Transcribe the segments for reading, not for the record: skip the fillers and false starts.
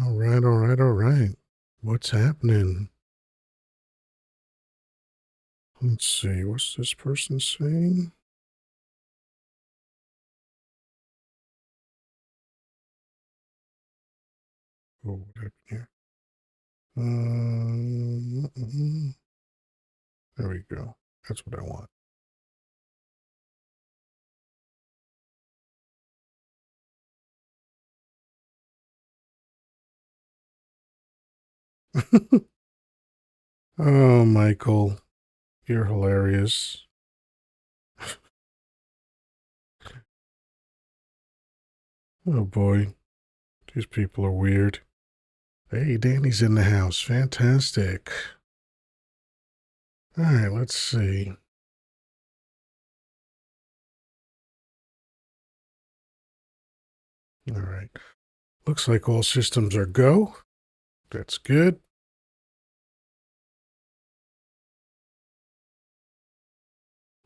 All right, all right, all right. What's happening? Let's see. What's this person saying? Oh, what happened here? There we go. That's what I want. Oh, Michael, you're hilarious. Oh boy, these people are weird. Hey, Danny's in the house. Fantastic. All right, let's see. All right. Looks like all systems are go. That's good.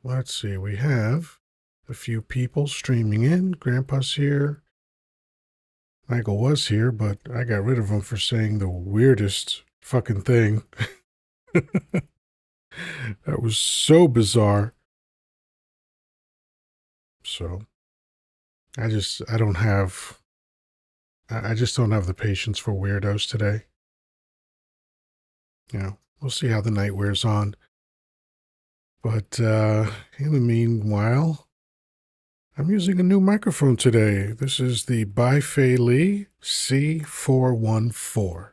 Let's see. We have a few people streaming in. Grandpa's here. Michael was here, but I got rid of him for saying the weirdest fucking thing. That was so bizarre. So I don't have, I just don't have the patience for weirdos today. We'll see how the night wears on. But in the meanwhile, I'm using a new microphone today. This is the Bi-Fei Lee C414.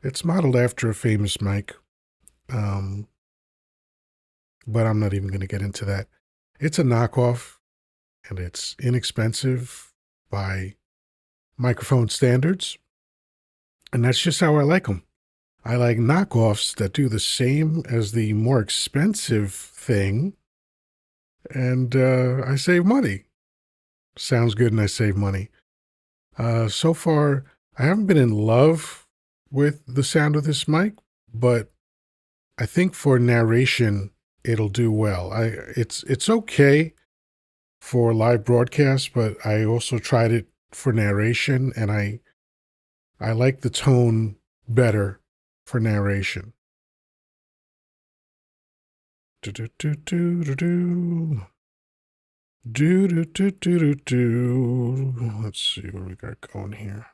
It's modeled after a famous mic. But I'm not even going to get into that. It's a knockoff, and it's inexpensive by microphone standards. And that's just how I like them. I like knockoffs that do the same as the more expensive thing, and I save money. Sounds good, and I save money. So far, I haven't been in love with the sound of this mic, but I think for narration, it'll do well. It's okay for live broadcast, but I also tried it for narration, and I like the tone better for narration. Do do do do do do. Do do do do do do. Let's see what we got going here.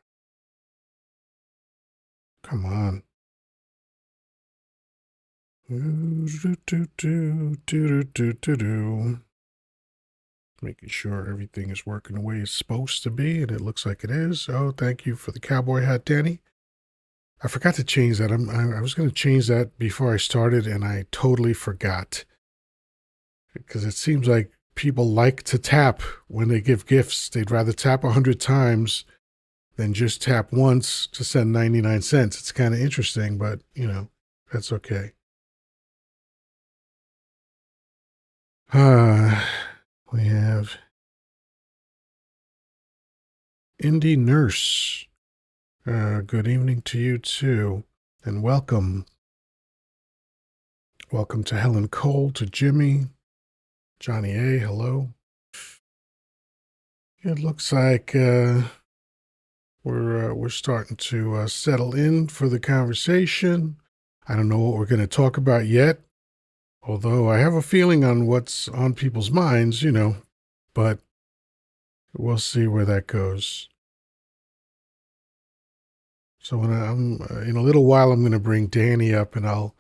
Come on. Do do do do do do do do. Making sure everything is working the way it's supposed to be, and it looks like it is. Oh, thank you for the cowboy hat, Danny. I forgot to change that. I was going to change that before I started, and I totally forgot. Because it seems like people like to tap when they give gifts. They'd rather tap 100 times than just tap once to send 99 cents. It's kind of interesting, but, that's okay. We have Indie Nurse. Good evening to you too, and welcome. Welcome to Helen Cole, to Jimmy, Johnny A. Hello. It looks like we're starting to settle in for the conversation. I don't know what we're going to talk about yet, although I have a feeling on what's on people's minds, but we'll see where that goes. So when in a little while, I'm going to bring Danny up, and I'll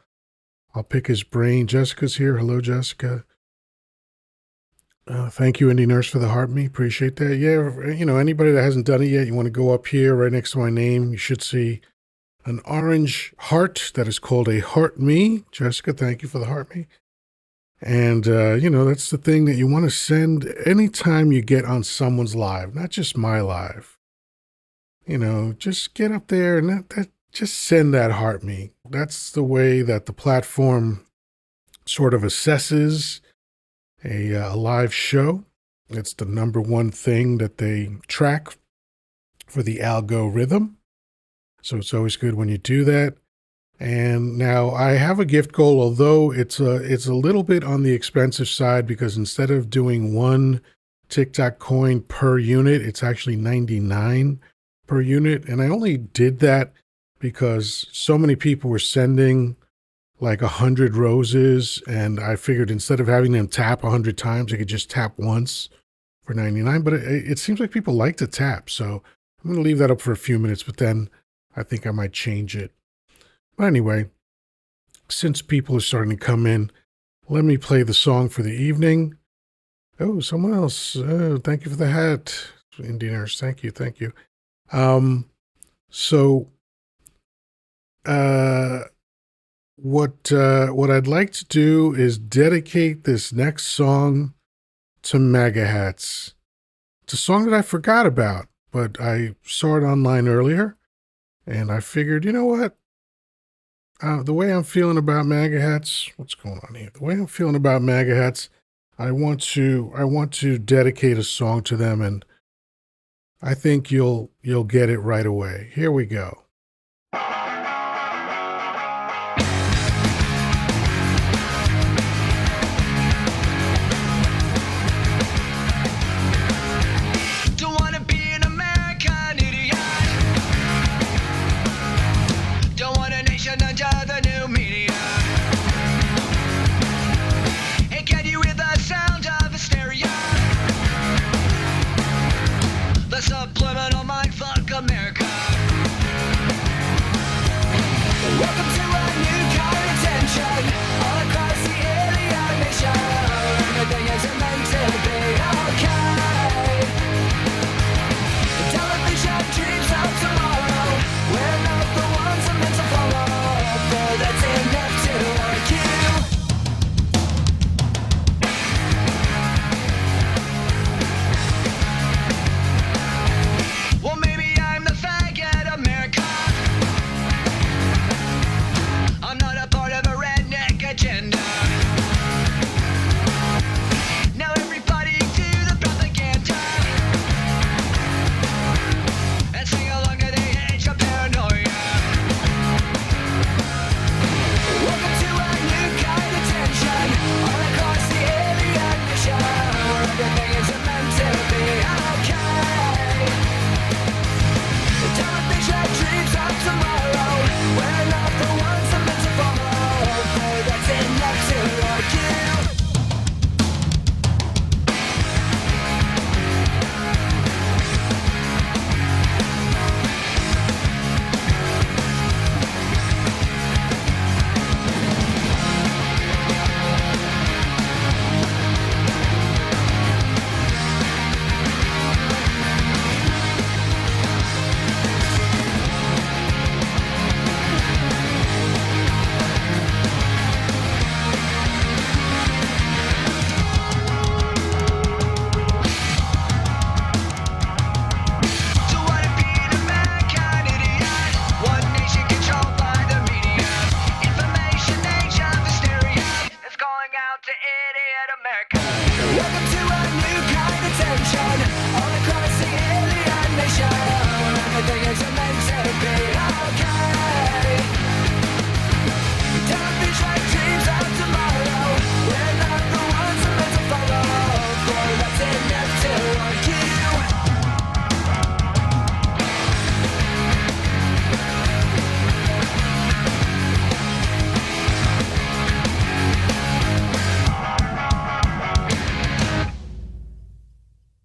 pick his brain. Jessica's here. Hello, Jessica. Thank you, Indie Nurse, for the heart me. Appreciate that. Yeah, anybody that hasn't done it yet, you want to go up here right next to my name. You should see an orange heart that is called a heart me. Jessica, thank you for the heart me. And, that's the thing that you want to send anytime you get on someone's live, not just my live. Just get up there and just send that heart me. That's the way that the platform sort of assesses a live show. It's the number one thing that they track for the algorithm. So it's always good when you do that. And now I have a gift goal, although it's a little bit on the expensive side, because instead of doing one TikTok coin per unit, it's actually 99 per unit. And I only did that because so many people were sending like 100 roses. And I figured instead of having them tap 100 times, I could just tap once for 99. But it seems like people like to tap. So I'm going to leave that up for a few minutes, but then I think I might change it. But anyway, since people are starting to come in, let me play the song for the evening. Oh, someone else. Thank you for the hat, Indian Nurse. Thank you. Thank you. So, what I'd like to do is dedicate this next song to MAGA hats. It's a song that I forgot about, but I saw it online earlier, and I figured, you know what? The way I'm feeling about MAGA hats, what's going on here? The way I'm feeling about MAGA hats, I want to dedicate a song to them, and I think you'll get it right away. Here we go. Don't wanna be an American idiot. Don't want a nation under the new media. Hey, can you hear the sound of hysteria? The subliminal mindfuck America. Welcome to a new kind of tension all across the alien nation. Everything isn't meant to be okay. Television dreams of tomorrow. We're not the ones I'm meant to follow. But that's enough to argue. Well, maybe I'm the faggot America. I'm not a part of a redneck agenda. Now everybody do the propaganda and sing along to the age of paranoia. Welcome to a new kind of tension all across the alien nation, where everything isn't meant to be okay. Television dreams of tomorrow. We're not the ones I'm meant to follow. But that's enough to argue. Don't wanna be an American idiot. One nation controlled by the media. Information age of hysteria. It's calling out to idiot America. Welcome to a new kind of tension all across the alien nation, where everything isn't meant to be okay. Television dreams of tomorrow. We're not the ones I'm meant to follow. Boy, that's enough to argue.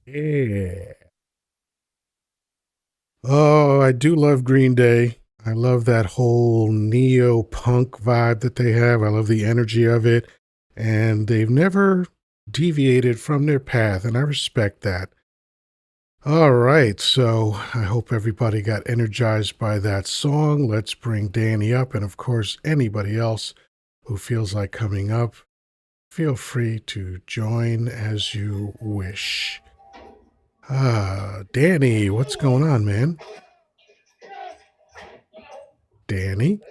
Yeah. Oh, I do love Green Day. I love that whole neo-punk vibe that they have. I love the energy of it. And they've never deviated from their path, and I respect that. All right, so I hope everybody got energized by that song. Let's bring Danny up, and of course, anybody else who feels like coming up, feel free to join as you wish. Danny, what's going on, man? Danny?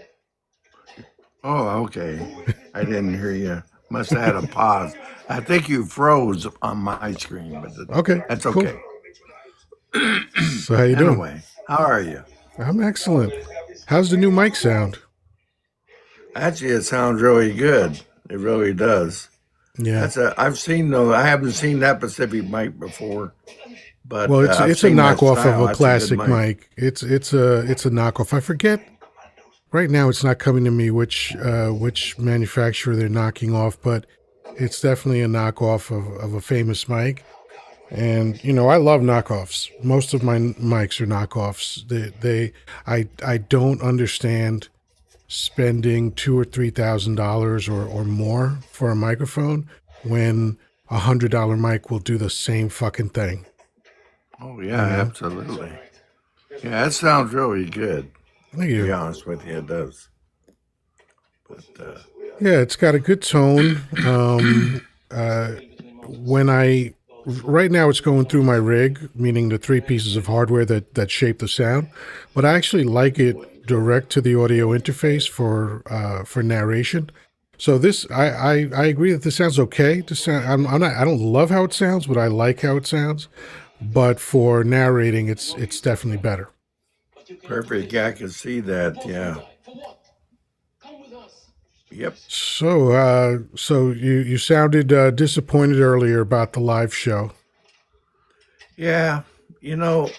Oh, okay. I didn't hear you. Must have had a pause. I think you froze on my screen, but Okay, that's cool. okay. So how you doing? Anyway, how are you? I'm excellent. How's the new mic sound? Actually, it sounds really good. It really does. Yeah. I haven't seen that Pacific mic before, but Well, it's I've it's a seen that knockoff of style. a That's a good classic mic. mic. It's a knockoff. I forget right now. It's not coming to me which manufacturer they're knocking off, but it's definitely a knockoff of a famous mic. And I love knockoffs. Most of my mics are knockoffs. I don't understand spending $2,000 or $3,000 or more for a microphone when $100 mic will do the same fucking thing. Oh You yeah, know? absolutely. Yeah, that sounds really good. Thank To be you. honest with you, it does. But Yeah, it's got a good tone. When I right now it's going through my rig, meaning the three pieces of hardware that shape the sound. But I actually like it direct to the audio interface for narration. So this, I agree that this sounds okay. This sound, I'm not, I don't love how it sounds, but I like how it sounds. But for narrating, it's definitely better. perfect. Yeah, I can see that. Yeah. Yep. So you sounded disappointed earlier about the live show. Yeah. You know,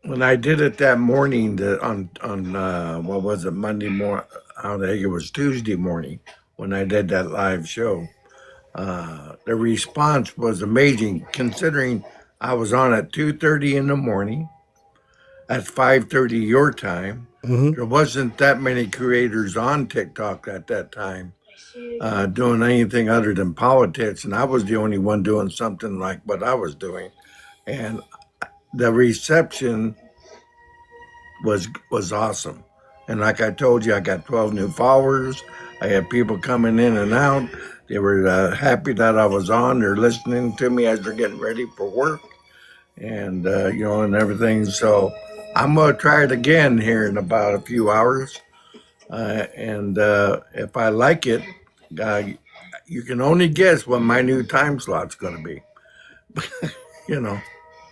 when I did it that morning, on what was it, Monday morning? I think it was Tuesday morning when I did that live show. The response was amazing, considering I was on at 2:30 in the morning. At 5:30 your time. Hmm. There wasn't that many creators on TikTok at that time doing anything other than politics, and I was the only one doing something like what I was doing. And the reception was awesome. And like I told you, I got 12 new followers. I had people coming in and out. They were happy that I was on. They're listening to me as they're getting ready for work, and and everything. So I'm gonna try it again here in about a few hours, and if I like it, uh, you can only guess what my new time slot's gonna be. you know,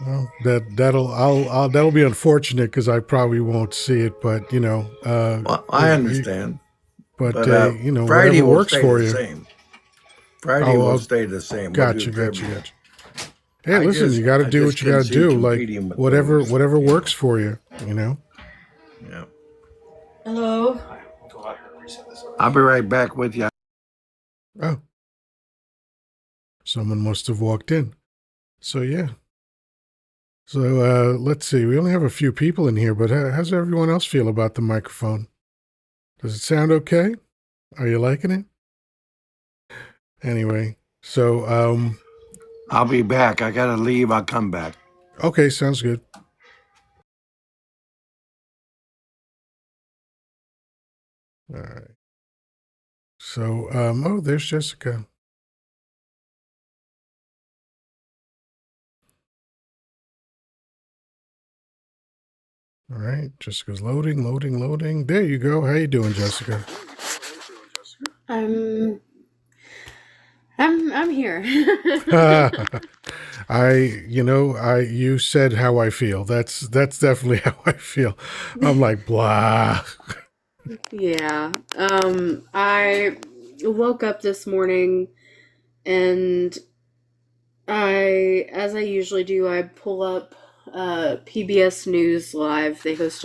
Well, that'll be unfortunate because I probably won't see it, but well, I understand, but but Friday whatever will works stay for the you. same. Friday will I'll stay the same. We'll do gotcha, gotcha, trivia. gotcha. Hey, listen, you got to I do just what you can got to see do. Like competing with whatever those. whatever works for you. Yeah. Hello. I'll be right back with you. Oh, someone must have walked in. So yeah. So let's see. We only have a few people in here, but how's everyone else feel about the microphone? Does it sound okay? Are you liking it? Anyway, so I'll be back. I gotta leave. I'll come back. okay, sounds good. All right. So oh, there's Jessica. All right, Jessica's loading, loading, loading. There you go. How you doing, Jessica? I'm I'm here. You said how I feel. That's definitely how I feel. I'm like blah. Yeah. I woke up this morning and as I usually do, I pull up PBS News Live. They host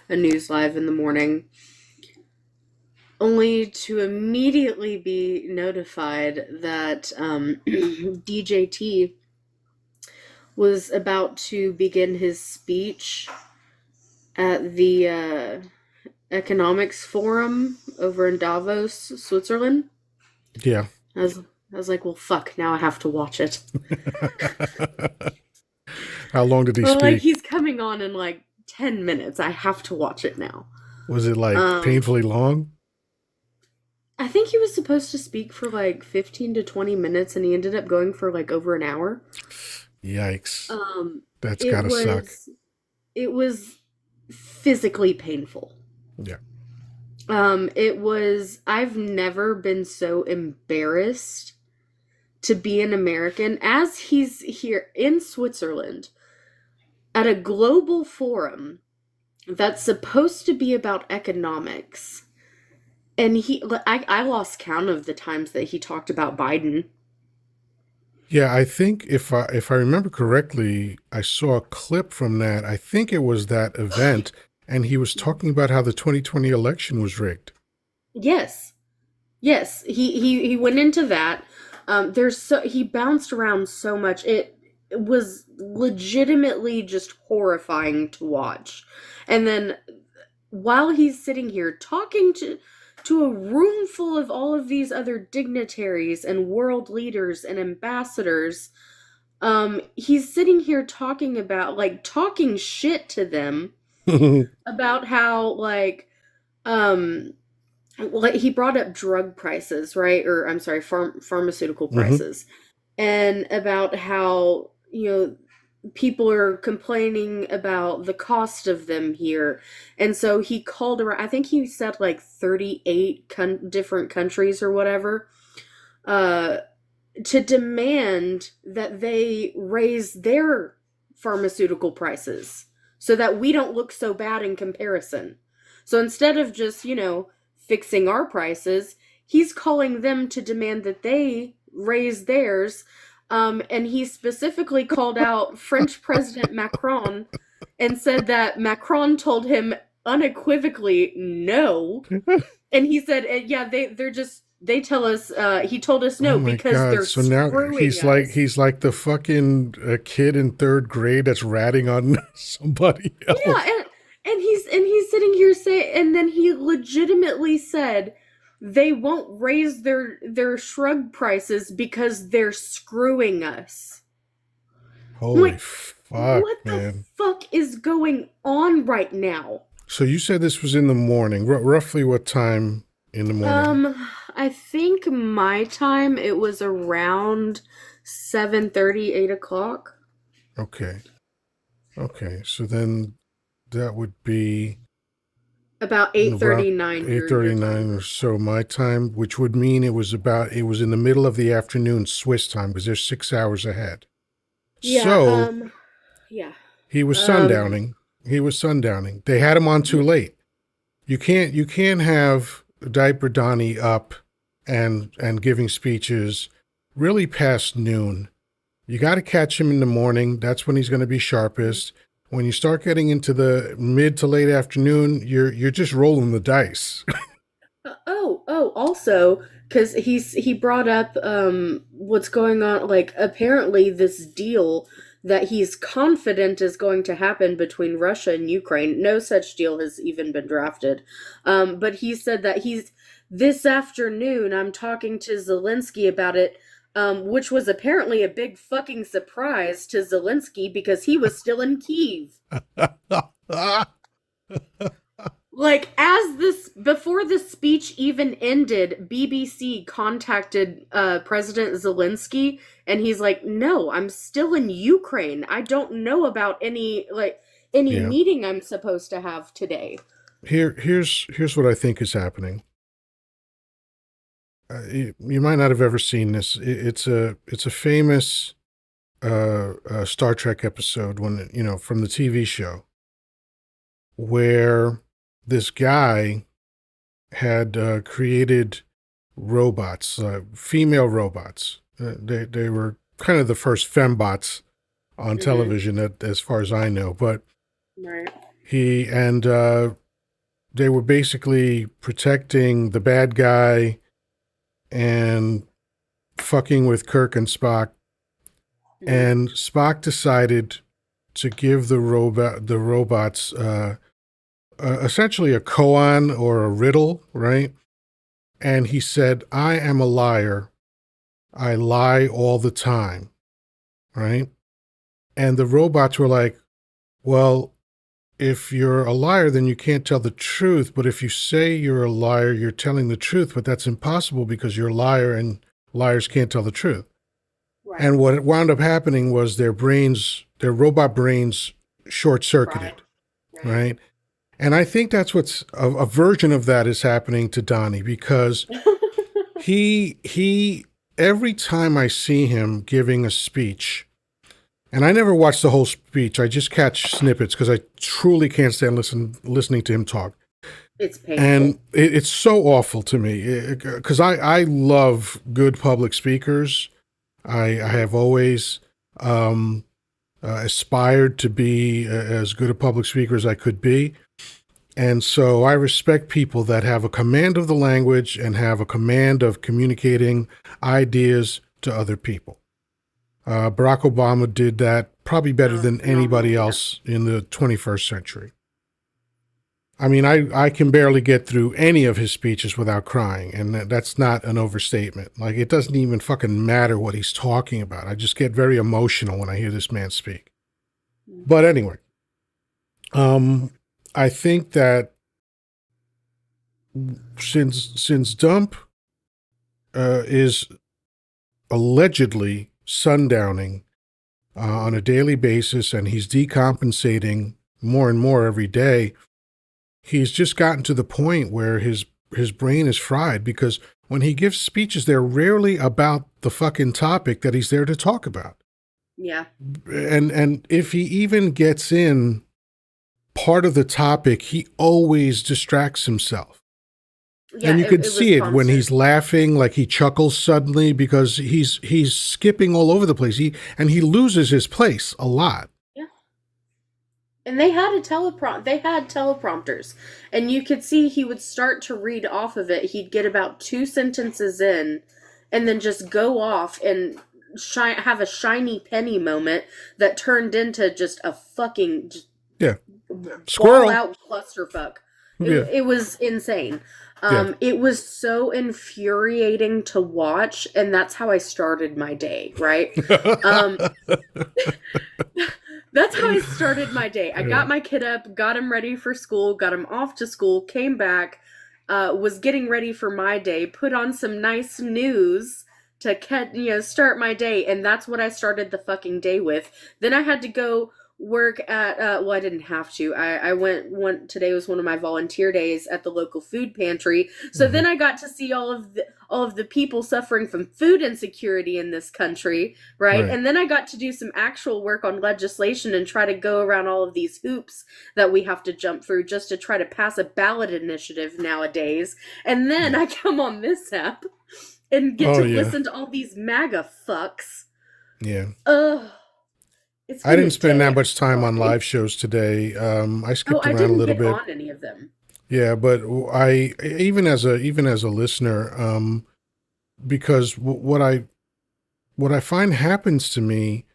a news live in the morning, only to immediately be notified that DJT was about to begin his speech at the economics forum over in Davos, Switzerland. Yeah. I was like, well, fuck, now I have to watch it. How long did he Well, like, speak? he's coming on in like 10 minutes. I have to watch it now. Was it like Um, painfully long? I think he was supposed to speak for like 15 to 20 minutes and he ended up going for like over an hour. Yikes. Um, That's it gotta suck. it was physically painful. Yeah. I've never been so embarrassed to be an American as he's here in Switzerland at a global forum that's supposed to be about economics. And I lost count of the times that he talked about Biden. Yeah, I think if I remember correctly, I saw a clip from that. I think it was that event, and he was talking about how the 2020 election was rigged. Yes. Yes, he went into that. He bounced around so much. It was legitimately just horrifying to watch. And then while he's sitting here talking to a room full of all of these other dignitaries and world leaders and ambassadors, he's sitting here talking about talking shit to them about how um he brought up drug prices, right? Or I'm sorry, pharmaceutical Hmm. prices, and about how people are complaining about the cost of them here, and so he called around. I think he said like 38 different countries or whatever, uh, to demand that they raise their pharmaceutical prices so that we don't look so bad in comparison. So instead of just, fixing our prices, he's calling them to demand that they raise theirs. And he specifically called out French President Macron and said that Macron told him unequivocally no, and he said, yeah, they tell us. He told us Oh no my because God! they're So now screwing us. he's like the fucking kid in third grade that's ratting on somebody Yeah, else. and he's sitting here saying, and then he legitimately said they won't raise their shrug prices because they're screwing us. I'm Holy like, fuck, what the man! fuck is going on right now? So you said this was in the morning. Roughly what time in the morning? I think my time it was around 7:30, 8 o'clock. Okay, okay. So then that would be About eight around thirty nine eight your thirty time. nine or so my time, which would mean it was in the middle of the afternoon Swiss time because they're 6 hours ahead. Yeah, So yeah. he was Um sundowning. He was sundowning. They had him on too late. You can't have Diaper Donnie up and giving speeches really past noon. You got to catch him in the morning. That's when he's going to be sharpest. When you start getting into the mid to late afternoon, you're just rolling the dice. also cuz he brought up what's going on, like apparently this deal that he's confident is going to happen between Russia and Ukraine. No such deal has even been drafted. But he said that he's this afternoon I'm talking to Zelensky about it, which was apparently a big fucking surprise to Zelensky because he was still in Kiev. Like, as this before the speech even ended, BBC contacted President Zelensky, and he's like, "No, I'm still in Ukraine. I don't know about any Yeah. meeting I'm supposed to have today." Here's what I think is happening. You might not have ever seen this. It's a famous Star Trek episode when from the TV show where this guy had created robots, female robots. They were kind of the first fembots on Mm-hmm. television, as far as I know. But Right. he and they were basically protecting the bad guy and fucking with Kirk and Spock. Mm-hmm. And Spock decided to give the robots essentially a koan or a riddle, right? And he said, "I am a liar. I lie all the time," right? And the robots were like, "Well, if you're a liar, then you can't tell the truth. But if you say you're a liar, you're telling the truth. But that's impossible because you're a liar and liars can't tell the truth." Right. And what wound up happening was their robot brains short Right. circuited, Right. right? And I think that's what's a version of that is happening to Donnie because he every time I see him giving a speech, and I never watch the whole speech, I just catch snippets because I truly can't stand listening to him talk. It's And painful. it's so awful to me because I love good public speakers. I have always aspired to be as good a public speaker as I could be. And so I respect people that have a command of the language and have a command of communicating ideas to other people. Barack Obama did that probably better than Phenomenal, anybody yeah. else in the 21st century. I mean, I can barely get through any of his speeches without crying, and that's not an overstatement. Like, it doesn't even fucking matter what he's talking about. I just get very emotional when I hear this man speak. But anyway, I think that since Dump is allegedly sundowning on a daily basis, and he's decompensating more and more every day, he's just gotten to the point where his brain is fried, because when he gives speeches, they're rarely about the fucking topic that he's there to talk about. Yeah. And if he even gets in part of the topic, he always distracts himself. Yeah, And you can it was see it when constant. he's laughing, like he chuckles suddenly because he's skipping all over the place. He loses his place a lot. Yeah. And they had they had teleprompters. And you could see he would start to read off of it. He'd get about 2 sentences in and then just go off and have a shiny penny moment that turned into just a fucking Yeah. ball Squirrel. out clusterfuck. Yeah. It was insane. Yeah. It was so infuriating to watch, and that's how I started my day, right? Um, that's how I started my day. I got my kid up, got him ready for school, got him off to school, came back, was getting ready for my day, put on some nice news to start my day, and that's what I started the fucking day with. Then I had to go work at well, I didn't have to. I went today was one of my volunteer days at the local food pantry. So then I got to see all of the people suffering from food insecurity in this country, right? Right. And then I got to do some actual work on legislation and try to go around all of these hoops that we have to jump through just to try to pass a ballot initiative nowadays. And then I come on this app and get to listen to all these MAGA fucks. Yeah. Ugh. I didn't spend that much time on live shows today. I skipped I around a didn't little get bit. on any of them. Yeah, but I even as a listener, because what I find happens to me,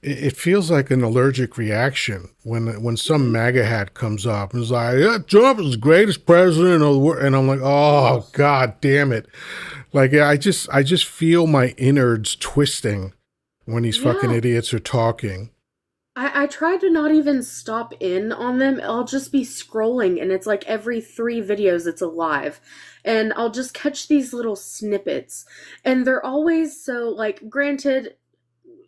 it feels like an allergic reaction when some MAGA hat comes up and is like, yeah, Trump is the greatest president of the world, and I'm like, oh god damn it! Like I just feel my innards twisting when these fucking Yeah. idiots are talking. I try to not even stop in on them. I'll just be scrolling and it's like every 3 videos it's a live. And I'll just catch these little snippets. And they're always so like granted,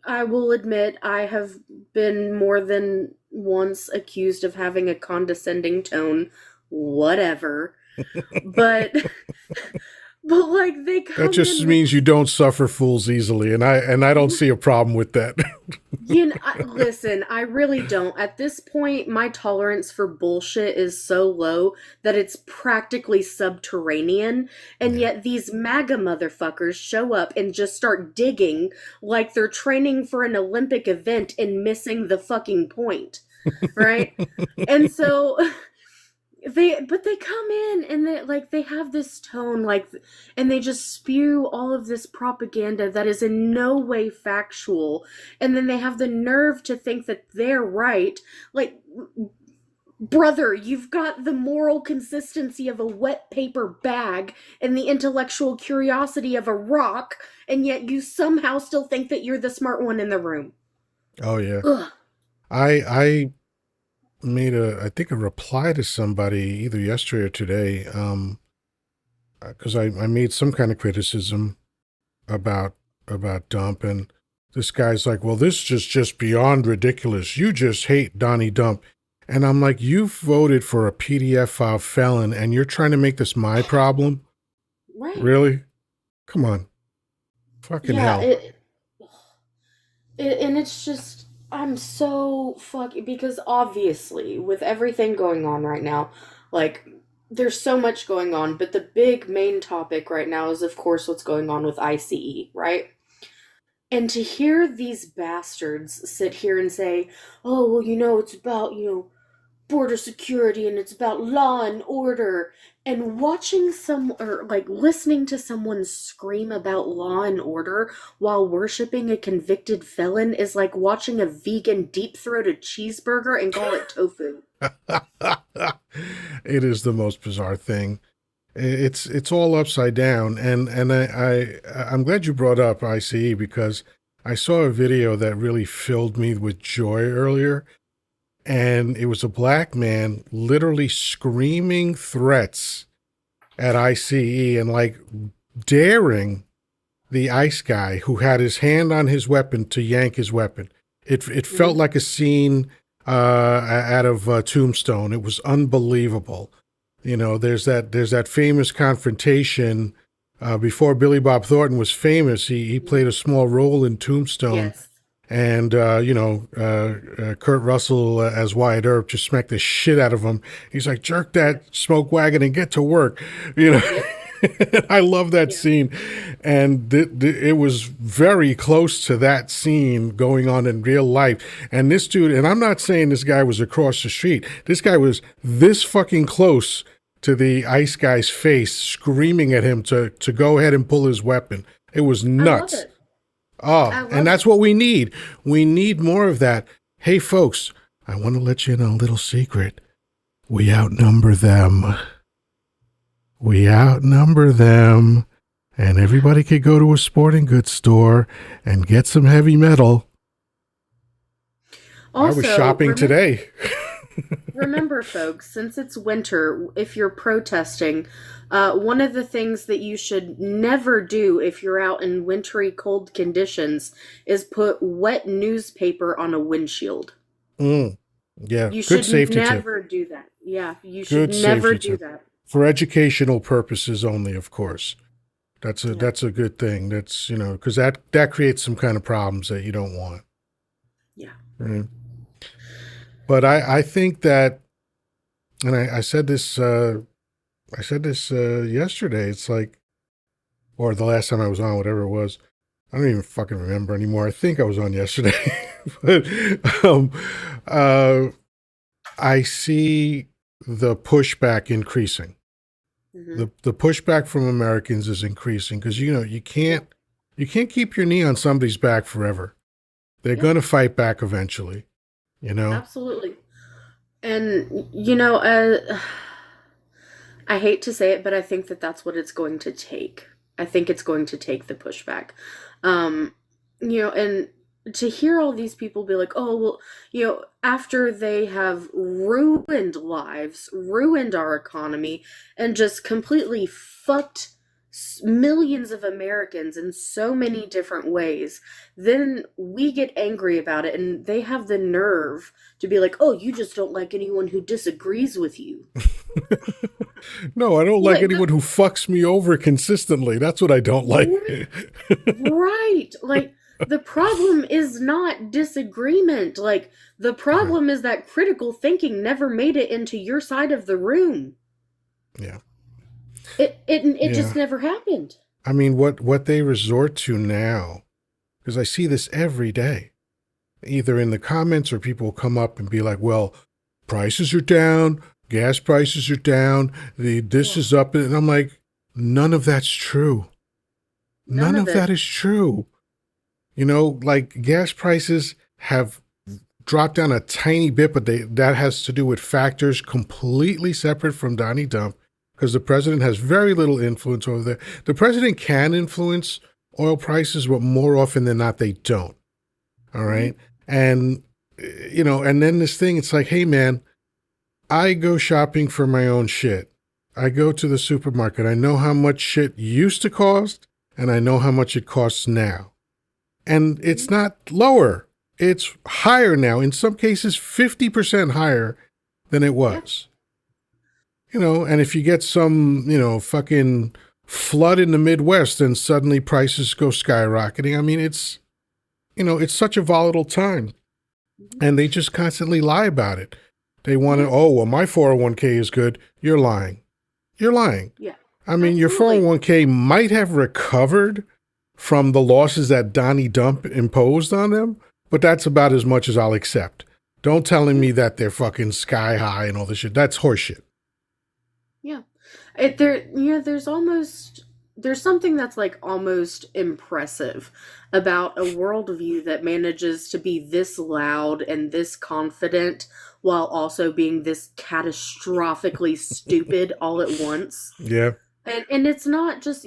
I will admit I have been more than once accused of having a condescending tone. Whatever. But but like they That come just in with means you don't suffer fools easily, and I don't see a problem with that. listen, I really don't. At this point, my tolerance for bullshit is so low that it's practically subterranean, and yet these MAGA motherfuckers show up and just start digging like they're training for an Olympic event and missing the fucking point, right? And so they come in and they have this tone and they just spew all of this propaganda that is in no way factual, and then they have the nerve to think that they're right. Like, brother, you've got the moral consistency of a wet paper bag and the intellectual curiosity of a rock, and yet you somehow still think that you're the smart one in the room. Oh yeah. Ugh. I made I think a reply to somebody either yesterday or today, because I made some kind of criticism about Dump, and this guy's like, well, this is just beyond ridiculous. You just hate Donnie Dump. And I'm like, you voted for a PDF file felon and you're trying to make this my problem? Right. Really? Come on. Fucking hell. And it's just, I'm so fucking, because obviously, with everything going on right now, like, there's so much going on, but the big main topic right now is, of course, what's going on with ICE, right? And to hear these bastards sit here and say, oh, well, it's about, border security and it's about law and order, and watching some, or like listening to someone scream about law and order while worshiping a convicted felon is like watching a vegan deep-throated cheeseburger and call it tofu. It is the most bizarre thing. It's all upside down, and I'm glad you brought up ICE because I saw a video that really filled me with joy earlier, and it was a black man literally screaming threats at ICE and like daring the ICE guy who had his hand on his weapon to yank his weapon. It felt like a scene out of Tombstone. It was unbelievable. There's that famous confrontation before Billy Bob Thornton was famous. He played a small role in Tombstone. Yes. And, Kurt Russell as Wyatt Earp just smacked the shit out of him. He's like, jerk that smoke wagon and get to work. I love that scene. And it was very close to that scene going on in real life. And this dude, and I'm not saying this guy was across the street. This guy was this fucking close to the ICE guy's face, screaming at him to go ahead and pull his weapon. It was nuts. I love it. Oh, and that's what we need. We need more of that. Hey, folks, I want to let you in a little secret. We outnumber them. And everybody could go to a sporting goods store and get some heavy metal. Also, I was shopping today. Remember, folks, since it's winter, if you're protesting, one of the things that you should never do if you're out in wintry, cold conditions is put wet newspaper on a windshield. Yeah, You good should safety never tip. do that. Yeah, you should Good never safety do tip. that. For educational purposes only, of course. That's a good thing. That's, because that creates some kind of problems that you don't want. Yeah. Right? But I think that, and I said this yesterday. It's like, or the last time I was on, whatever it was. I don't even fucking remember anymore. I think I was on yesterday. But I see the pushback increasing. Mm-hmm. The pushback from Americans is increasing because you can't keep your knee on somebody's back forever. They're going to fight back eventually. Absolutely. And, I hate to say it, but I think that that's what it's going to take. I think it's going to take the pushback. And to hear all these people be like, oh, well, after they have ruined lives, ruined our economy, and just completely fucked millions of Americans in so many different ways, then we get angry about it, and they have the nerve to be like, oh, you just don't like anyone who disagrees with you. No, I don't like anyone who fucks me over consistently. That's what I don't like. Right. Like, the problem is not disagreement. Like, the problem is that critical thinking never made it into your side of the room. Yeah. It just never happened. I mean, what they resort to now, because I see this every day, either in the comments or people come up and be like, well, prices are down, gas prices are down, this is up. And I'm like, none of that's true. None of that is true. Like gas prices have dropped down a tiny bit, but that has to do with factors completely separate from Donnie Dump. Because the president has very little influence over there. The president can influence oil prices, but more often than not, they don't. All right. And, and then this thing, it's like, hey, man, I go shopping for my own shit. I go to the supermarket. I know how much shit used to cost, and I know how much it costs now. And it's not lower. It's higher now. In some cases, 50% higher than it was. And if you get some, fucking flood in the Midwest, then suddenly prices go skyrocketing. I mean, it's such a volatile time. And they just constantly lie about it. They want to, oh, well, my 401k is good. You're lying. You're lying. Yeah. I mean, Absolutely. Your 401k might have recovered from the losses that Donnie Dump imposed on them, but that's about as much as I'll accept. Don't telling me that they're fucking sky high and all this shit. That's horseshit. Yeah. There's something that's like almost impressive about a worldview that manages to be this loud and this confident while also being this catastrophically stupid all at once. Yeah. And it's not just,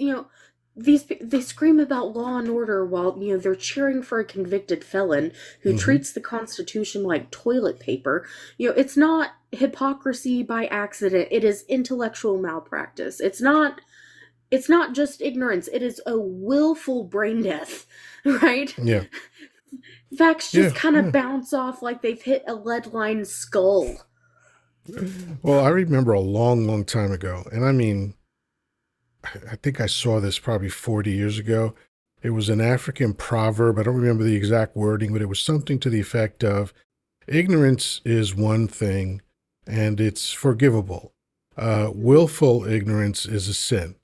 they scream about law and order while, they're cheering for a convicted felon who treats the Constitution like toilet paper. It's not hypocrisy by accident. It is intellectual malpractice. It's not just ignorance. It is a willful brain death, right? Yeah. Facts just kind of bounce off like they've hit a lead-lined skull. Well, I remember a long, long time ago, and I mean, I think I saw this probably 40 years ago. It was an African proverb. I don't remember the exact wording, but it was something to the effect of ignorance is one thing and it's forgivable. Willful ignorance is a sin,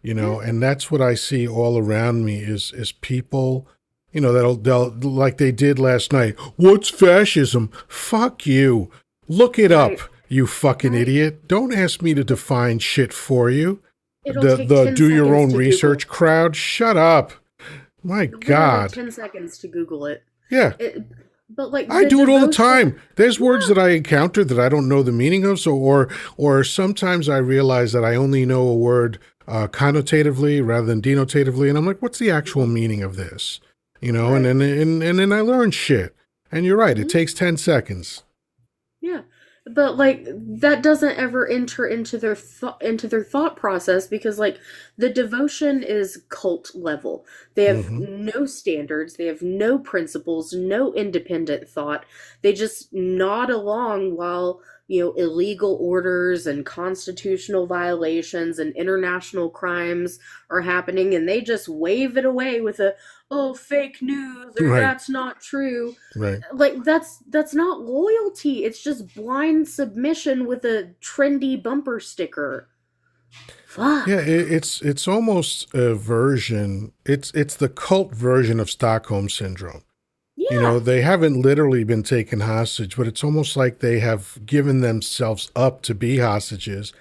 and that's what I see all around me is people, they'll like they did last night. What's fascism? Fuck you. Look it up, you fucking idiot. Don't ask me to define shit for you. It'll take The 10 do your seconds own to research Google. crowd, shut up. My Literally God. 10 seconds to Google it. Yeah. But like I the do it all the devotion- time. There's words that I encounter that I don't know the meaning of. So, or sometimes I realize that I only know a word connotatively rather than denotatively, and I'm like, what's the actual meaning of this? And then I learn shit. And you're right. It takes 10 seconds. Yeah. But like that doesn't ever enter into their thought process because like the devotion is cult level. They have no standards, they have no principles, no independent thought. They just nod along while, illegal orders and constitutional violations and international crimes are happening and they just wave it away with fake news or Right. that's not true. Right. Like that's not loyalty. It's just blind submission with a trendy bumper sticker. Fuck. Yeah, it's almost a version. It's the cult version of Stockholm syndrome. Yeah. They haven't literally been taken hostage, but it's almost like they have given themselves up to be hostages,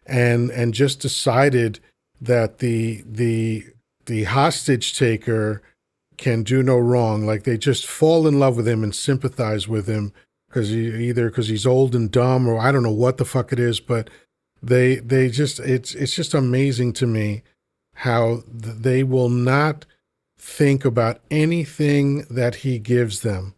and just decided that the hostage taker can do no wrong. Like they just fall in love with him and sympathize with him because he's old and dumb, or I don't know what the fuck it is, but they just it's just amazing to me how they will not think about anything that he gives them,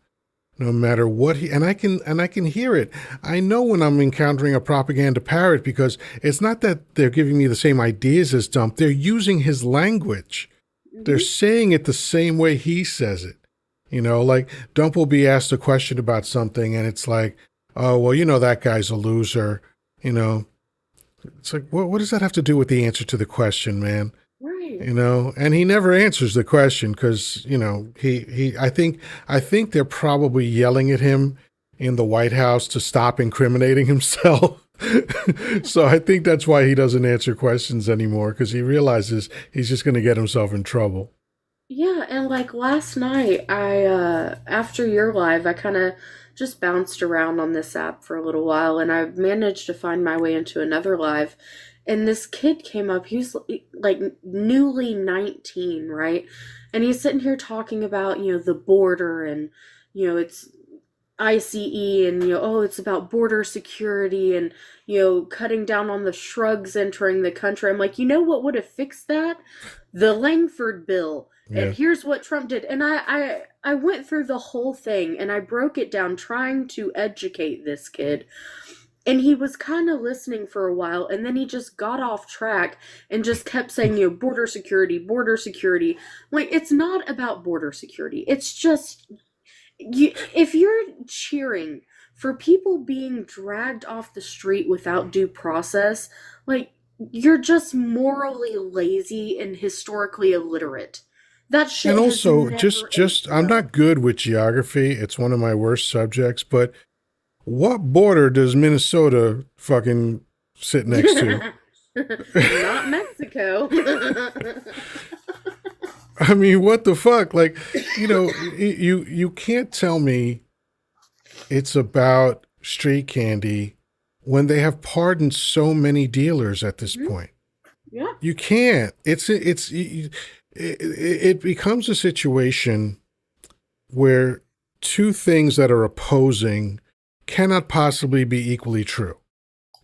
no matter what and I can hear it. I know when I'm encountering a propaganda parrot because it's not that they're giving me the same ideas as Dump. They're using his language. They're saying it the same way he says it. Like Dump will be asked a question about something and it's like, oh, well, that guy's a loser. It's like, what does that have to do with the answer to the question, man? Right. And he never answers the question because, I think they're probably yelling at him in the White House to stop incriminating himself. So I think that's why he doesn't answer questions anymore, because he realizes he's just going to get himself in trouble. Yeah, and like last night, after your live, I kind of just bounced around on this app for a little while, and I managed to find my way into another live. And this kid came up, he was like newly 19, right? And he's sitting here talking about, the border and, it's ICE and, it's about border security and, cutting down on the shrugs entering the country. I'm like, what would have fixed that? The Langford bill. Yeah. And here's what Trump did. And I went through the whole thing and I broke it down trying to educate this kid. And he was kind of listening for a while, and then he just got off track and just kept saying, border security, border security. Like, it's not about border security. It's just, if you're cheering for people being dragged off the street without due process, like, you're just morally lazy and historically illiterate. That shit And has also, never just aged I'm well. not good with geography. It's one of my worst subjects, but what border does Minnesota fucking sit next to? Not Mexico. I mean, what the fuck? Like, you can't tell me it's about street candy when they have pardoned so many dealers at this Mhm. point. Yeah. You can't. It becomes a situation where two things that are opposing cannot possibly be equally true.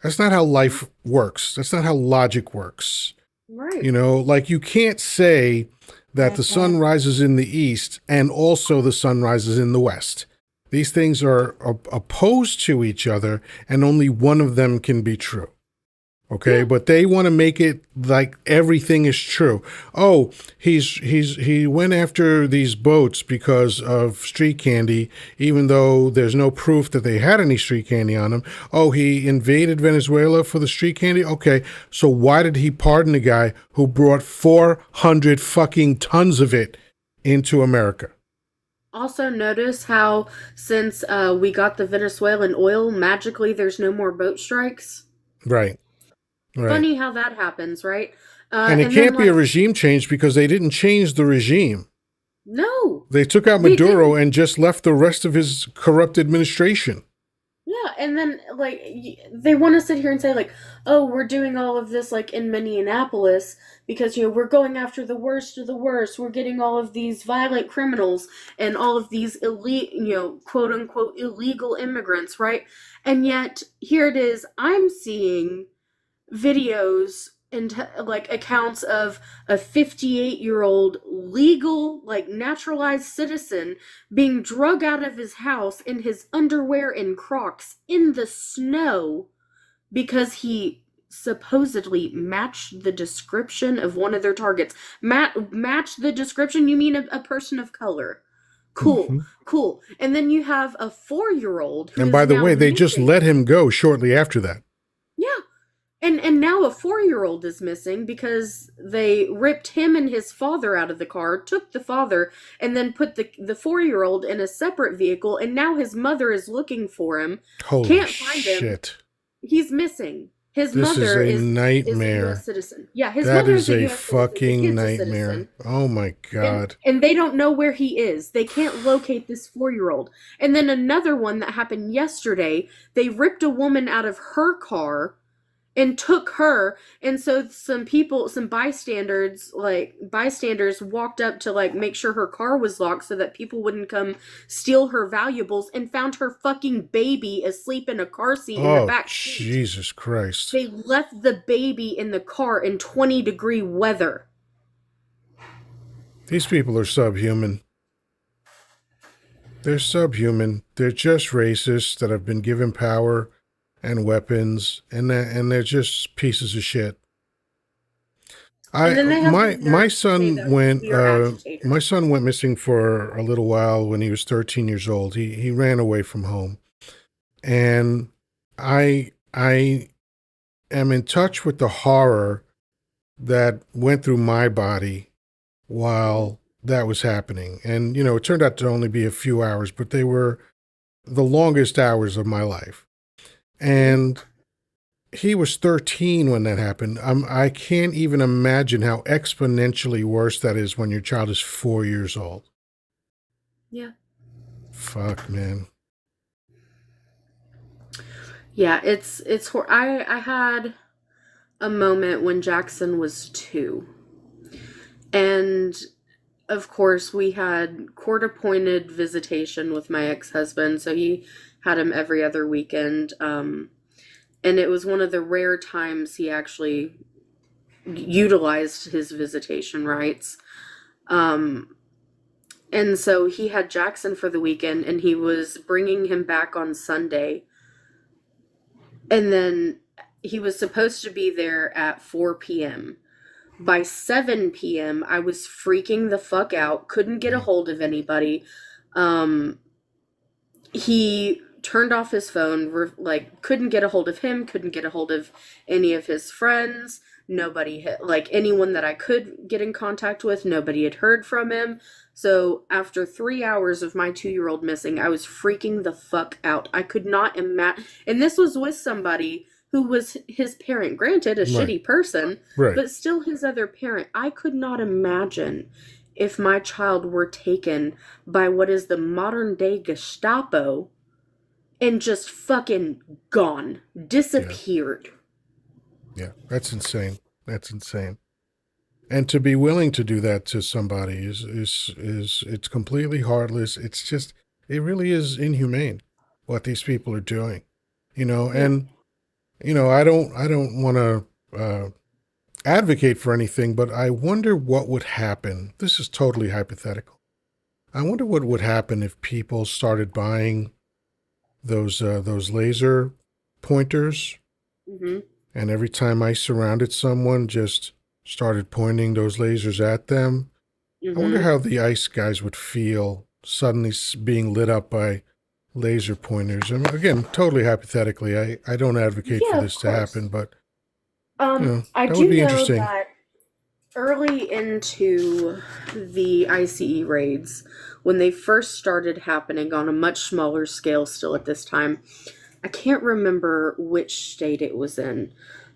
That's not how life works. That's not how logic works. Right. Like you can't say that the sun rises in the east and also the sun rises in the west. These things are opposed to each other, and only one of them can be true. Okay, Yeah. but they want to make it like everything is true. Oh, he went after these boats because of street candy, even though there's no proof that they had any street candy on them. Oh, he invaded Venezuela for the street candy. Okay, so why did he pardon a guy who brought 400 fucking tons of it into America? Also, notice how since we got the Venezuelan oil, magically there's no more boat strikes. Right, right. Funny how that happens, right? And it And then, can't be a like, regime change because they didn't change the regime. no, They took out they Maduro didn't. and just left the rest of his corrupt administration. Yeah, and then, like, they want to sit here and say, like, oh, we're doing all of this, like, in Minneapolis because, we're going after the worst of the worst. We're getting all of these violent criminals and all of these quote unquote illegal immigrants, right? And yet, here it is. I'm seeing videos and like accounts of a 58-year-old legal, like naturalized citizen being drug out of his house in his underwear and Crocs in the snow because he supposedly matched the description of one of their targets. Match the description? You mean a person of color? Cool, Hmm. cool. And then you have a 4-year-old who And is by the now way, they just missing. let him go shortly after that. Yeah, and now a 4-year-old is missing because they ripped him and his father out of the car, took the father, and then put the 4-year-old in a separate vehicle, and now his mother is looking for him. Holy Can't find him. shit. He's missing. His This is mother a is a US nightmare. citizen. Yeah, his That mother is is a a US citizen. The fucking kid's a nightmare. citizen. Oh my And God. and they don't know where he is. They can't locate this 4-year-old. And then another one that happened yesterday, they ripped a woman out of her car and took her, and so some bystanders walked up to like make sure her car was locked so that people wouldn't come steal her valuables, and found her fucking baby asleep in a car seat in the Oh, back seat. Jesus Christ. They left the baby in the car in 20-degree weather. These people are subhuman. They're subhuman. They're just racists that have been given power and weapons, and they're just pieces of shit. And then they have the My nerve to say son that went we are agitators. my son went missing for a little while when he was 13 years old. He ran away from home, and I am in touch with the horror that went through my body while that was happening. And it turned out to only be a few hours, but they were the longest hours of my life. And he was 13 when that happened. I can't even imagine how exponentially worse that is when your child is 4 years old. Yeah. Fuck, man. Yeah, I had a moment when Jackson was 2. And of course, we had court-appointed visitation with my ex-husband, so he had him every other weekend. And it was one of the rare times he actually utilized his visitation rights. And so he had Jackson for the weekend, and he was bringing him back on Sunday. And then he was supposed to be there at 4 p.m. By 7 p.m., I was freaking the fuck out, couldn't get a hold of anybody. He turned off his phone, couldn't get a hold of him, couldn't get a hold of any of his friends. Nobody had, anyone that I could get in contact with, nobody had heard from him. So after 3 hours of my 2-year-old missing, I was freaking the fuck out. I could not imagine, and this was with somebody who was his parent, granted a Right. shitty person, Right. but still his other parent. I could not imagine if my child were taken by what is the modern day Gestapo and just fucking gone, Yeah. disappeared. Yeah. That's insane. That's insane. And to be willing to do that to somebody is it's completely heartless. It's just it really is inhumane what these people are doing. Yeah. And I don't want to advocate for anything, but I wonder what would happen. This is totally hypothetical. I wonder what would happen if people started buying those laser pointers, Mm-hmm. and every time I surrounded someone, just started pointing those lasers at them. I wonder Mm-hmm. how the ICE guys would feel suddenly being lit up by laser pointers. I mean, again, totally hypothetically, I don't advocate for Yeah, of this to course. happen, but I that would do be know interesting. that early into the ICE raids, when they first started happening on a much smaller scale still at this time, I can't remember which state it was in.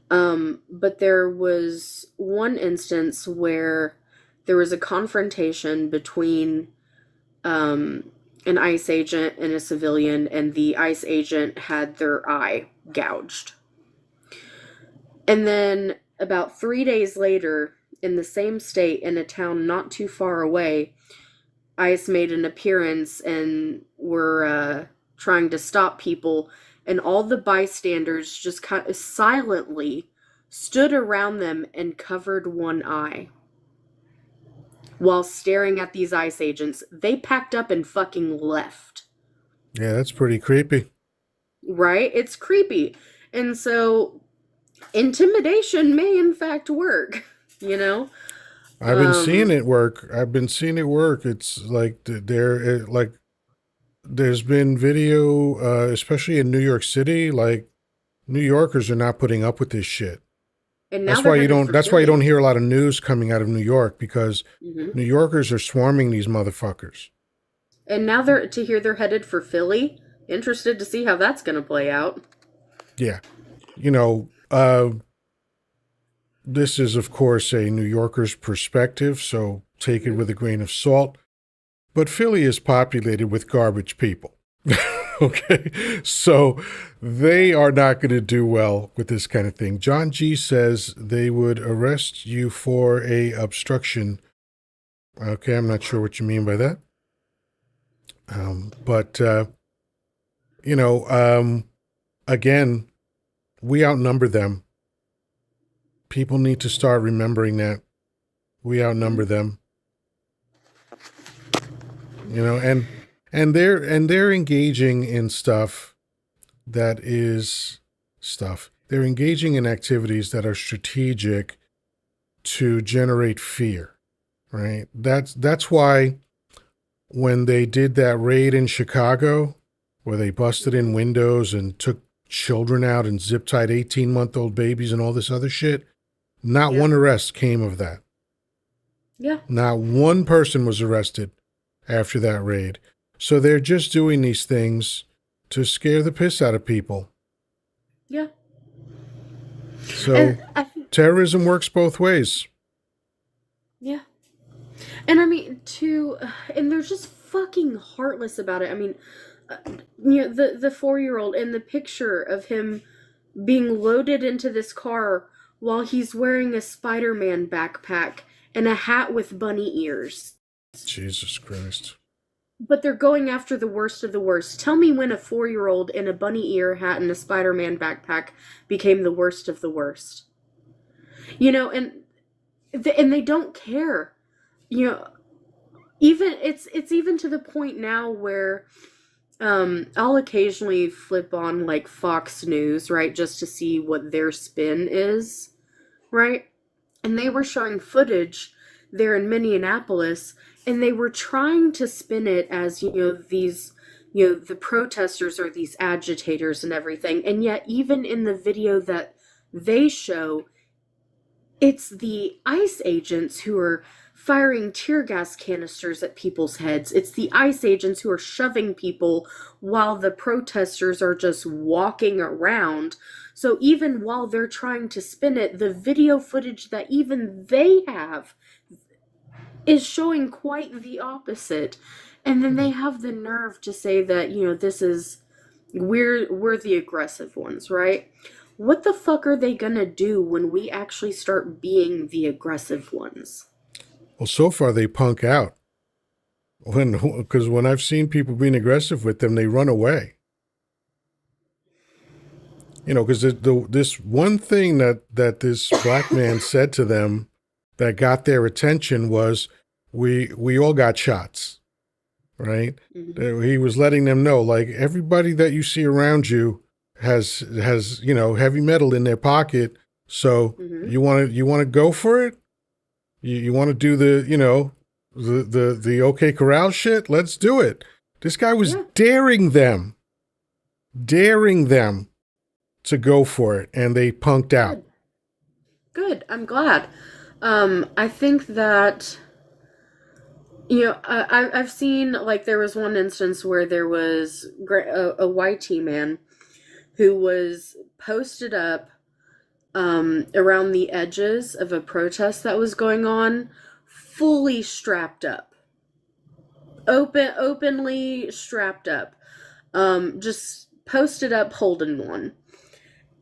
But there was one instance where there was a confrontation between an ICE agent and a civilian, and the ICE agent had their eye gouged. And then about 3 days later, in the same state, in a town not too far away, ICE made an appearance and were trying to stop people, and all the bystanders just kind of silently stood around them and covered one eye while staring at these ICE agents. They packed up and fucking left. Yeah, that's pretty creepy. Right? It's creepy. And so intimidation may in fact work, you know? I've been seeing Um it work. I've been seeing it work. It's like like there's been video, especially in New York City. Like New Yorkers are not putting up with this shit. and now That's they're why you headed don't. for That's why you don't Philly. hear a lot of news coming out of New York because Hmm. New Yorkers are swarming these motherfuckers. And now they're headed for Philly. Interested to see how that's going to play out. Yeah, you know, uh, this is of course a New Yorker's perspective, so take it Hmm. with a grain of salt. But Philly is populated with garbage people. Okay, so they are not going to do well with this kind of thing. John G says they would arrest you for a obstruction. Okay, I'm not sure what you mean by that. But you know, again, we outnumber them. People need to start remembering that we outnumber them. You know, and they're engaging in stuff that is stuff. They're engaging in activities that are strategic to generate fear, right? That's why when they did that raid in Chicago, where they busted in windows and took children out and zip tied 18-month-old babies and all this other shit, not Yeah. one arrest came of that. Yeah. Not one person was arrested after that raid. So they're just doing these things to scare the piss out of people. Yeah. So And I think, terrorism works both ways. yeah. And I mean, and they're just fucking heartless about it. I mean, uh, the 4-year-old in the picture of him being loaded into this car while he's wearing a Spider-Man backpack and a hat with bunny ears. Jesus Christ. But they're going after the worst of the worst. Tell me when a 4-year-old in a bunny ear hat and a Spider-Man backpack became the worst of the worst. And they don't care. You know, even it's even to the point now where I'll occasionally flip on like Fox News, right, just to see what their spin is, right? And they were showing footage there in Minneapolis, and they were trying to spin it as, the protesters are these agitators and everything. And yet, even in the video that they show, it's the ICE agents who are firing tear gas canisters at people's heads. It's the ICE agents who are shoving people while the protesters are just walking around. So even while they're trying to spin it, the video footage that even they have is showing quite the opposite. And then they have the nerve to say that, this is we're the aggressive ones, right? What the fuck are they gonna do when we actually start being the aggressive ones? Well, so far they punk out. Because when I've seen people being aggressive with them, they run away. Because this one thing that this black man said to them that got their attention was, we all got shots, right? Mm-hmm. He was letting them know, like, everybody that you see around you has heavy metal in their pocket. So Mm-hmm. you want to go for it? You want to do the OK Corral shit? Let's do it. This guy was Yeah. daring them to go for it, and they punked out. Good. I'm glad. I think that I've seen, like, there was one instance where there was a YT man who was posted up around the edges of a protest that was going on, fully strapped up, openly strapped up, just posted up holding one,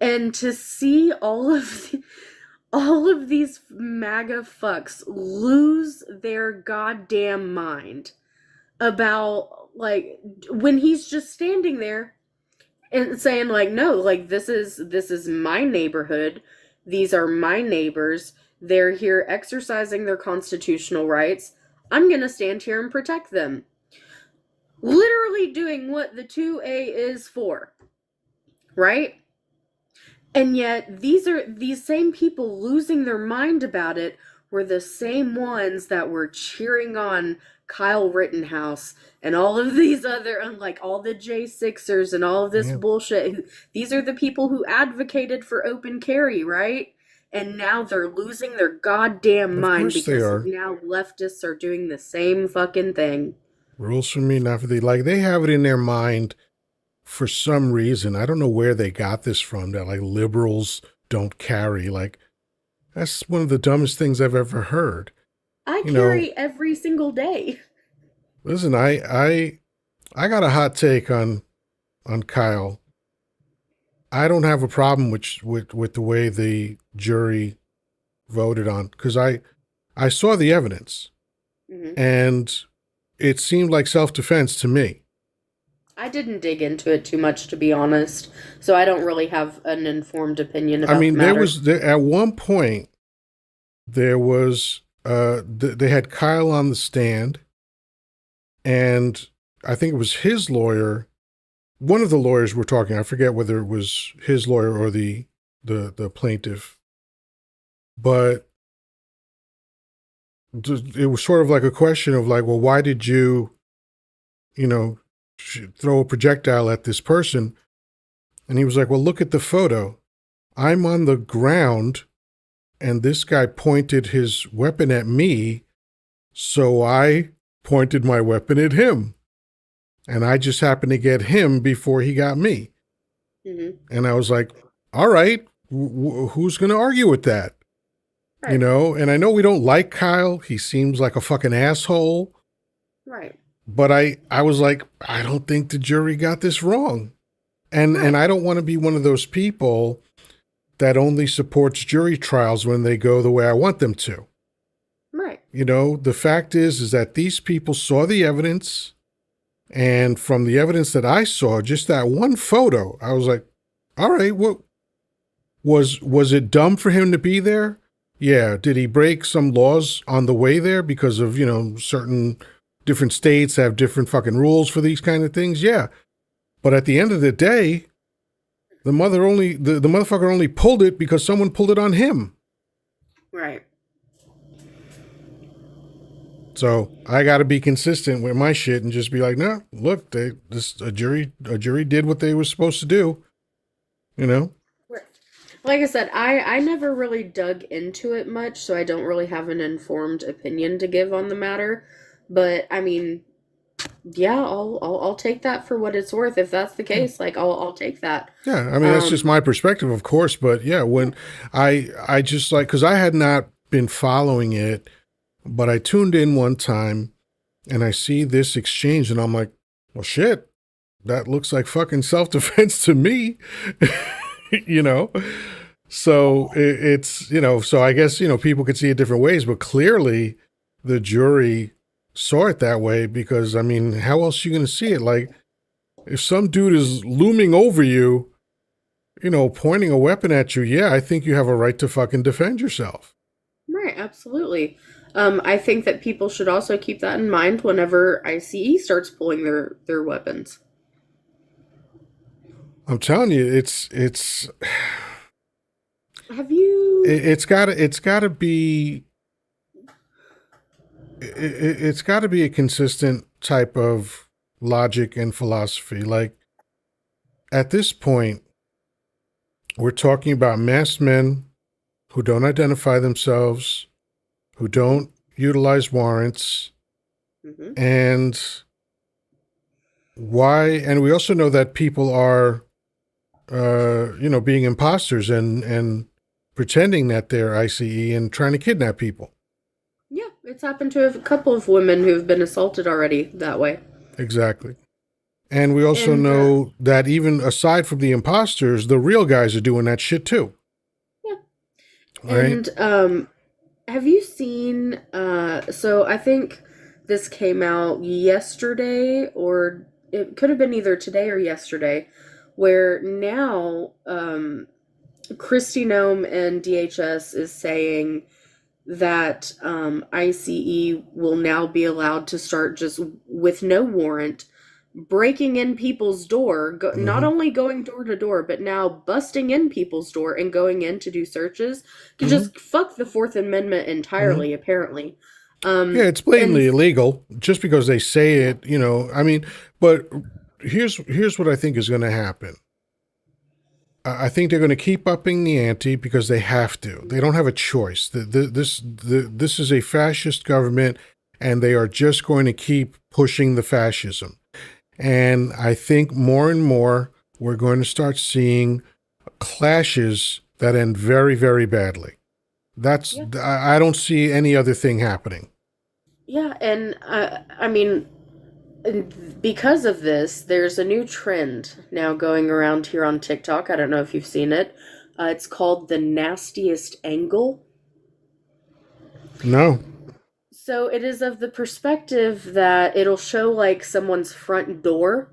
and to see all of these MAGA fucks lose their goddamn mind about, like, when he's just standing there and saying, like, no, like, this is my neighborhood, these are my neighbors, they're here exercising their constitutional rights, I'm gonna stand here and protect them. Literally doing what the 2A is for, right? And yet these same people losing their mind about it were the same ones that were cheering on Kyle Rittenhouse and all of these other, like, all the J6ers and all of this Yeah. bullshit. These are the people who advocated for open carry, right? And now they're losing their goddamn Of mind course they because are. now leftists are doing the same fucking thing. Rules for me, not for thee. Like, they have it in their mind for some reason. I don't know where they got this from, that, like, liberals don't carry. Like, that's one of the dumbest things I've ever heard. I You know, carry every single day. listen, I got a hot take on Kyle. I don't have a problem with the way the jury voted on, because I saw the evidence, Mm-hmm. and it seemed like self-defense to me. I didn't dig into it too much, to be honest, so I don't really have an informed opinion I about the mean, matter. at one point there was they had Kyle on the stand, and I think it was his lawyer. One of the lawyers were talking. I forget whether it was his lawyer or the plaintiff, but it was sort of like a question of, like, well, why did you, throw a projectile at this person? And he was like, well, look at the photo. I'm on the ground, and this guy pointed his weapon at me, so I pointed my weapon at him. And I just happened to get him before he got me. Mm-hmm. And I was like, all right, who's going to argue with that? Right. And I know we don't like Kyle. He seems like a fucking asshole. Right. But I was like, I don't think the jury got this wrong. And I don't want to be one of those people that only supports jury trials when they go the way I want them to. Right. The fact is that these people saw the evidence, and from the evidence that I saw, just that one photo, I was like, all right, what was it dumb for him to be there? Yeah. Did he break some laws on the way there because of, certain different states have different fucking rules for these kind of things? Yeah. But at the end of the day, the motherfucker only pulled it because someone pulled it on him. Right. So I got to be consistent with my shit and just be like, no, look, a jury did what they were supposed to do. Like I said, I never really dug into it much, so I don't really have an informed opinion to give on the matter. But I mean, yeah, I'll take that for what it's worth. If that's the case, like, I'll take that. Yeah, I mean, that's just my perspective, of course. But yeah, when I just, like, because I had not been following it But I tuned in one time and I see this exchange and I'm like, well, shit, that looks like fucking self-defense to me, you know? So it's, so I guess, people could see it different ways, but clearly the jury saw it that way because, I mean, how else are you going to see it? Like, if some dude is looming over you, pointing a weapon at you, yeah, I think you have a right to fucking defend yourself. Right, absolutely. I think that people should also keep that in mind whenever ICE starts pulling their weapons. I'm telling you, it's Have you? it's gotta be it's gotta be a consistent type of logic and philosophy. Like at this point, we're talking about masked men who don't identify themselves, who don't utilize warrants, Mhm. and why? And we also know that people are, being imposters and pretending that they're ICE and trying to kidnap people. Yeah, it's happened to a couple of women who've been assaulted already that way. Exactly. And we also And know that even aside from the imposters, the real guys are doing that shit too. yeah, Right? and have you seen? So I think this came out yesterday, or it could have been either today or yesterday, where now Christy Nome and DHS is saying that ICE will now be allowed to start just with no warrant breaking in people's door, not Mm-hmm. only going door to door, but now busting in people's door and going in to do searches. Could Mm-hmm. just fuck the Fourth Amendment Mm-hmm. entirely, apparently. Yeah, it's And blatantly illegal just because they say it, I mean, but here's what I think is going to happen. I think they're going to keep upping the ante because they have to. They don't have a choice. This is a fascist government, and they are just going to keep pushing the fascism. And I think more and more we're going to start seeing clashes that end very, very badly. That's yeah, I don't see any other thing happening. yeah, and I mean, and because of this, there's a new trend now going around here on TikTok. I don't know if you've seen it. It's called the nastiest angle. No. So it is of the perspective that it'll show like someone's front door,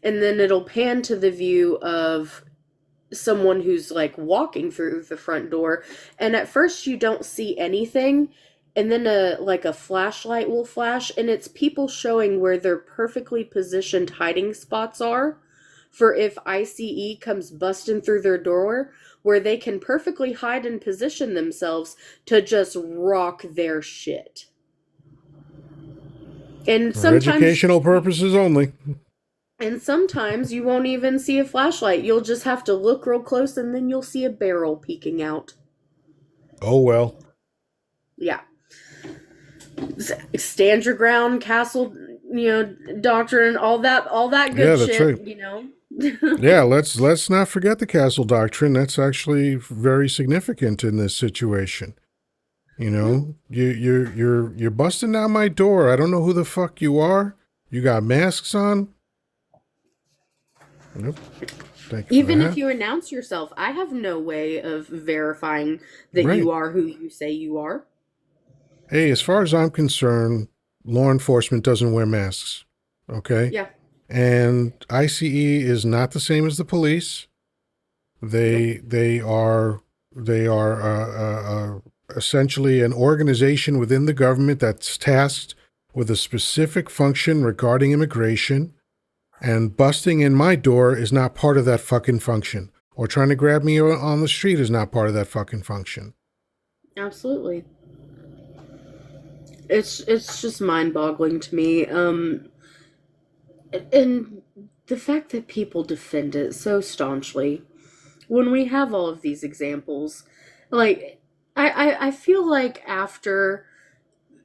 and then it'll pan to the view of someone who's like walking through the front door, and at first you don't see anything, and then a flashlight will flash, and it's people showing where their perfectly positioned hiding spots are for if ICE comes busting through their door, where they can perfectly hide and position themselves to just rock their shit. And For sometimes educational purposes only. and sometimes you won't even see a flashlight. You'll just have to look real close and then you'll see a barrel peeking out. Oh well. Yeah. Stand your ground, castle, doctrine, all that Yeah, good that's right. shit. Yeah, let's not forget the castle doctrine. That's actually very significant in this situation. Yeah. You're busting down my door. I don't know who the fuck you are. You got masks on. Nope. Thank you for Even if that. you announce yourself, I have no way of verifying that Right. you are who you say you are. Hey, as far as I'm concerned, law enforcement doesn't wear masks. Okay? Yeah. And ICE is not the same as the police. Nope. They are essentially an organization within the government that's tasked with a specific function regarding immigration, and busting in my door is not part of that fucking function. Or trying to grab me on the street is not part of that fucking function. Absolutely. It's just mind-boggling to me. And the fact that people defend it so staunchly when we have all of these examples, like I feel like after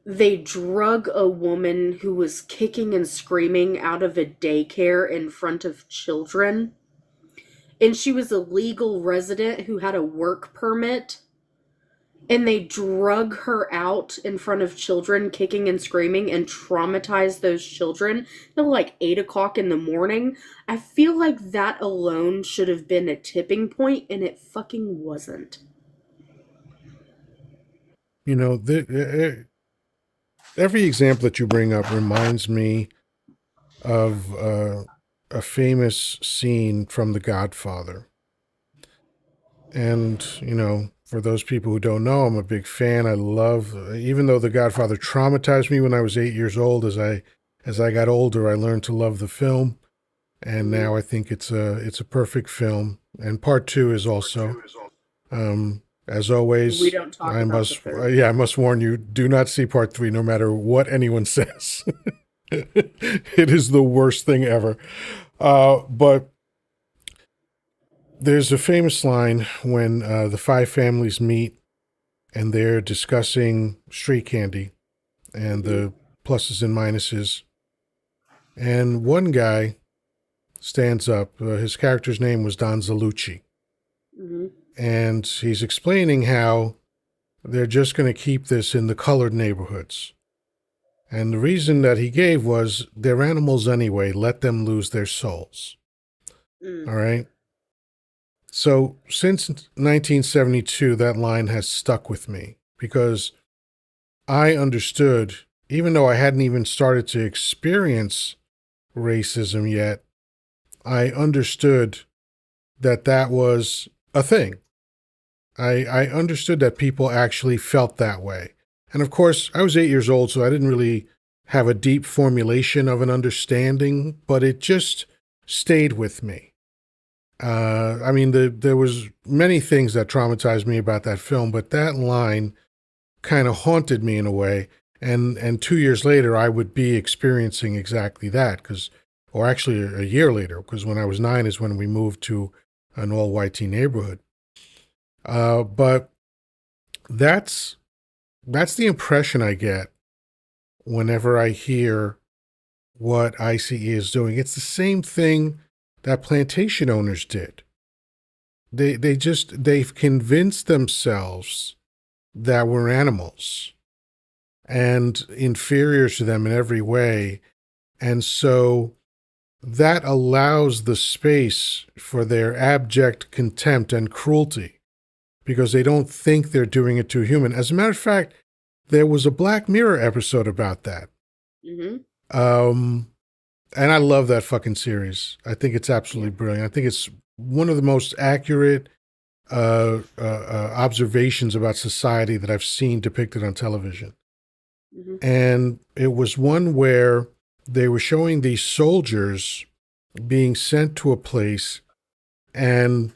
they drug a woman who was kicking and screaming out of a daycare in front of children, and she was a legal resident who had a work permit, and they drug her out in front of children kicking and screaming and traumatize those children till like 8 o'clock in the morning. I feel like that alone should have been a tipping point, and it fucking wasn't. You know, every example that you bring up reminds me of a famous scene from The Godfather. And, you know, for those people who don't know, I'm a big fan. I love, even though The Godfather traumatized me when I was 8 years old, as I got older, I learned to love the film. And now I think it's a perfect film. And part two is also, as always, We don't talk I about must, the third. I must warn you, do not see part three, no matter what anyone says. It is the worst thing ever. But there's a famous line when the five families meet and they're discussing street candy and the pluses and minuses. And one guy stands up. His character's name was Don Zalucci. Mm-hmm. And he's explaining how they're just going to keep this in the colored neighborhoods. And the reason that he gave was they're animals anyway. Let them lose their souls. All right. So since 1972, that line has stuck with me because I understood, even though I hadn't even started to experience racism yet, I understood that that was a thing. I understood that people actually felt that way. And of course, I was 8 years old, so I didn't really have a deep formulation of an understanding, but it just stayed with me. I mean, there was many things that traumatized me about that film, but that line kind of haunted me in a way. And 2 years later, I would be experiencing exactly that, or actually a year later, because when I was 9 is when we moved to an all-white teen neighborhood. But that's the impression I get whenever I hear what ICE is doing. It's the same thing that plantation owners did. They've convinced themselves that we're animals and inferior to them in every way. And so that allows the space for their abject contempt and cruelty because they don't think they're doing it to a human. As a matter of fact, there was a Black Mirror episode about that. Mm-hmm. And I love that fucking series. I think it's absolutely brilliant. I think it's one of the most accurate observations about society that I've seen depicted on television. Mm-hmm. And it was one where they were showing these soldiers being sent to a place and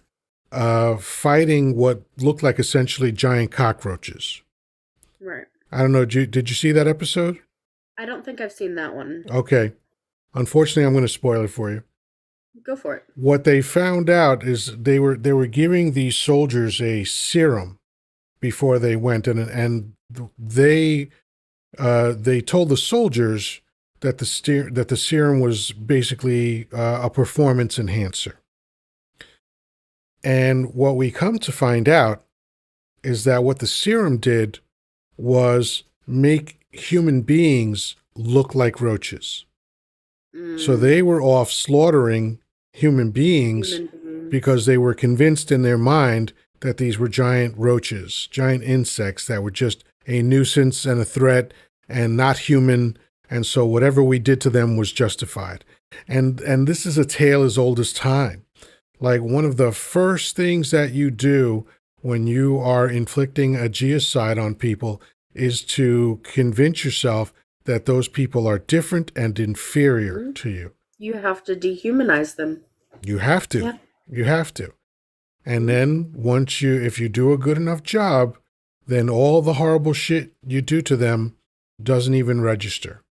fighting what looked like essentially giant cockroaches. Right. I don't know. Did you see that episode? I don't think I've seen that one. Okay. Unfortunately, I'm going to spoil it for you. Go for it. What they found out is they were giving these soldiers a serum before they went, and they told the soldiers that the serum was basically a performance enhancer. And what we come to find out is that what the serum did was make human beings look like roaches. So they were off slaughtering human beings because they were convinced in their mind that these were giant roaches, giant insects that were just a nuisance and a threat and not human. And so whatever we did to them was justified. And this is a tale as old as time. Like one of the first things that you do when you are inflicting a genocide on people is to convince yourself that those people are different and inferior to you. You have to dehumanize them. You have to. Yeah. You have to. And then if you do a good enough job, then all the horrible shit you do to them doesn't even register.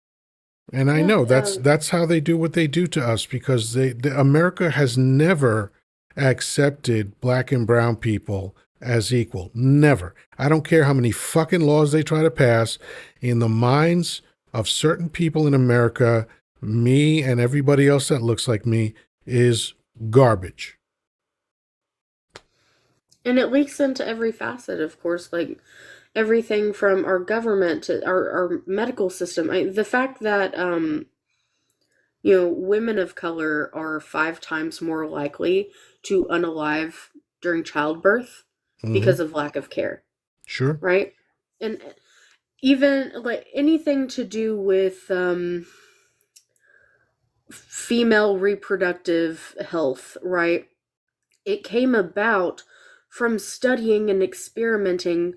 And I know that's how they do what they do to us because America has never accepted black and brown people as equal. Never. I don't care how many fucking laws they try to pass. In the minds of certain people in America, me and everybody else that looks like me is garbage. And it leaks into every facet, of course, like everything from our government to our medical system. The fact that, women of color are 5 times more likely to unalive during childbirth Mm-hmm. because of lack of care, Sure. right? And even like anything to do with female reproductive health, right? It came about from studying and experimenting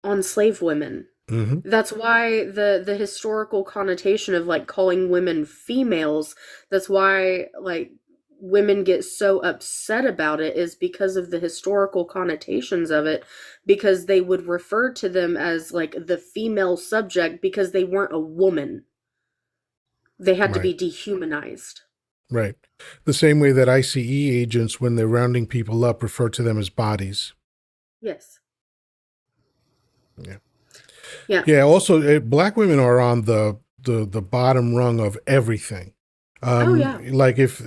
on slave women. Mm-hmm. That's why the historical connotation of like calling women females, that's why like women get so upset about it, is because of the historical connotations of it, because they would refer to them as like the female subject because they weren't a woman. They had to Right. be dehumanized. Right. The same way that ICE agents, when they're rounding people up, refer to them as bodies. Yes. Yeah. Yeah. Yeah. Also, black women are on the bottom rung of everything. Oh yeah. Like if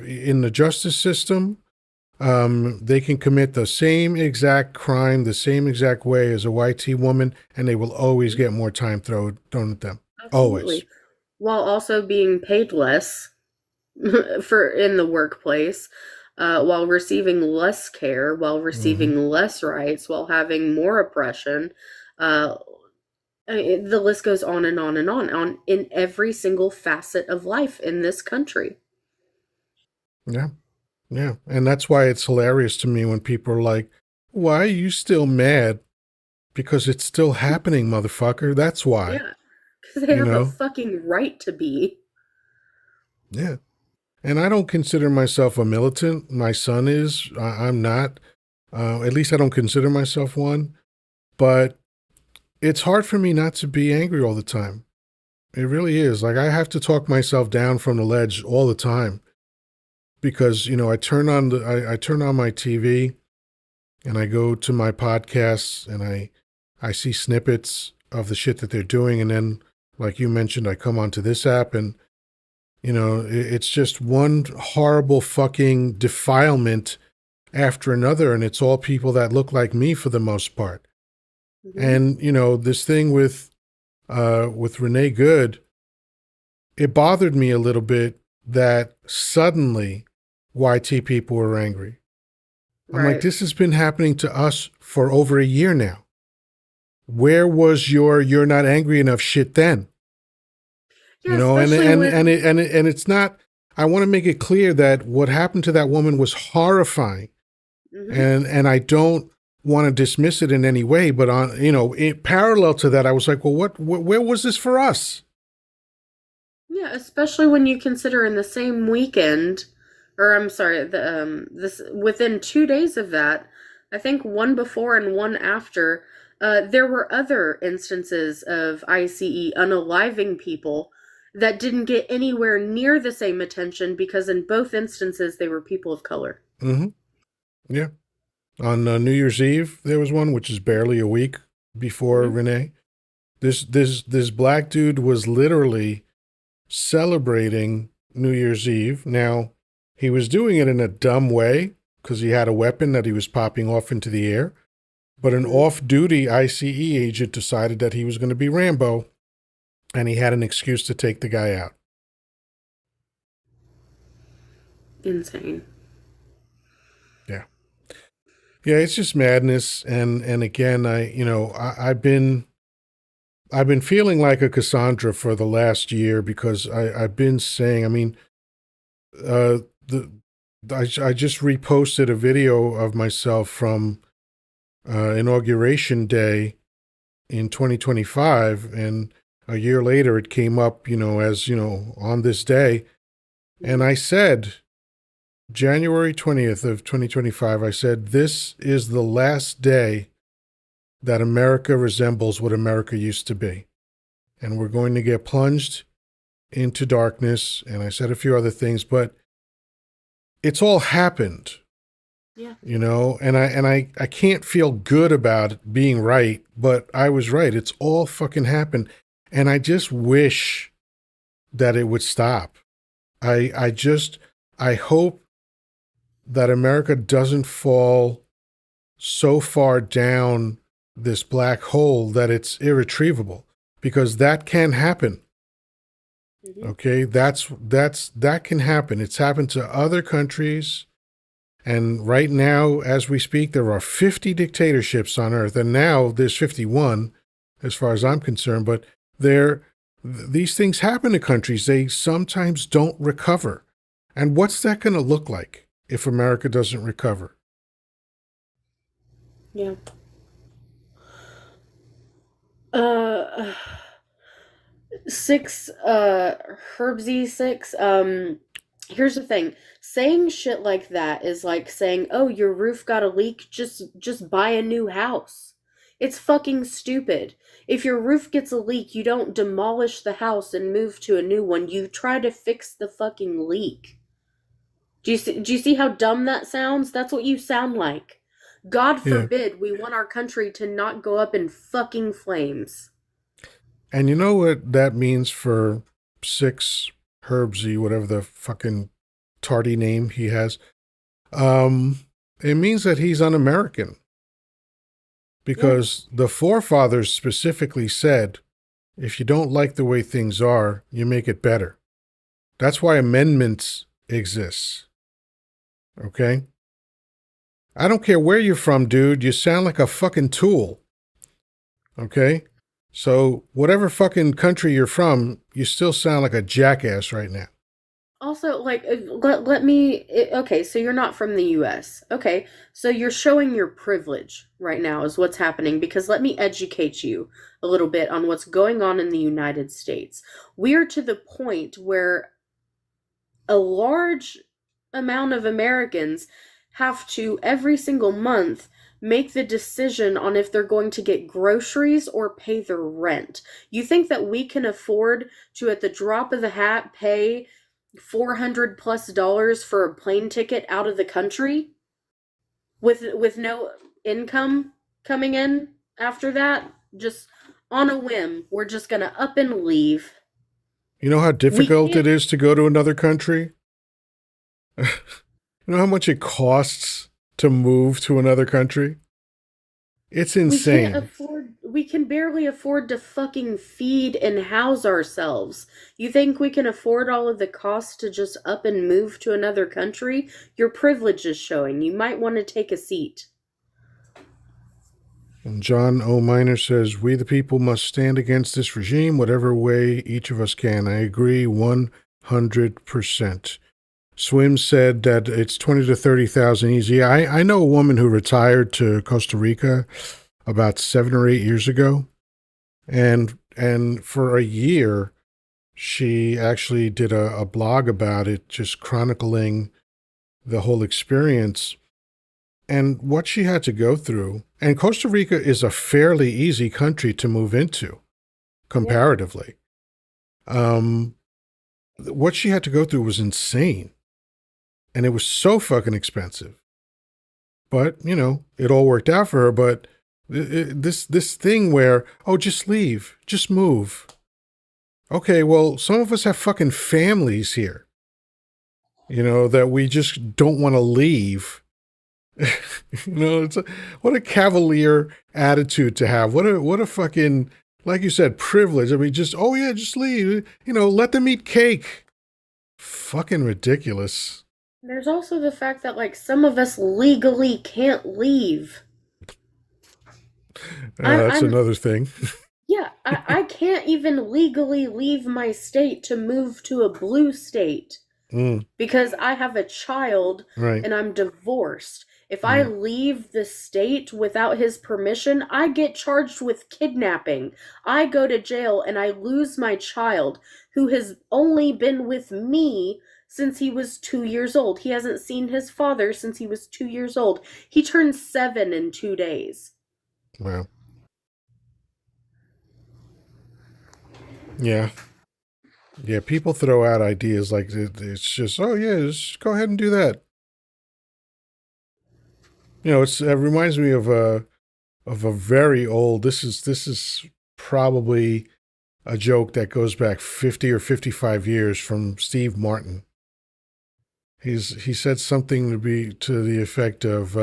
in the justice system, they can commit the same exact crime, the same exact way as a white T woman, and they will always get more time thrown at them. Always. Absolutely. While also being paid less for in the workplace, while receiving less care, while Hmm. receiving less rights, while having more oppression. Uh, the list goes on and on and on in every single facet of life in this country. Yeah. Yeah. And that's why it's hilarious to me when people are like, why are you still mad? Because it's still happening, motherfucker. That's why. Yeah, because they You have a know? fucking right to be. Yeah. And I don't consider myself a militant. My son is. I'm not. At least I don't consider myself one. But it's hard for me not to be angry all the time. It really is. Like I have to talk myself down from the ledge all the time because I turn on my TV and I go to my podcasts and I see snippets of the shit that they're doing, and then like you mentioned, I come onto this app and it's just one horrible fucking defilement after another, and it's all people that look like me for the most part. Hmm. And this thing with Renee Good, it bothered me a little bit that suddenly YT people were angry. I'm like, Right. this has been happening to us for over a year now. Where was your "you're not angry enough" shit then? Yeah, And especially and with. and it, and it, and it's not. I want to make it clear that what happened to that woman was horrifying, Hmm. and I don't want to dismiss it in any way. But on in parallel to that, I was like, well, where was this for us? Yeah, especially when you consider in the same weekend, or I'm sorry, this within 2 days of that, I think one before and one after, there were other instances of ICE unaliving people that didn't get anywhere near the same attention because in both instances they were people of color. Hmm. Yeah. On New Year's Eve, there was one, which is barely a week before Hmm. Renee. This black dude was literally celebrating New Year's Eve. Now, he was doing it in a dumb way because he had a weapon that he was popping off into the air. But an Hmm. off-duty ICE agent decided that he was going to be Rambo, and he had an excuse to take the guy out. Insane. Yeah, yeah, it's just madness. And again, I've been feeling like a Cassandra for the last year because I've been saying, I mean, uh, the I just reposted a video of myself from inauguration day in 2025, and a year later it came up, as on this day, and Hmm. I said January 20th of 2025. I said this is the last day that America resembles what America used to be, and we're going to get plunged into darkness. And I said a few other things, but it's all happened, Yeah. and I can't feel good about it being right, but I was right. It's all fucking happened. And I just wish that it would stop. I hope that America doesn't fall so far down this black hole that it's irretrievable, because that can happen. Mhm. Okay, that can happen. It's happened to other countries, and right now, as we speak, there are 50 dictatorships on Earth, and now there's 51, as far as I'm concerned. But these things happen to countries. They sometimes don't recover, and what's that going to look like if America doesn't recover? Yeah. Uh, six, Herbsy six. Here's the thing. Saying shit like that is like saying, "Oh, your roof got a leak. Just buy a new house." It's fucking stupid. If your roof gets a leak, you don't demolish the house and move to a new one. You try to fix the fucking leak. Do you see how dumb that sounds? That's what you sound like. God Yeah. forbid we want our country to not go up in fucking flames. And you know what that means for Six Herbsy, whatever the fucking tardy name he has? It means that he's un-American, Yeah. because the forefathers specifically said, if you don't like the way things are, you make it better. That's why amendments exist. Okay? I don't care where you're from, dude. You sound like a fucking tool. Okay? So, whatever fucking country you're from, you still sound like a jackass right now. Also, like, let me. Okay, so you're not from the US. Okay, so you're showing your privilege right now, is what's happening, because let me educate you a little bit on what's going on in the United States. We are to the point where a large amount of Americans have to, every single month, make the decision on if they're going to get groceries or pay their rent. You think that we can afford to, at the drop of the hat, pay $400+ for a plane ticket out of the country with no income coming in after that? Just on a whim, we're just gonna up and leave. You know how We difficult it can't. is to go to another country? You know how much it costs to move to another country? It's We can't insane. afford, we can barely afford to fucking feed and house ourselves. You think we can afford all of the costs to just up and move to another country? Your privilege is showing. You might want to take a seat. And John O. Miner says, we the people must stand against this regime whatever way each of us can. I agree 100%. Swim said that it's 20 to 30,000 easy. I know a woman who retired to Costa Rica about 7 or 8 years ago. And for a year, she actually did a blog about it, just chronicling the whole experience and what she had to go through. And Costa Rica is a fairly easy country to move into, Yeah. comparatively. What she had to go through was insane. And it was so fucking expensive. But, you know, it all worked out for her. But this thing where, oh, just leave, just move. Okay, well, some of us have fucking families here, you know, that we just don't want to leave. What a cavalier attitude to have. What a fucking, like you said, privilege. I mean, just, oh yeah, just leave. You know, let them eat cake. Fucking ridiculous. There's also the fact that, like, some of us legally can't leave. I'm, That's I'm another thing. Yeah, I can't even legally leave my state to move to a blue state Mm, because I have a child right, and I'm divorced. If I right. leave the state without his permission, I get charged with kidnapping. I go to jail and I lose my child, who has only been with me since he was 2 years old. He hasn't seen his father since he was 2 years old. He turns 7 in 2 days. Wow. Yeah. Yeah, people throw out ideas like it's just, oh yeah, just go ahead and do that. You know, it reminds me of a very old. This is probably a joke that goes back 50 or 55 years from Steve Martin. He said something to the effect of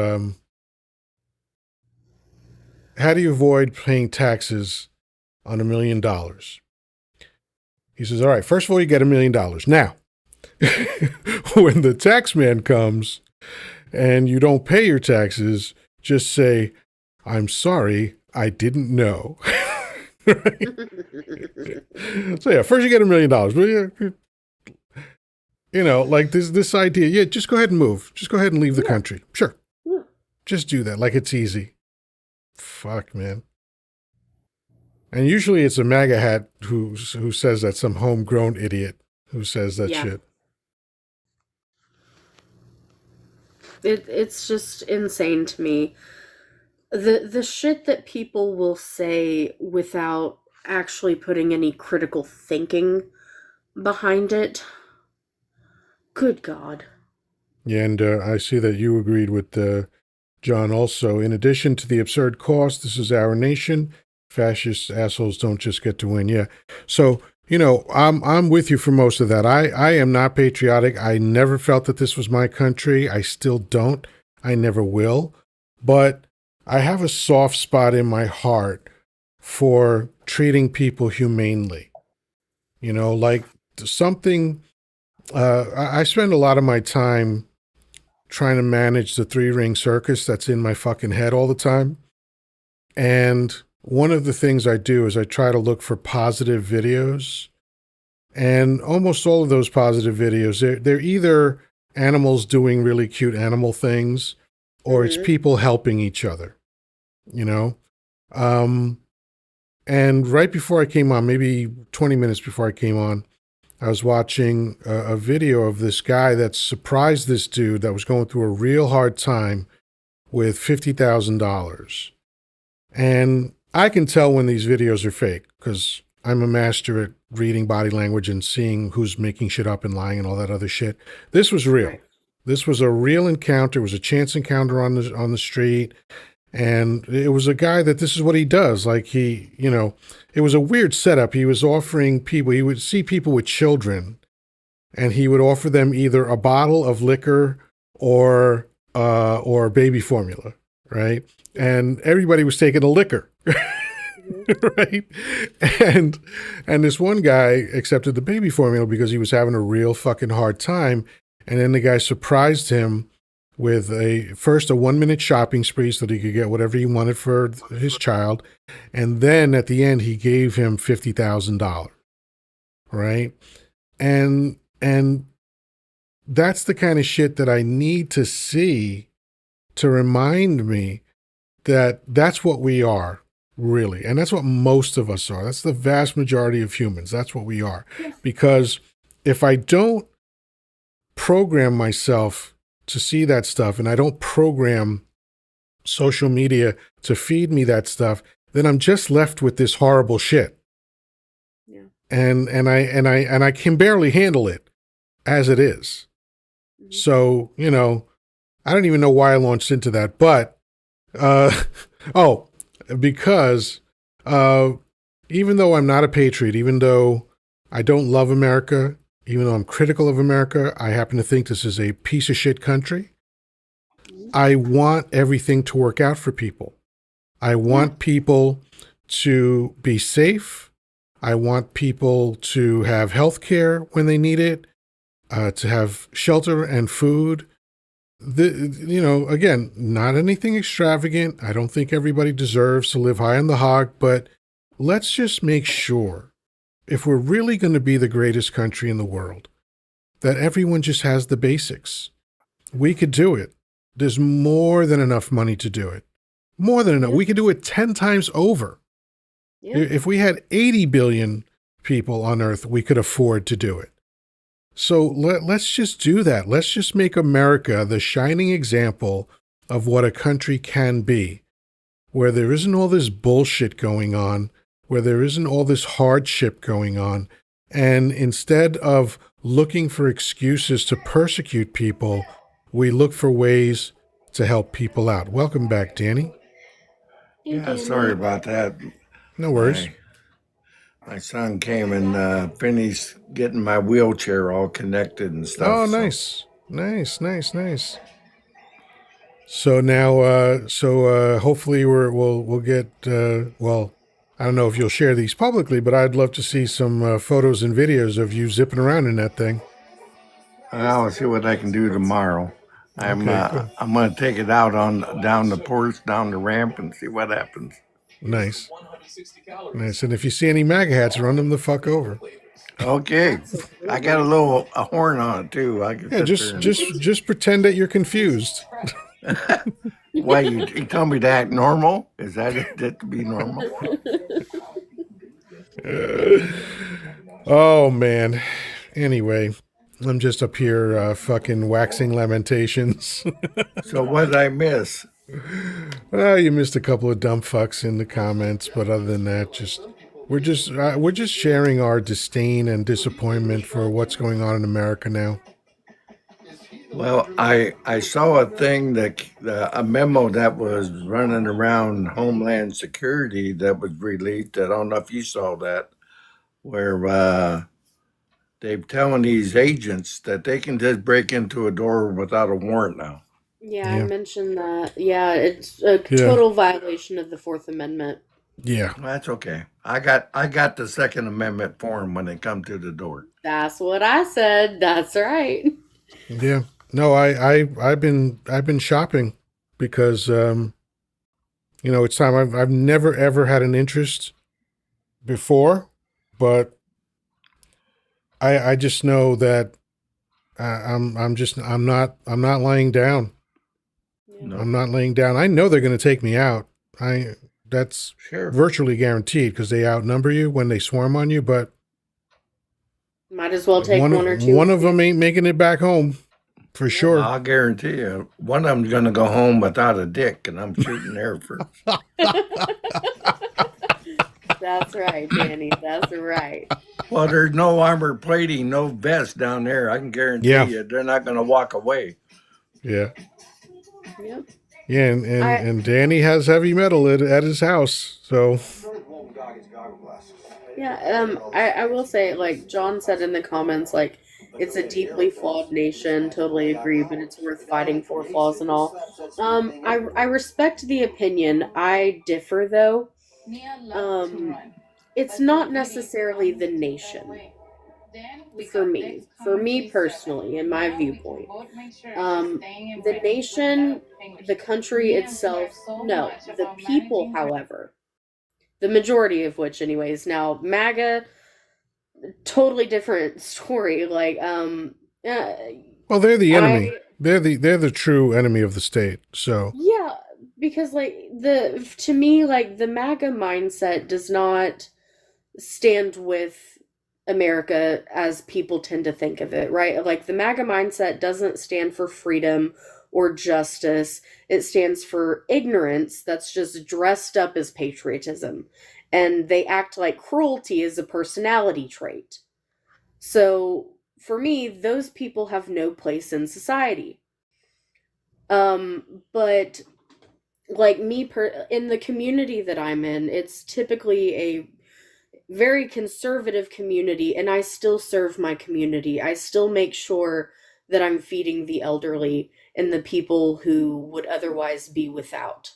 how do you avoid paying taxes on $1 million? He says, all right, first of all, you get $1 million. Now, when the tax man comes and you don't pay your taxes, just say, I'm sorry, I didn't know. Right? So yeah, first you get $1 million. You know, like this idea, yeah, just go ahead and move. Just go ahead and leave the country. Sure. Yeah. Just do that, like it's easy. Fuck, man. And usually it's a MAGA hat who says that, some homegrown idiot who says that Yeah. shit. It's just insane to me. The shit that people will say without actually putting any critical thinking behind it. Good God. Yeah, and I see that you agreed with John also. In addition to the absurd cost, this is our nation. Fascist assholes don't just get to win. Yeah. So, you know, I'm with you for most of that. I am not patriotic. I never felt that this was my country. I still don't. I never will. But I have a soft spot in my heart for treating people humanely. You know, like something, I spend a lot of my time trying to manage the 3-ring circus that's in my fucking head all the time. And one of the things I do is I try to look for positive videos. And almost all of those positive videos, they're either animals doing really cute animal things, or it's people helping each other, you know? And right before I came on, maybe 20 minutes before I came on, I was watching a video of this guy that surprised this dude that was going through a real hard time with $50,000. And I can tell when these videos are fake because I'm a master at reading body language and seeing who's making shit up and lying and all that other shit. This was real. Right. This was a real encounter. It was a chance encounter on the street. And it was a guy that this is what he does. Like he, you know, it was a weird setup. He was offering people, he would see people with children and he would offer them either a bottle of liquor or baby formula, right? And everybody was taking the liquor, right? And this one guy accepted the baby formula because he was having a real fucking hard time. And then the guy surprised him with first a 1-minute shopping spree so that he could get whatever he wanted for his child. And then at the end, he gave him $50,000, right? And that's the kind of shit that I need to see to remind me that that's what we are, really. And that's what most of us are. That's the vast majority of humans. That's what we are. Because if I don't program myself to see that stuff, and I don't program social media to feed me that stuff, then I'm just left with this horrible shit. Yeah. And I can barely handle it as it is. So, you know, I don't even know why I launched into that, but because even though I'm not a patriot, even though I don't love America, even though I'm critical of America, I happen to think this is a piece of shit country. I want everything to work out for people. I want people to be safe. I want people to have health care when they need it, to have shelter and food. You know, again, not anything extravagant. I don't think everybody deserves to live high on the hog, but let's just make sure, if we're really going to be the greatest country in the world, that everyone just has the basics. We could do it. There's more than enough money to do it. More than enough. We could do it 10 times over. Yeah. If we had 80 billion people on Earth, we could afford to do it. So let's just do that. Let's just make America the shining example of what a country can be, where there isn't all this bullshit going on, where there isn't all this hardship going on. And instead of looking for excuses to persecute people, we look for ways to help people out. Welcome back, Danny. Yeah, sorry about that. No worries. My son came and finished getting my wheelchair all connected and stuff. Oh, so- nice. Nice. So now, hopefully we'll get well. I don't know if you'll share these publicly, but I'd love to see some photos and videos of you zipping around in that thing. I'll see what I can do tomorrow. Okay, cool, I'm gonna take it out on down the porch, down the ramp, and see what happens. nice, nice. And if you see any MAGA hats, run them the fuck over. Okay, I got a horn on it too. I can Yeah, sit there and. just pretend that you're confused. Why you tell me to act normal? Is that it? That to be normal? Oh man. Anyway, I'm just up here fucking waxing lamentations. So what did I miss? Well, you missed a couple of dumb fucks in the comments, but other than that, we're just sharing our disdain and disappointment for what's going on in America now. Well, I saw a thing that a memo that was running around Homeland Security that was released. I don't know if you saw that, where they're telling these agents that they can just break into a door without a warrant now. Yeah, I Yeah, mentioned that. Yeah, it's a yeah, total violation of the Fourth Amendment. yeah, That's okay. I got the Second Amendment for them when they come to the door. That's what I said. That's right. yeah. No, I've been shopping because it's time. I've never ever had an interest before, but I just know that I'm not laying down. Yeah. No, I'm not laying down. I know they're going to take me out. That's sure. virtually guaranteed because they outnumber you when they swarm on you. But Might as well take one or two. one of them ain't making it back home for sure. I'll guarantee you, one of them's going to go home without a dick, and I'm shooting there first. That's right, Danny. That's right. Well, there's no armor plating, no vest down there. I can guarantee Yeah. you, they're not going to walk away. Yeah, Yep. yeah, and Danny has heavy metal at his house. So Yeah, I will say, like John said in the comments, like it's a deeply flawed nation. Totally agree, but it's worth fighting for, flaws and all. I respect the opinion. I differ though. It's not necessarily the nation for me personally, in my viewpoint. The nation, the country itself, no. The people, however, the majority of which, anyways, now MAGA, totally different story. Like, well, they're the enemy. They're the true enemy of the state. So yeah, because like to me, like the MAGA mindset does not stand with America as people tend to think of it, right? Like the MAGA mindset doesn't stand for freedom or justice. It stands for ignorance that's just dressed up as patriotism. And they act like cruelty is a personality trait. So for me, those people have no place in society. But like in the community that I'm in, it's typically a very conservative community, and I still serve my community. I still make sure that I'm feeding the elderly and the people who would otherwise be without,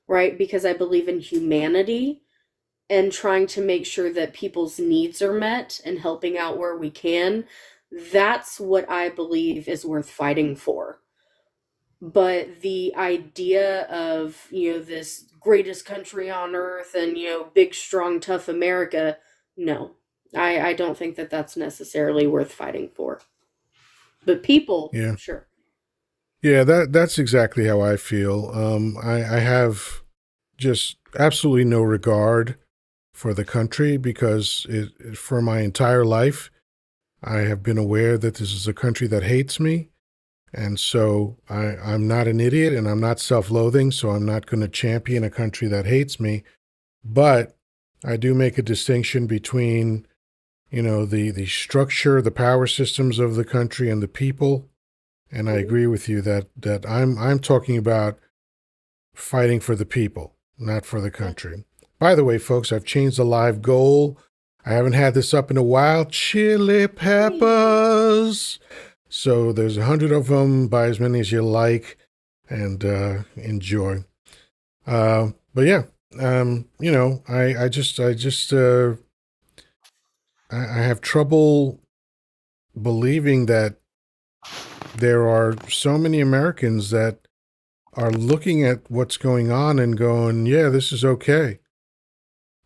right? Because I believe in humanity and trying to make sure that people's needs are met and helping out where we can. That's what I believe is worth fighting for. But the idea of, this greatest country on earth and, big, strong, tough America, no. I don't think that that's necessarily worth fighting for. But people, yeah, sure. yeah, that's exactly how I feel. I have just absolutely no regard for the country because for my entire life, I have been aware that this is a country that hates me. And so I'm not an idiot and I'm not self-loathing, so I'm not going to champion a country that hates me. But I do make a distinction between, the structure, the power systems of the country and the people. And I agree with you that I'm talking about fighting for the people, not for the country. By the way, folks, I've changed the live goal. I haven't had this up in a while. Chili peppers. So there's 100 of them. Buy as many as you like. and enjoy. But yeah, I have trouble believing that there are so many Americans that are looking at what's going on and going, yeah, this is okay.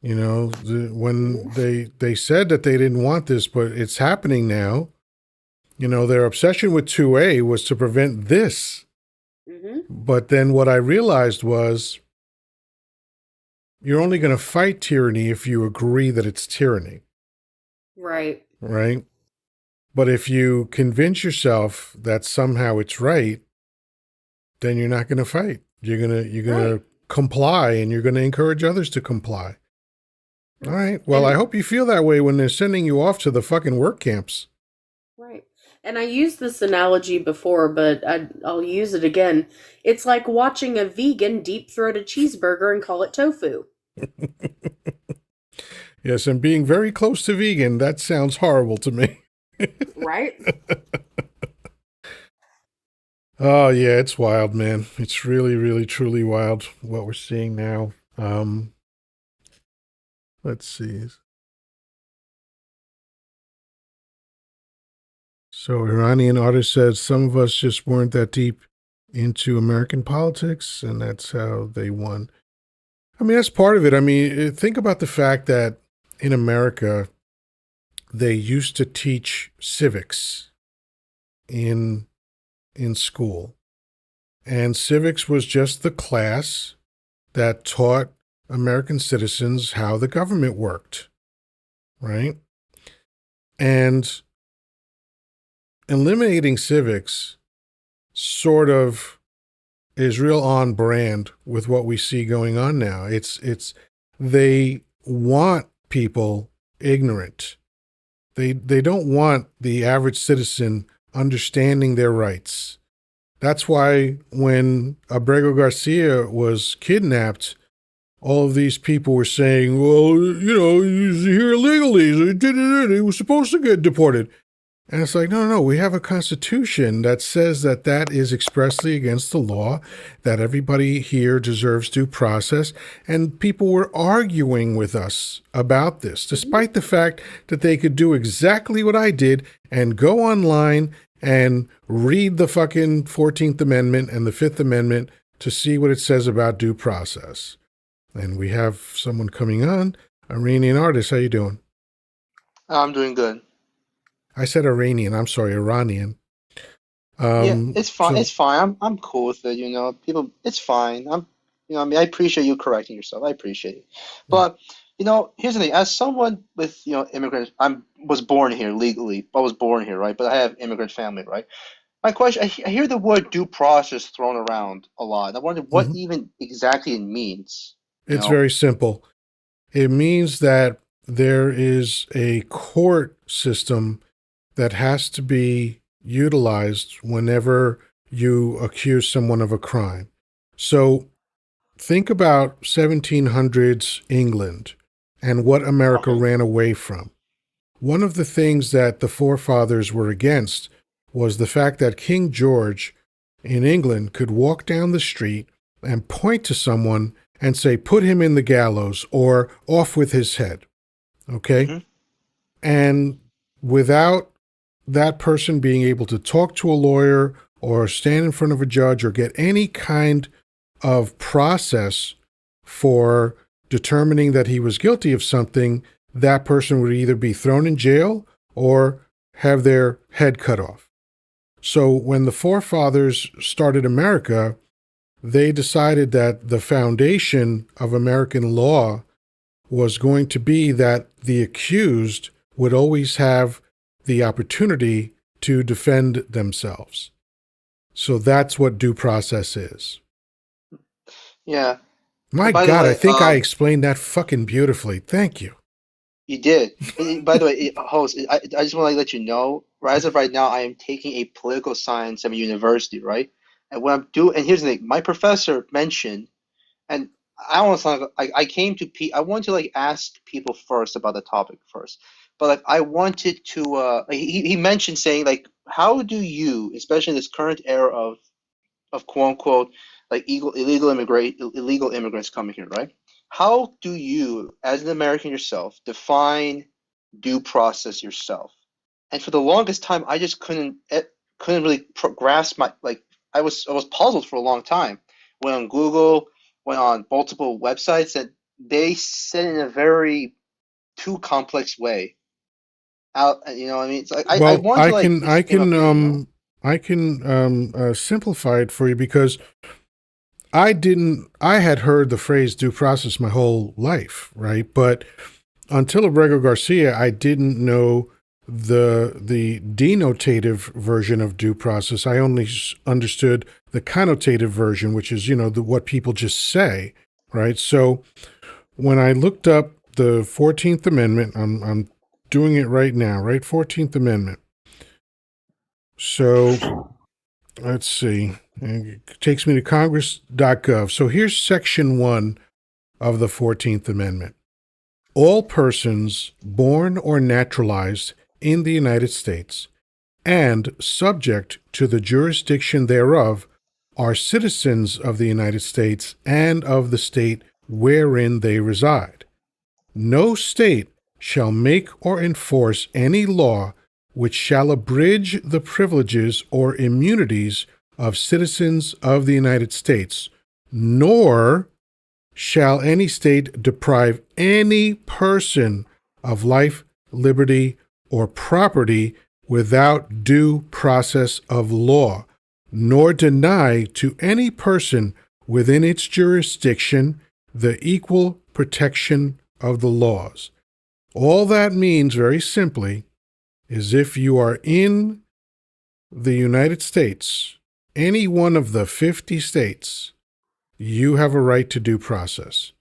When they said that they didn't want this, but it's happening now. Their obsession with 2A was to prevent this. Mm-hmm. But then what I realized was you're only going to fight tyranny if you agree that it's tyranny, Right. right? But if you convince yourself that somehow it's right, then you're not going to fight. You're going to Right. comply, and you're going to encourage others to comply. All right. Well, I And hope you feel that way when they're sending you off to the fucking work camps. right. And I used this analogy before, but I'll use it again. It's like watching a vegan deep throat a cheeseburger and call it tofu. Yes, and being very close to vegan, that sounds horrible to me. Right? Oh yeah, it's wild, man. It's really, really, truly wild what we're seeing now. Let's see. So Iranian artist says some of us just weren't that deep into American politics, and that's how they won. I mean, that's part of it. I mean, think about the fact that in America they used to teach civics in school, and civics was just the class that taught American citizens how the government worked, right? And eliminating civics sort of is real on brand with what we see going on now. It's they want people ignorant. They don't want the average citizen understanding their rights. That's why when Abrego Garcia was kidnapped, all of these people were saying, well, he's here illegally. He was supposed to get deported. And it's like, no, we have a constitution that says that that is expressly against the law, that everybody here deserves due process. And people were arguing with us about this, despite the fact that they could do exactly what I did and go online and read the fucking 14th Amendment and the Fifth Amendment to see what it says about due process. And we have someone coming on, Iranian artist. How you doing? I'm doing good. I said Iranian. I'm sorry, Iranian. Yeah, it's fine. So It's fine. I'm cool with it, People, it's fine. I mean, I appreciate you correcting yourself. I appreciate it. But, here's the thing. As someone with, immigrant, was born here legally. I was born here, right? But I have immigrant family, right? My question, I hear the word due process thrown around a lot. I wonder what mhm. even exactly it means, you It's know? very simple. It means that there is a court system that has to be utilized whenever you accuse someone of a crime. So think about 1700s England and what America Okay. ran away from. One of the things that the forefathers were against was the fact that King George in England could walk down the street and point to someone and say, put him in the gallows or off with his head. Okay? Mm-hmm. And without that person being able to talk to a lawyer or stand in front of a judge or get any kind of process for determining that he was guilty of something, that person would either be thrown in jail or have their head cut off. So when the forefathers started America, they decided that the foundation of American law was going to be that the accused would always have the opportunity to defend themselves. So that's what due process is. Yeah. My By the God, I way, think I explained that fucking beautifully. Thank you. you did. By the way, host, I just want to let you know, as of right now, I am taking a political science at a university, right? And what I'm doing, and here's the thing, my professor mentioned, and I don't want to sound like I came to I want to like ask people first about the topic first, but like I wanted to, he mentioned saying like, how do you, especially in this current era of of quote unquote like illegal immigrants coming here, right? How do you, as an American yourself, define due process yourself? And for the longest time, I just couldn't really grasp my like. I was puzzled for a long time. Went on Google, went on multiple websites, and they said in a very too complex way. Out, you know what I mean? It's like I Well, want to like just get my opinion, you know? I can simplify it for you because I had heard the phrase due process my whole life, right? But until Abrego Garcia, I didn't know the denotative version of due process. I only understood the connotative version, which is, what people just say, right? So when I looked up the 14th Amendment, I'm doing it right now, right? 14th Amendment. So let's see. It takes me to congress.gov. So here's section 1 of the 14th Amendment. All persons born or naturalized in the United States and subject to the jurisdiction thereof are citizens of the United States and of the state wherein they reside. No state shall make or enforce any law which shall abridge the privileges or immunities of citizens of the United States, nor shall any state deprive any person of life, liberty, or property without due process of law, nor deny to any person within its jurisdiction the equal protection of the laws. All that means, very simply, is if you are in the United States, any one of the 50 states, you have a right to due process.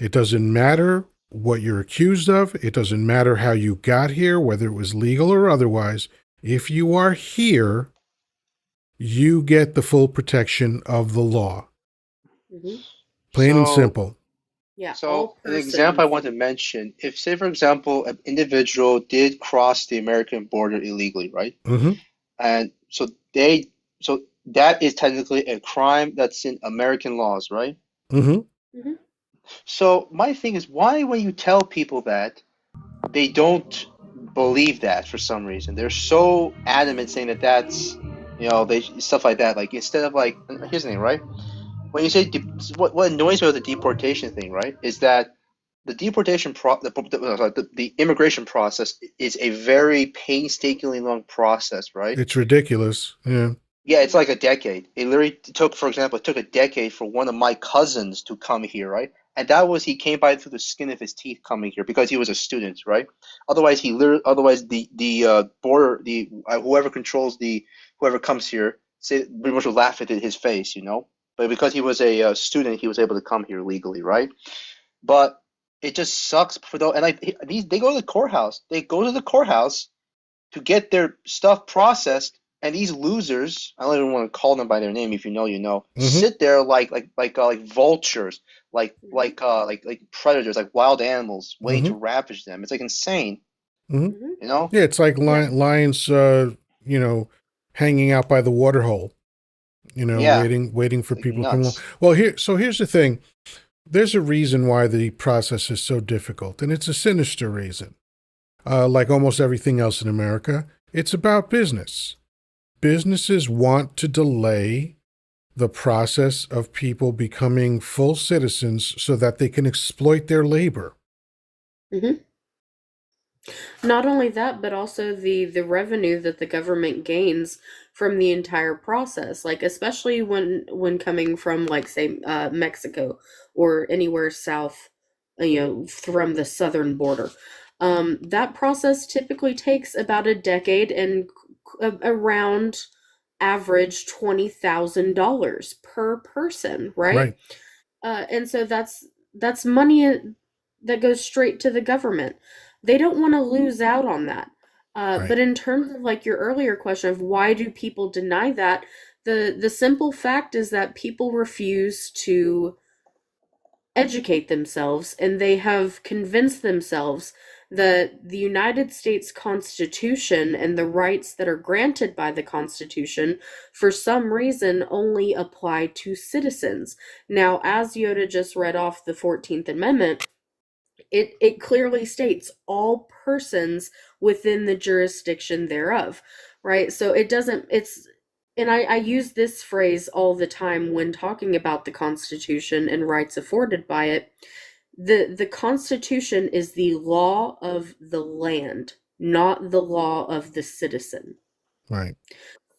It doesn't matter what you're accused of. It doesn't matter how you got here, whether it was legal or otherwise. If you are here, you get the full protection of the law. Mm-hmm. Plain and So simple. Yeah, So all an example I persons. want to mention, if say for example an individual did cross the American border illegally, right? Mm-hmm. And so that is technically a crime that's in American laws, right? Mm-hmm. Mm-hmm. So my thing is why when you tell people that they don't believe that for some reason. They're so adamant saying that that's they stuff like that. Like instead of like here's the thing, right? When you say what annoys me with the deportation thing, right, is that the deportation the immigration process is a very painstakingly long process, right? It's ridiculous. Yeah. Yeah, it's like a decade. It literally took, for example, it took a decade for one of my cousins to come here, right? And that was he came by through the skin of his teeth coming here because he was a student, right? Otherwise the border whoever controls whoever comes here say pretty much will laugh at his face, you know. But because he was a student, he was able to come here legally, right? But it just sucks for those. And like these, they go to the courthouse. They go to the courthouse to get their stuff processed, and these losers, I don't even want to call them by their name. If you know, you know, Mm-hmm. sit there like vultures, Mm-hmm. like predators, like wild animals, waiting Mm-hmm. to ravage them. It's like insane, Mm-hmm. Mm-hmm. you know? Yeah, it's like Yeah. lions, hanging out by the water hole, Yeah, waiting for it's like people to come along. nuts. Well, here's the thing. There's a reason why the process is so difficult, and it's a sinister reason. Like almost everything else in America, it's about business. Businesses want to delay the process of people becoming full citizens so that they can exploit their labor. Mm-hmm. Not only that, but also the revenue that the government gains from the entire process. Like especially when coming from like say Mexico or anywhere south, from the southern border. That process typically takes about a decade and around average $20,000 per person, right? Right, And so that's money that goes straight to the government. They don't want to lose out on that. right. But in terms of like your earlier question of why do people deny that, the simple fact is that people refuse to educate themselves and they have convinced themselves that the United States Constitution and the rights that are granted by the Constitution, for some reason, only apply to citizens. Now, as Yoda just read off the 14th Amendment, it clearly states all persons within the jurisdiction thereof, right? So it doesn't, it's, and I use this phrase all the time when talking about the Constitution and rights afforded by it. The Constitution is the law of the land, not the law of the citizen. Right.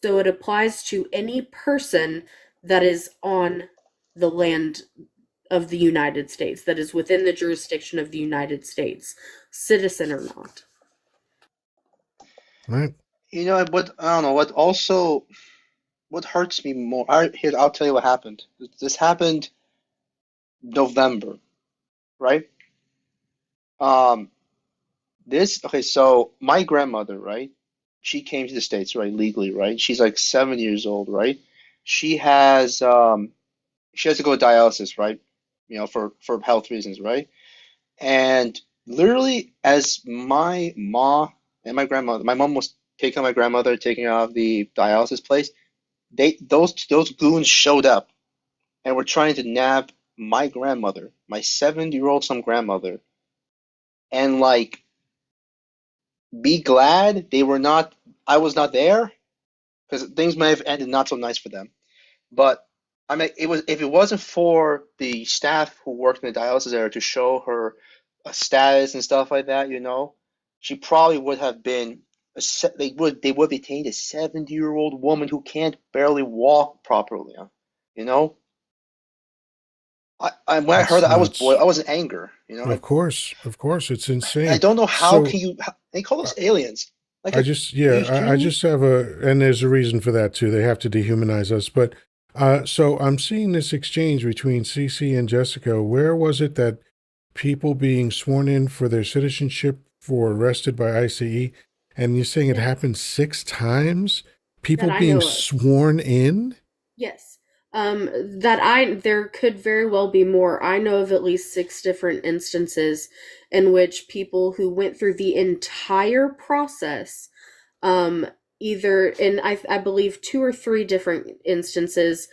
So it applies to any person that is on the land of the United States, that is within the jurisdiction of the United States, citizen or not. Right. You know what? I don't know what hurts me more. I'll tell you what happened. This happened November, right? Um, okay. So my grandmother, right? She came to the States, right, legally, right? She's like 7 years old, right? She has she has to go to dialysis, right? You know, for health reasons, right? And literally, as my mom and my grandmother, my mom was taking my grandmother, taking her out of the dialysis place. Those goons showed up and were trying to nab my grandmother, my 7-year-old some grandmother, and like be glad they were not. I was not there because things may have ended not so nice for them. But I mean, it was if it wasn't for the staff who worked in the dialysis area to show her a status and stuff like that, you know, she probably would have been they would be detained a 70-year-old woman who can't barely walk properly, you know. When I heard It's that nuts. I was in anger, you know. Of course. Of course. It's I insane. don't know how So can you they call us aliens. Like I just, yeah, you I you just have and there's a reason for that too. They have to dehumanize us. But so I'm seeing this exchange between Cece and Jessica. Where was it that people being sworn in for their citizenship were arrested by ICE? And you're saying it Yes. happened 6 times? That People I being know of. sworn in? Yes. There could very well be more. I know of at least 6 different instances in which people who went through the entire process, um, either in, I believe 2 or 3 different instances,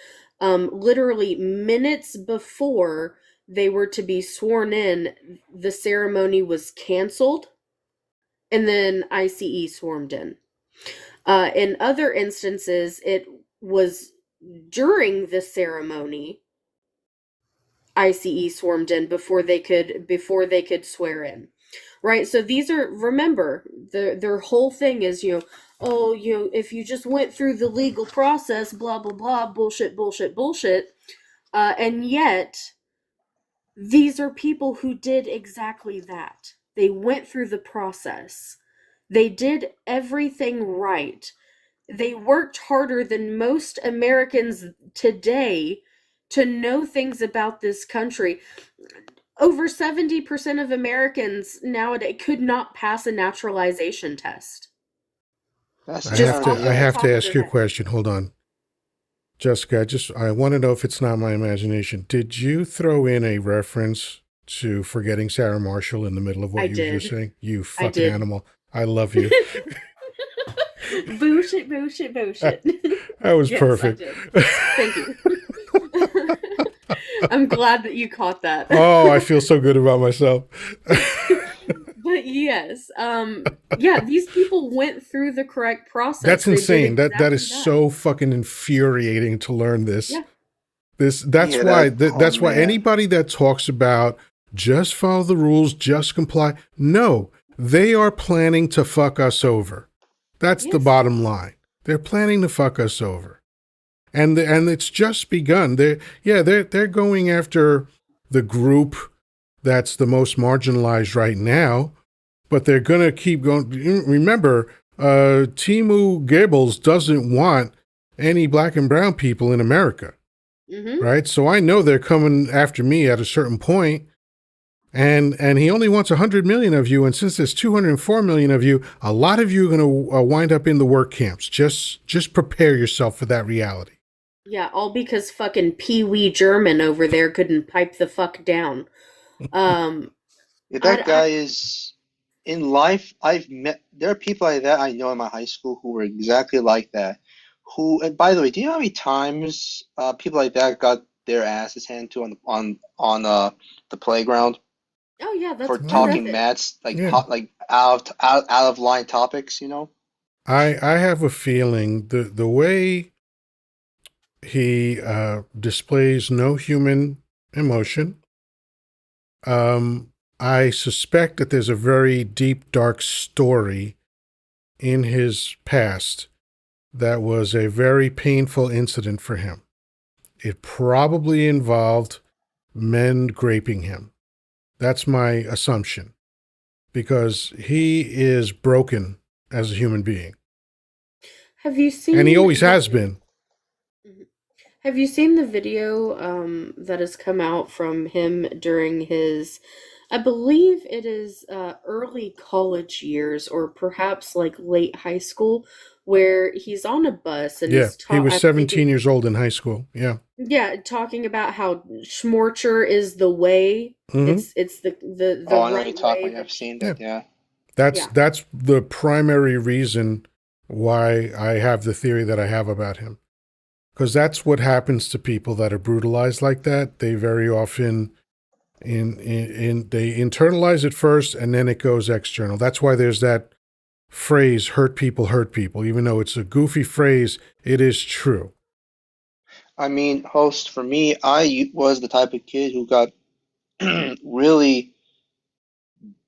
literally minutes before they were to be sworn in, the ceremony was canceled and then ICE swarmed in. In other instances, it was during the ceremony ICE swarmed in before they could swear in. Right? So these are, remember, their whole thing is, oh, if you just went through the legal process, blah blah blah, bullshit, bullshit, bullshit. And yet these are people who did exactly that. They went through the process. They did everything right. They worked harder than most Americans today to know things about this country. Over 70% of Americans nowadays could not pass a naturalization test. that's Just off I of the yeah. have to top of ask their you a head. question. Hold on. Jessica, I want to know if it's not my imagination. Did you throw in a reference to Forgetting Sarah Marshall in the middle of I what you were just did. saying? You I fucking did. animal. I love you. Bullshit, bullshit, bullshit. That was Yes, I perfect. did. Thank you. I'm glad that you caught that. Oh, I feel so good about myself. But yes, yeah, these people went through the correct process. That's They did insane. That exactly is that. so fucking infuriating to learn this. Yeah. That's Yeah, why that oh that's why man. anybody that talks about just follow the rules, just comply. No, they are planning to fuck us over. That's the Yes. bottom line. They're planning to fuck us over. And it's just begun. They're going after the group that's the most marginalized right now, but they're going to keep going. Remember, Timu Goebbels doesn't want any black and brown people in America, Mm-hmm. right? So I know they're coming after me at a certain point, and he only wants 100 million of you. And since there's 204 million of you, a lot of you are going to wind up in the work camps. Just prepare yourself for that reality. Yeah, all because fucking Pee Wee German over there couldn't pipe the fuck down. Um, Yeah, I, that I, guy is in life, there are people like that I know in my high school who were exactly like that. Who, and by the way, do you know how many times people like that got their asses handed to the playground Oh yeah, for that's part of talking it. mats, like Yeah. hot, like out of line topics, you know? I have a feeling the way he displays no human emotion. I suspect that there's a very deep, dark story in his past that was a very painful incident for him. It probably involved men graping him. That's my assumption because he is broken as a human being, Have you and he seen always has the been. Mhm. Have you seen the video that has come out from him during his, I believe it is early college years or perhaps like late high school, where he's on a bus and Yeah, he's he was I think 17 years old in high school. Yeah. yeah, talking about how schmorcher is the way. Hmm. It's the Oh, I know what you're right way talking about. that I've seen Yeah. that, yeah. yeah. That's the primary reason why I have the theory that I have about him. Because that's what happens to people that are brutalized like that. They very often they internalize it first and then it goes external. That's why there's that phrase hurt people, even though it's a goofy phrase, it is true. I mean, host, for me, was the type of kid who got really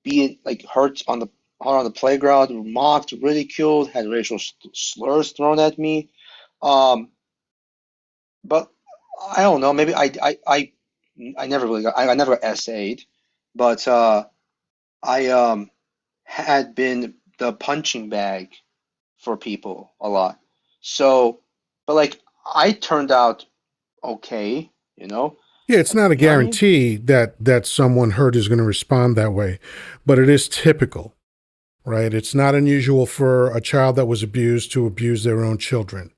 being like hurt on the playground, mocked, ridiculed, had racial slurs thrown at me. Um, but I don't know. Maybe I never really I never got essayed, but I had been the punching bag for people a lot. So, but like I turned out okay, you know. Yeah, it's not a You know what I mean? guarantee that someone hurt is going to respond that way, but it is typical, right? It's not unusual for a child that was abused to abuse their own children,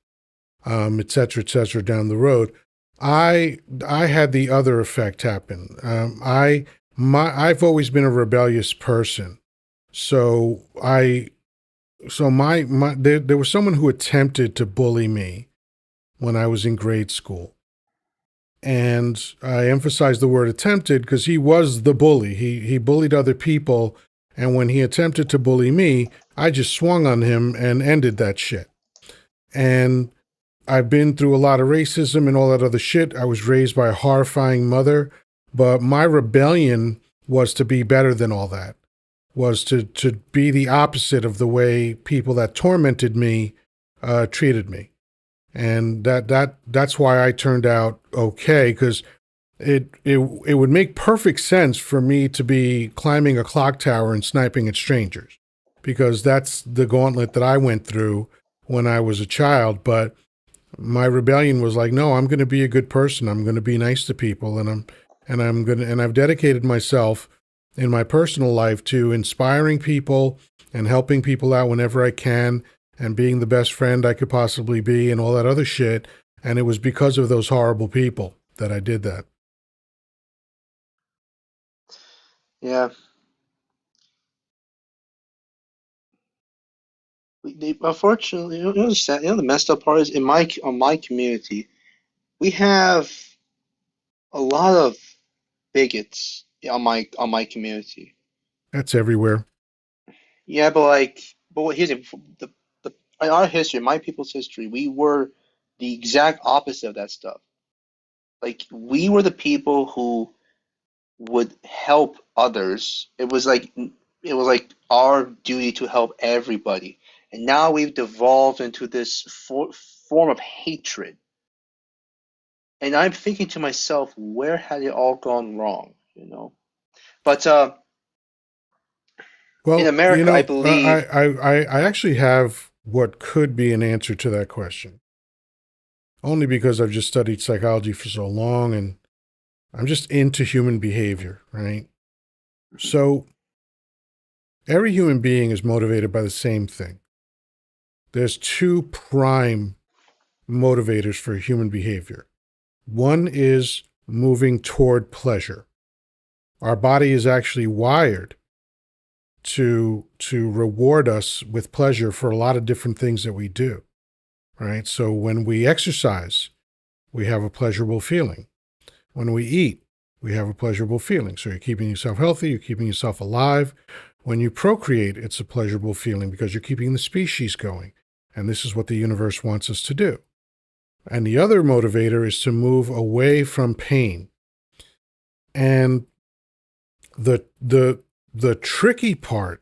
et cetera, down the road. I had the other effect happen. I've always been a rebellious person, so there was someone who attempted to bully me when I was in grade school, and I emphasize the word attempted because he was the bully. He bullied other people, and when he attempted to bully me, I just swung on him and ended that shit. And I've been through a lot of racism and all that other shit. I was raised by a horrifying mother, but my rebellion was to be better than all that, was to be the opposite of the way people that tormented me treated me. And that's why I turned out okay, because it would make perfect sense for me to be climbing a clock tower and sniping at strangers, because that's the gauntlet that I went through when I was a child. But my rebellion was like, no, I'm going to be a good person. I'm going to be nice to people, and I've dedicated myself in my personal life to inspiring people and helping people out whenever I can and being the best friend I could possibly be and all that other shit. And it was because of those horrible people that I did that. Yeah. Unfortunately, the messed up part is in my community, we have a lot of bigots on my community. That's everywhere. Yeah, but here's the in our history, my people's history, we were the exact opposite of that stuff. Like we were the people who would help others. It was like our duty to help everybody. And now we've devolved into this form of hatred. And I'm thinking to myself, where had it all gone wrong? You know. But in Well, America, I believe. I actually have what could be an answer to that question, only because I've just studied psychology for so long and I'm just into human behavior, right? So every human being is motivated by the same thing. There's two prime motivators for human behavior. One is moving toward pleasure. Our body is actually wired to reward us with pleasure for a lot of different things that we do, right? So when we exercise, we have a pleasurable feeling. When we eat, we have a pleasurable feeling. So you're keeping yourself healthy, you're keeping yourself alive. When you procreate, it's a pleasurable feeling because you're keeping the species going. And this is what the universe wants us to do. And the other motivator is to move away from pain. And the tricky part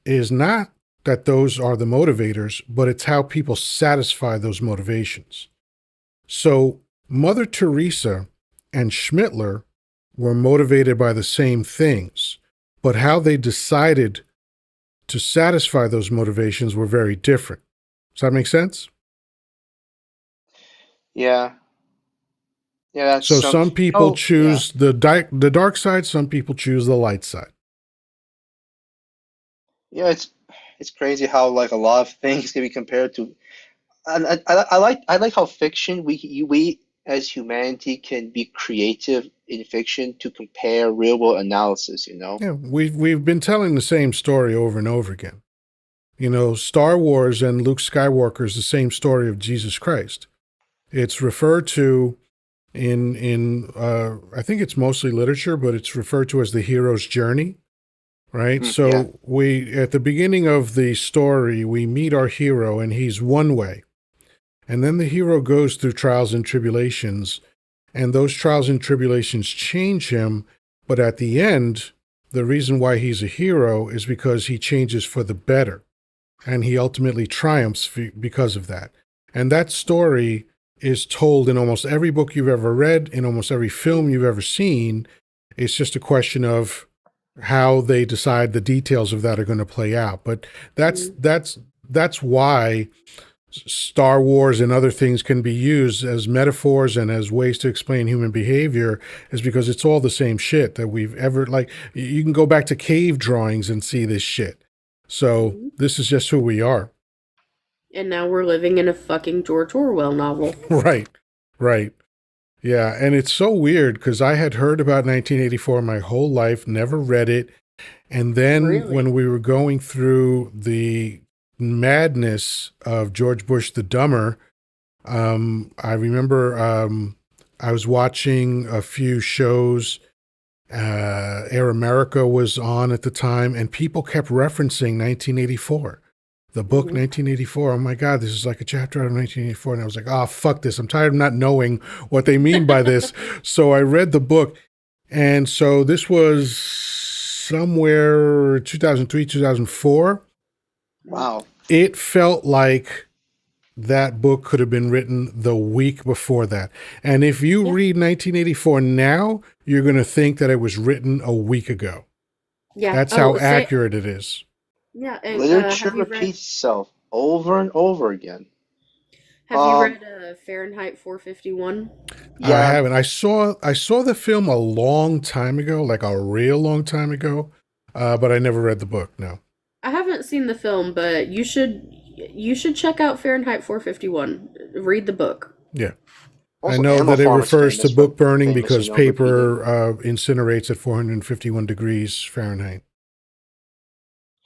is not that those are the motivators, but it's how people satisfy those motivations. So Mother Teresa and Schmittler were motivated by the same things, but how they decided to satisfy those motivations were very different. Does that make sense? Yeah. Yeah, that's So some. some people Oh, yeah. choose the dark side, some people choose the light side. Yeah, it's crazy how like a lot of things can be compared to. And I like how fiction we as humanity can be creative in fiction to compare real world analysis, you know? Yeah, we've been telling the same story over and over again. You know, Star Wars and Luke Skywalker is the same story of Jesus Christ. It's referred to in I think it's mostly literature, but it's referred to as the hero's journey, right? Yeah. So we at the beginning of the story, we meet our hero and he's one way. And then the hero goes through trials and tribulations, and those trials and tribulations change him, but at the end, the reason why he's a hero is because he changes for the better. And he ultimately triumphs because of that. And that story is told in almost every book you've ever read, in almost every film you've ever seen. It's just a question of how they decide the details of that are going to play out. But that's why Star Wars and other things can be used as metaphors and as ways to explain human behavior, is because it's all the same shit that we've ever, like, you can go back to cave drawings and see this shit. So this is just who we are. And now we're living in a fucking George Orwell novel. Right. Right. Yeah. And it's so weird because I had heard about 1984 my whole life, never read it. And then Really? when we were going through the madness of George Bush the Dumber, I remember I was watching a few shows. Air America was on at the time, and people kept referencing 1984. The book 1984. Oh my God, this is like a chapter out of 1984. And I was like, oh, fuck this. I'm tired of not knowing what they mean by this. So I read the book. And so this was somewhere 2003, 2004. Wow. It felt like that book could have been written the week before that. And if you read 1984 now, you're going to think that it was written a week ago. Yeah. That's Oh, how accurate it is. Yeah. And Literature have you read repeats itself over and over again. have you Um, read Fahrenheit 451? I yeah, haven't. I saw the film a long time ago, like a real long time ago, but I never read the book. No. I haven't seen the film, but you should check out Fahrenheit 451. Read the book. Yeah. I also know Animal that it Farm is refers to famous for book burning famous, because repeating. paper incinerates at 451 degrees Fahrenheit.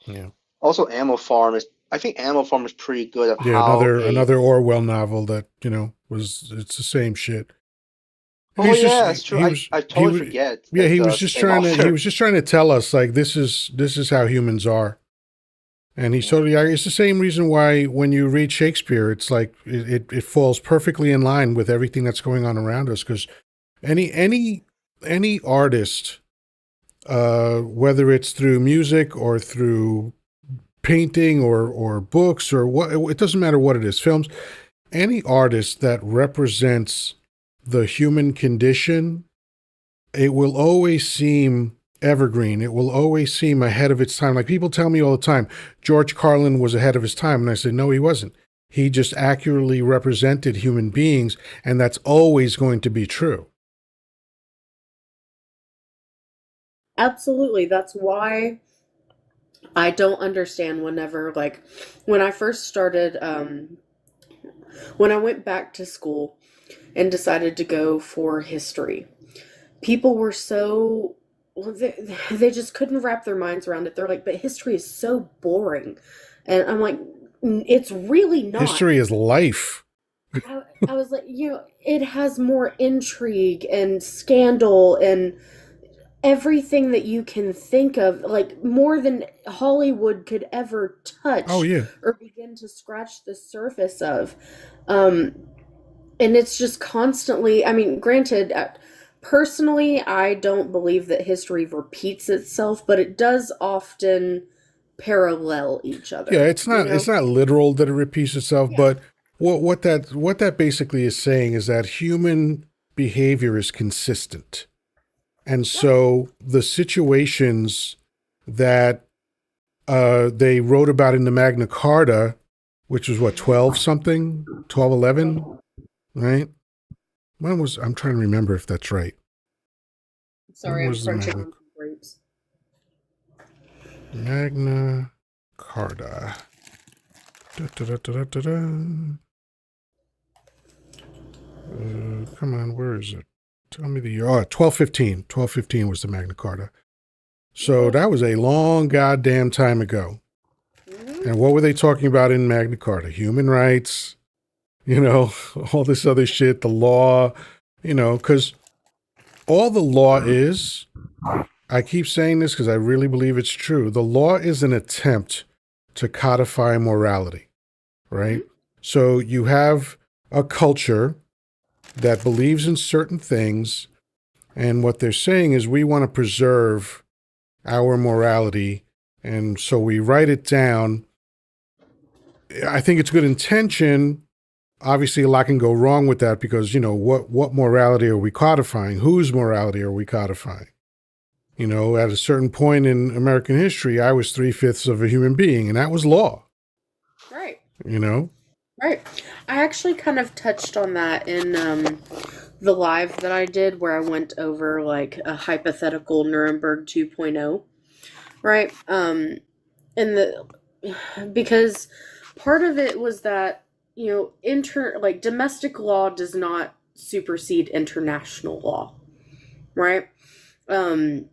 Yeah. Also, Animal Farm is. I think Animal Farm is pretty good at Yeah, how a. another Orwell novel that, it's the same shit. Oh He's just yeah, that's true. I he totally was forget yeah, that he was it's the just same trying to he author. was just trying to tell us like this is how humans are. And he's Yeah. totally it's the same reason why when you read Shakespeare, it's like it falls perfectly in line with everything that's going on around us because any artist, whether it's through music or through painting or books or what, it doesn't matter what it is, films, any artist that represents the human condition, it will always seem evergreen. It will always seem ahead of its time. Like people tell me all the time, George Carlin was ahead of his time. And I say, no, he wasn't. He just accurately represented human beings, and that's always going to be true. Absolutely. That's why I don't understand whenever, like, when I first started, when I went back to school and decided to go for history, people were so well, they just couldn't wrap their minds around it. They're like, but history is so boring. And I'm like, it's really not. History is life. I was like, it has more intrigue and scandal and everything that you can think of, like more than Hollywood could ever Oh touch yeah. or begin to scratch the surface of. Um, and it's just constantly, I mean, granted, personally, I don't believe that history repeats itself, but it does often parallel each Yeah, other, it's not literal that it repeats itself, Yeah. but what that basically is saying is that human behavior is consistent. And Right. so the situations that they wrote about in the Magna Carta, which was what, 12 something, 1211, right? I'm trying to remember if that's right. When Sorry, I'm was the crunching on some grapes. Magna Carta? Da, da, da, da, da, da. Come on, where is it? Tell me the year. Oh, 1215. 1215 was the Magna Carta. So Okay. that was a long goddamn time ago. Mhm. And what were they talking about in Magna Carta? Human rights, all this other shit, the law, because all the law is, I keep saying this because I really believe it's true. The law is an attempt to codify morality, right? Mhm. So you have a culture that believes in certain things, and what they're saying is we want to preserve our morality, and so we write it down. I think it's good intention. Obviously, a lot can go wrong with that because, what morality are we codifying? Whose morality are we codifying? At a certain point in American history, I was 3/5 of a human being, and that was law, Right. you know? Right. I actually kind of touched on that in the live that I did where I went over like a hypothetical Nuremberg 2.0, right? And the because part of it was that, like domestic law does not supersede international law, right? Um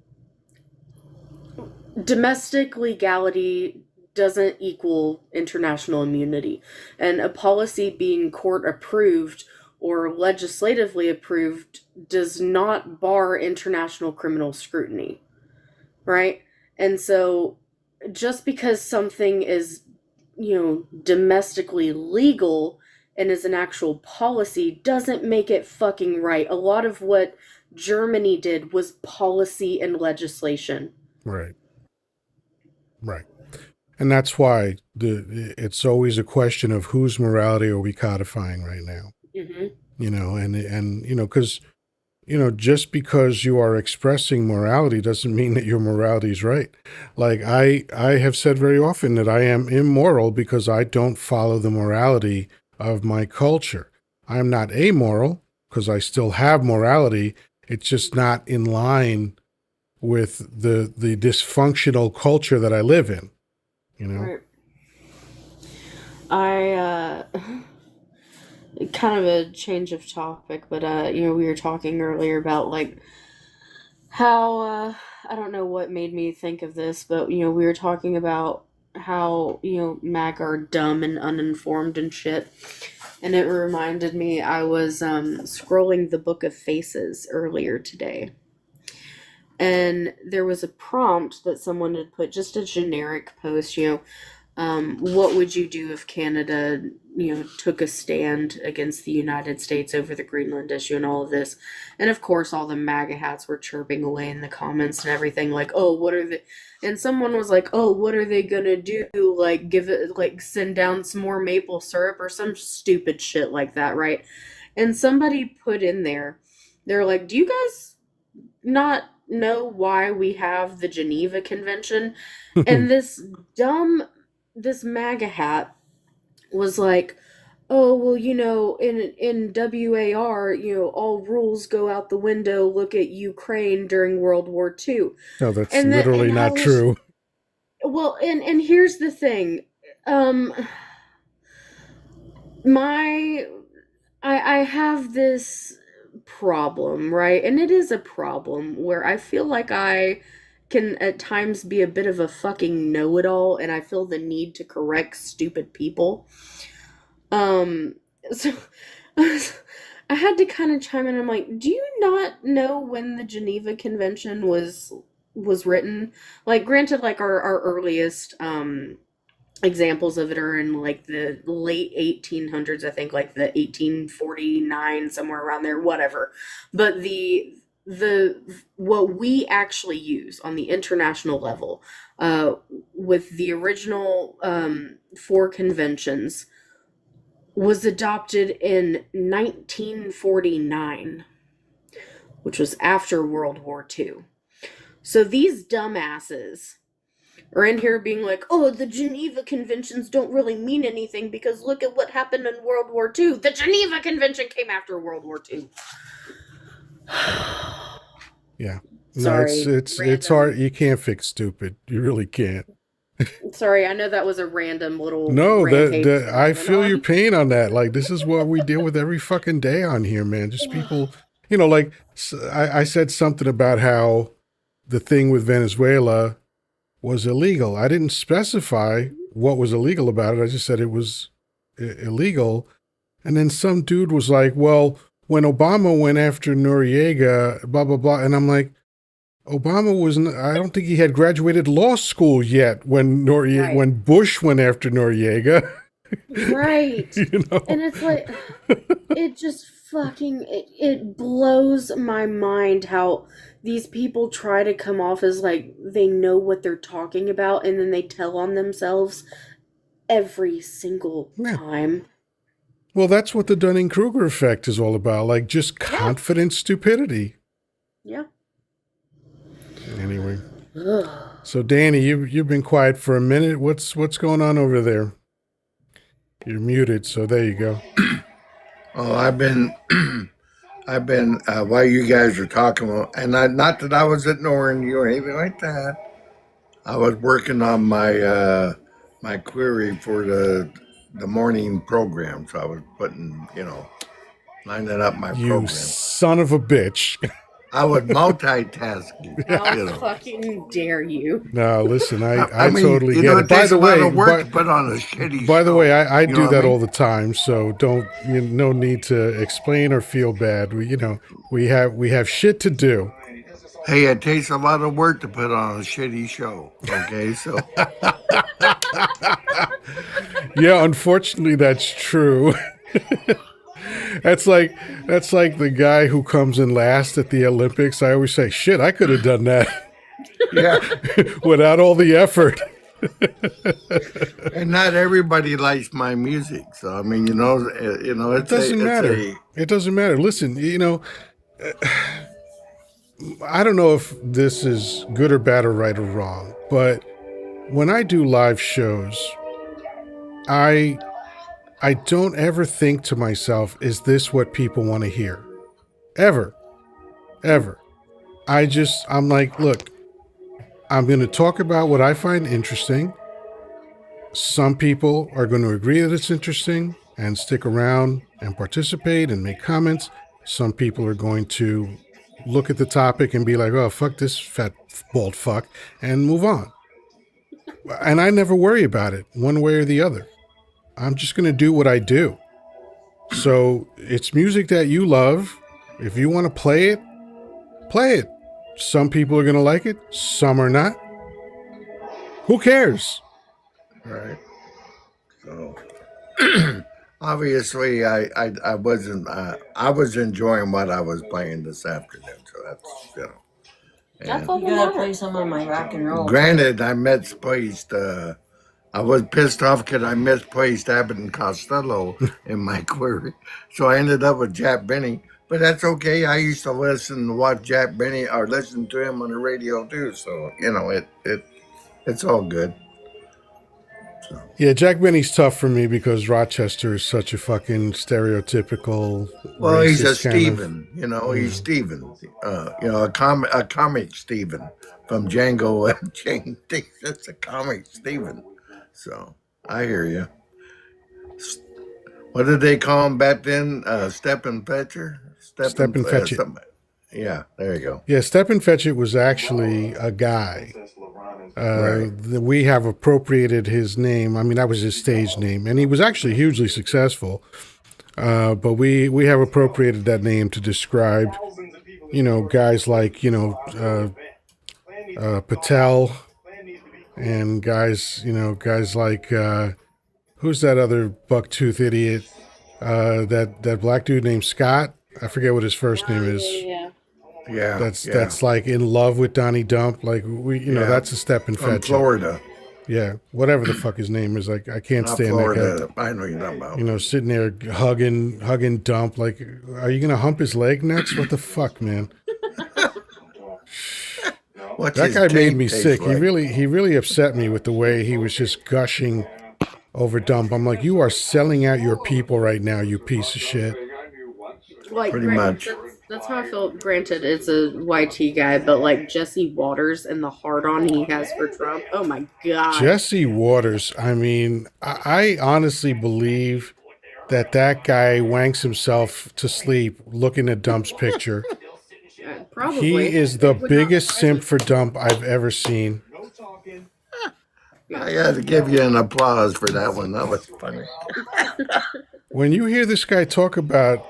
Domestic legality doesn't equal international immunity. And a policy being court approved or legislatively approved does not bar international criminal scrutiny, right? And so just because something is, domestically legal and is an actual policy doesn't make it fucking right. A lot of what Germany did was policy and legislation. Right, right. And that's why it's always a question of whose morality are we codifying right now? Hmm. Because, just because you are expressing morality doesn't mean that your morality is right. Like I have said very often that I am immoral because I don't follow the morality of my culture. I am not amoral because I still have morality. It's just not in line with the dysfunctional culture that I live in, you know? Right. I kind of a change of topic, but we were talking earlier about like how I don't know what made me think of this, but we were talking about how MAG are dumb and uninformed and shit, and it reminded me I was scrolling the Book of Faces earlier today, and there was a prompt that someone had put, just a generic post, what would you do if Canada, took a stand against the United States over the Greenland issue and all of this? And of course, all the MAGA hats were chirping away in the comments and everything, like, oh, what are they? And someone was like, oh, what are they gonna do? Like, give it, like, send down some more maple syrup or some stupid shit like that, right? And somebody put in there, they're like, do you guys not know why we have the Geneva Convention? And this MAGA hat was like, oh well, in WAR, all rules go out the window. Look at Ukraine during World War II. No, that's And that literally and I not was true. well, and here's the thing. Um my I have this problem, right? And it is a problem where I feel like I can at times be a bit of a fucking know-it-all and I feel the need to correct stupid people. Um, so I had to kind of chime in. I'm like, do you not know when the Geneva Convention was written? Like, granted, like our earliest examples of it are in like the late 1800s, I think, like the 1849, somewhere around there, whatever. But the what we actually use on the international level, with the original four conventions, was adopted in 1949, which was after World War II. So these dumbasses are in here being like, oh, the Geneva Conventions don't really mean anything because look at what happened in World War II. The Geneva Convention came after World War II. Yeah. No, Sorry. it's hard. You can't fix stupid. You really can't. Sorry, I know that was a random little No, rampage that I I went feel your on. pain on that. Like, this is what we deal with every fucking day on here, man. Just people, like I said something about how the thing with Venezuela was illegal. I didn't specify what was illegal about it. I just said it was illegal. And then some dude was like, well, when Obama went after Noriega, blah, blah, blah. And I'm like, Obama I don't think he had graduated law school yet when Right. when Bush went after Noriega. Right. You know? And it's like, it just fucking, it blows my mind how these people try to come off as like they know what they're talking about and then they tell on themselves every single Yeah. time. Well, that's what the Dunning-Kruger effect is all about. Like, just confident stupidity. Yeah. Anyway. Ugh. So, Danny, you've been quiet for a minute. What's going on over there? You're muted, so there you go. Oh, I've been while you guys were talking, not that I was ignoring you or anything like that. I was working on my my query for the morning program, so I was putting, lining up my You program. son of a bitch. I was multitasking. How fucking dare you? No, listen, I mean, totally get it. It By takes the a lot way, of work to put on a shitty by the show. way, I You do know what that I mean? all the time, so no need to explain or feel bad. We have shit to do. Hey, it takes a lot of work to put on a shitty show. Okay, so Yeah, unfortunately, that's true. That's like the guy who comes in last at the Olympics. I always say, shit, I could have done that yeah. without all the effort. And not everybody likes my music, so I mean, It doesn't matter. It doesn't matter. Listen, I don't know if this is good or bad or right or wrong, but when I do live shows, I don't ever think to myself, is this what people want to hear? Ever. I'm like, look, I'm going to talk about what I find interesting. Some people are going to agree that it's interesting and stick around and participate and make comments. Some people are going to look at the topic and be like, oh, fuck this fat bald fuck, and move on. And I never worry about it one way or the other. I'm just going to do what I do. So it's music that you love. If you want to play it, play it. Some people are going to like it. Some are not. Who cares? Right. So obviously, I wasn't. I was enjoying what I was playing this afternoon. So that's. That's And all You that gotta matters. play some of my rock and roll. granted, I misplaced. I was pissed off because I misplaced Abbott and Costello in my query, so I ended up with Jack Benny. But that's okay. I used to listen to watch Jack Benny or listen to him on the radio too. So it's all good. So. Yeah, Jack Benny's tough for me because Rochester is such a fucking stereotypical. Well, he's a racist kind of- Steven. He's Steven. A comic Steven from Django and Jane. It's a comic Steven. So I hear you. What did they call him back then? Stephen Fetcher. Step and Fetch It. Yeah, there you go. Yeah, Step and Fetch It was actually a guy. Right. We have appropriated his name. I mean, that was his stage name, and he was actually hugely successful. But we have appropriated that name to describe, guys like, Patel, and guys like, who's that other bucktooth idiot? That black dude named Scott. I forget what his first name is. Yeah. That's like in love with Donnie Dump. Like that's a Step and From Fetch It. Florida. Yeah, whatever the fuck his name is. Like, I can't Not stand Florida. that guy. I know you're talking about. Sitting there hugging Dump. Like, are you gonna hump his leg next? What the fuck, man? What's That his guy made taint me taste sick. like? He really upset me with the way he was just gushing over Dump. I'm like, you are selling out your people right now, you piece of shit. Like, Pretty much. That's how I feel. Granted, it's a YT guy, but like Jesse Waters and the hard on he has for Trump. Oh my god. Jesse Waters. I mean, I honestly believe that guy wanks himself to sleep looking at Dump's picture. Probably. He is the biggest simp for Dump I've ever seen. I got to give you an applause for that one. That was funny. When you hear this guy talk about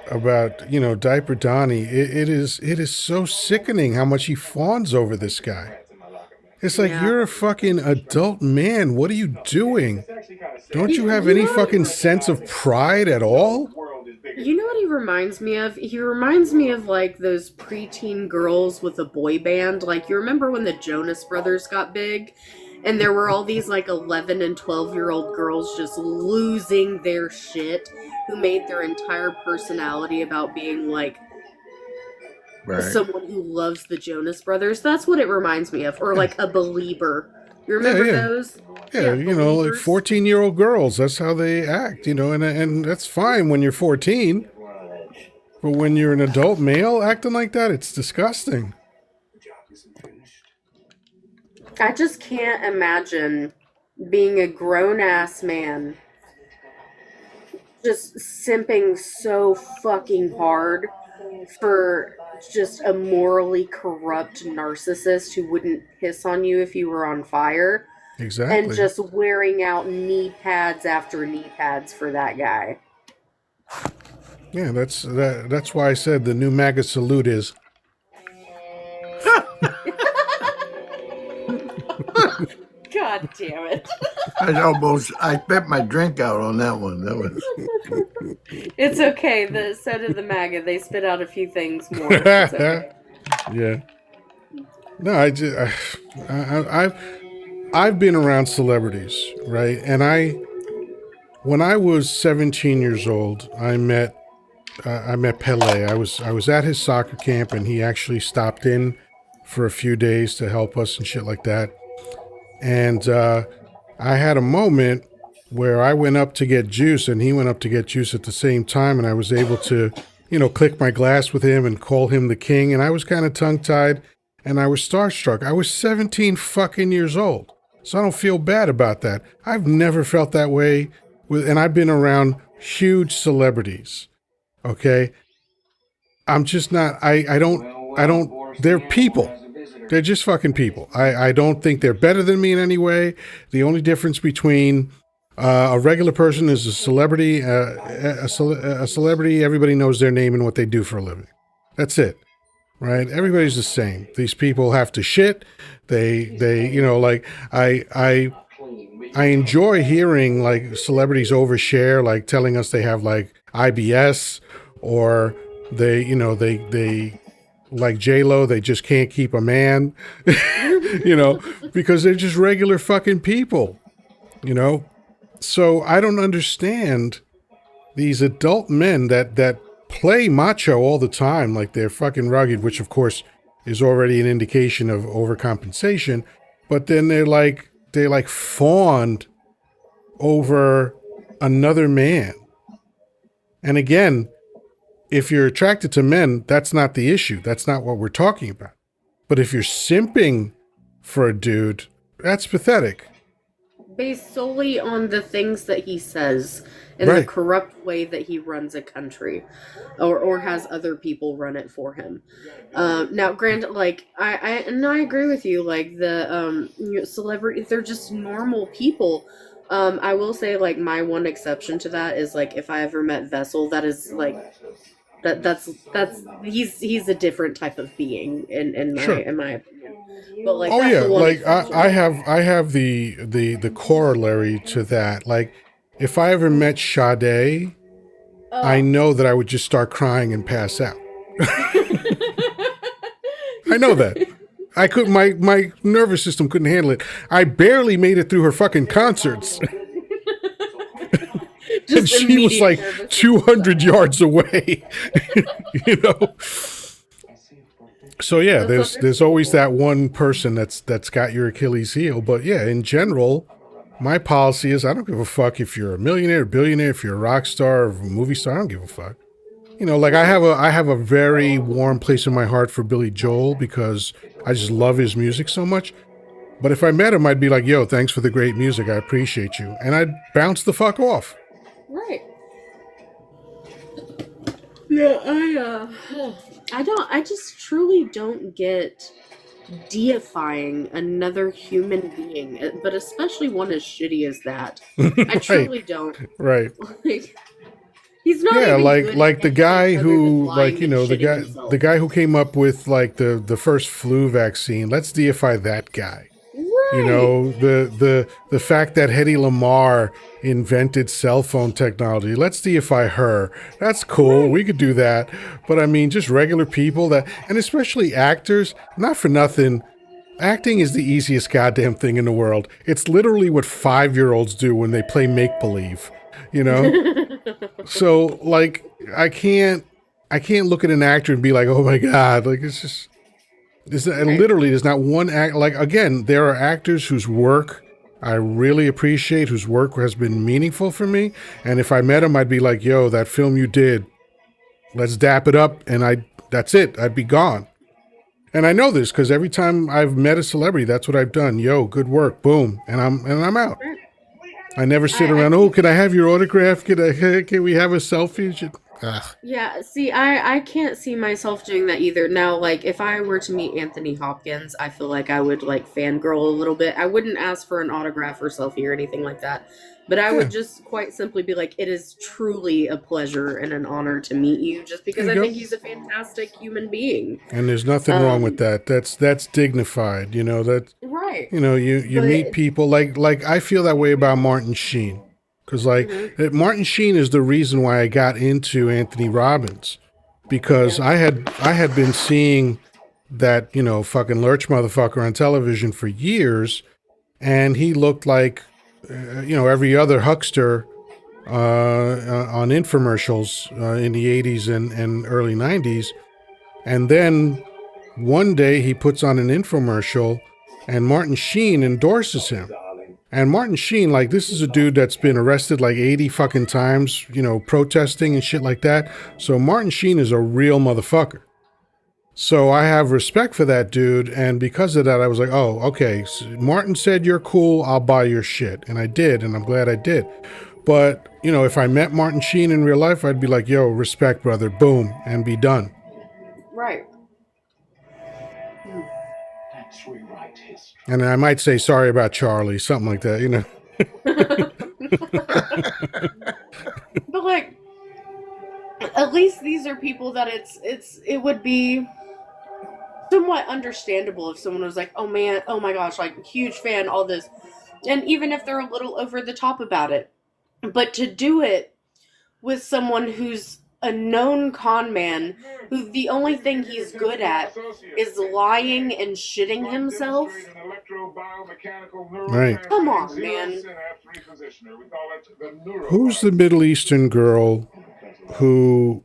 Diaper Donnie, it is so sickening how much he fawns over this guy. It's like, you're a fucking adult man. What are you doing? Don't you have any fucking sense of pride at all? You know what he reminds me of? He reminds me of like those preteen girls with a boy band. Like, you remember when the Jonas Brothers got big? And there were all these like 11 and 12-year-old girls just losing their shit, who made their entire personality about being like someone who loves the Jonas Brothers. That's what it reminds me of. Or like a Belieber. You remember those? Yeah, like 14-year-old girls. That's how they act, and that's fine when you're 14. But when you're an adult male acting like that, it's disgusting. I just can't imagine being a grown-ass man just simping so fucking hard for just a morally corrupt narcissist who wouldn't piss on you if you were on fire. Exactly. And just wearing out knee pads after knee pads for that guy. Yeah, that's why I said the new MAGA salute is... God damn it. I spit my drink out on that one. That was... It's okay. So did the MAGA. They spit out a few things more. It's okay. Yeah. No, I've been around celebrities, right? And when I was 17 years old, I met Pele. I was at his soccer camp, and he actually stopped in for a few days to help us and shit like that. And I had a moment where I went up to get juice, and he went up to get juice at the same time, and I was able to, click my glass with him and call him the king, and I was kind of tongue-tied, and I was starstruck. I was 17 fucking years old, so I don't feel bad about that. I've never felt that way, and I've been around huge celebrities, okay? I'm just not, I don't, they're people. They're just fucking people. I don't think they're better than me in any way. The only difference between a regular person is a celebrity. A celebrity, everybody knows their name and what they do for a living. That's it, right? Everybody's the same. These people have to shit. They like I enjoy hearing like celebrities overshare, like telling us they have like IBS, or they like J-Lo, they just can't keep a man, because they're just regular fucking people, So I don't understand these adult men that play macho all the time, like they're fucking rugged, which of course is already an indication of overcompensation. But then they're like fawned over another man. And again, if you're attracted to men, that's not the issue. That's not what we're talking about. But if you're simping for a dude, that's pathetic. based solely on the things that he says and the Right. corrupt way that he runs a country, or has other people run it for him. Now, granted, like I agree with you. Like celebrity, they're just normal people. I will say, like, my one exception to that is, like, if I ever met Vessel, that is like that's he's a different type of being Sure. in my opinion. But like Oh that's yeah, the one like exception. I have the corollary to that. Like, if I ever met Sade, I Oh. know that I would just start crying and pass out. I know that. I could my nervous system couldn't handle it. I barely made it through her fucking concerts. And Just she was immediate like nervous. 200 yards away. You know. So yeah, there's always that one person that's got your Achilles heel. But yeah, in general, my policy is I don't give a fuck if you're a millionaire, billionaire, if you're a rock star or a movie star. I don't give a fuck. You know, like I have a very warm place in my heart for Billy Joel because I just love his music so much. But if I met him, I'd be like, "Yo, thanks for the great music. I appreciate you," and I'd bounce the fuck off. Right. Yeah, I just truly don't get deifying another human being, but especially one as shitty as that. I Right, truly don't. right. Like, he's not Yeah, even good at like the anything guy other than who, like, lying you and know, shitting himself. the guy who came up with like the first flu vaccine. Let's deify that guy. You Right. know, the fact that Hedy Lamarr invented cell phone technology. Let's deify her. That's cool. Right. We could do that. But I mean, just regular people that, and especially actors, not for nothing. Acting is the easiest goddamn thing in the world. It's literally what 5-year-olds do when they play make believe, you know? So like I can't look at an actor and be like, "Oh my god," like it's just Right. literally there's not one act. Like, again, there are actors whose work I really appreciate, whose work has been meaningful for me, and if I met him, I'd be like, "Yo, that film you did, let's dap it up," and that's it. I'd be gone. And I know this because every time I've met a celebrity, that's what I've done. Yo, good work, boom, and I'm out. Right. I never sit I around. Oh, think can I have your autograph? Can we have a selfie? Ugh. Yeah, see, I can't see myself doing that either. Now, like, if I were to meet Anthony Hopkins, I feel like I would, like, fangirl a little bit. I wouldn't ask for an autograph or selfie or anything like that. But I Yeah, would just quite simply be like, it is truly a pleasure and an honor to meet you, just there because you I go. think he's a fantastic human being. And there's nothing wrong with Um, that. That's dignified. You know that. right. You know, you meet But, people like I feel that way about Martin Sheen, because like mhm, Martin Sheen is the reason why I got into Anthony Robbins, because yeah. I had been seeing that, you know, fucking lurch motherfucker on television for years, and he looked like you know, every other huckster on infomercials in the 80s and early 90s. And then one day he puts on an infomercial and Martin Sheen endorses him. And Martin Sheen, like, this is a dude that's been arrested like 80 fucking times, you know, protesting and shit like that. So Martin Sheen is a real motherfucker. So I have respect for that dude. And because of that, I was like, oh, okay. So Martin said you're cool. I'll buy your shit. And I did. And I'm glad I did. But, you know, if I met Martin Sheen in real life, I'd be like, yo, respect, brother. Boom. And be done. Right. And I might say sorry about Charlie, something like that, you know. But, like, at least these are people that it would be somewhat understandable if someone was like, "Oh man, oh my gosh, like, huge fan, all this," and even if they're a little over the top about it. But to do it with someone who's a known con man, who the only thing he's good at is lying and shitting himself. Right. Come on, man. Who's the Middle Eastern girl who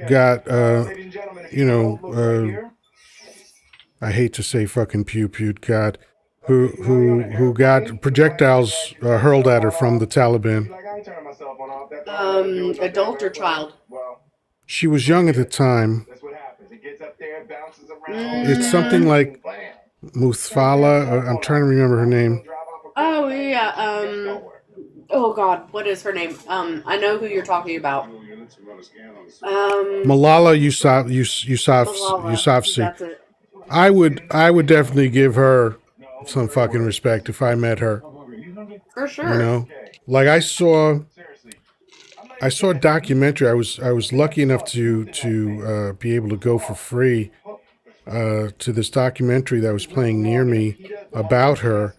got, you know, I hate to say fucking pew pew, God, who got projectiles hurled at her from the Taliban? Adult or child? She was young at the time. It's something Mm, like Muthfala. I'm trying to remember her name. oh, Oh yeah. Oh God, what is her name? I know who you're talking about. Malala Malala. Yousafzai. That's it. I would definitely give her some fucking respect if I met her. For You sure. know, like I saw a documentary. I was lucky enough to be able to go for free to this documentary that was playing near me about her.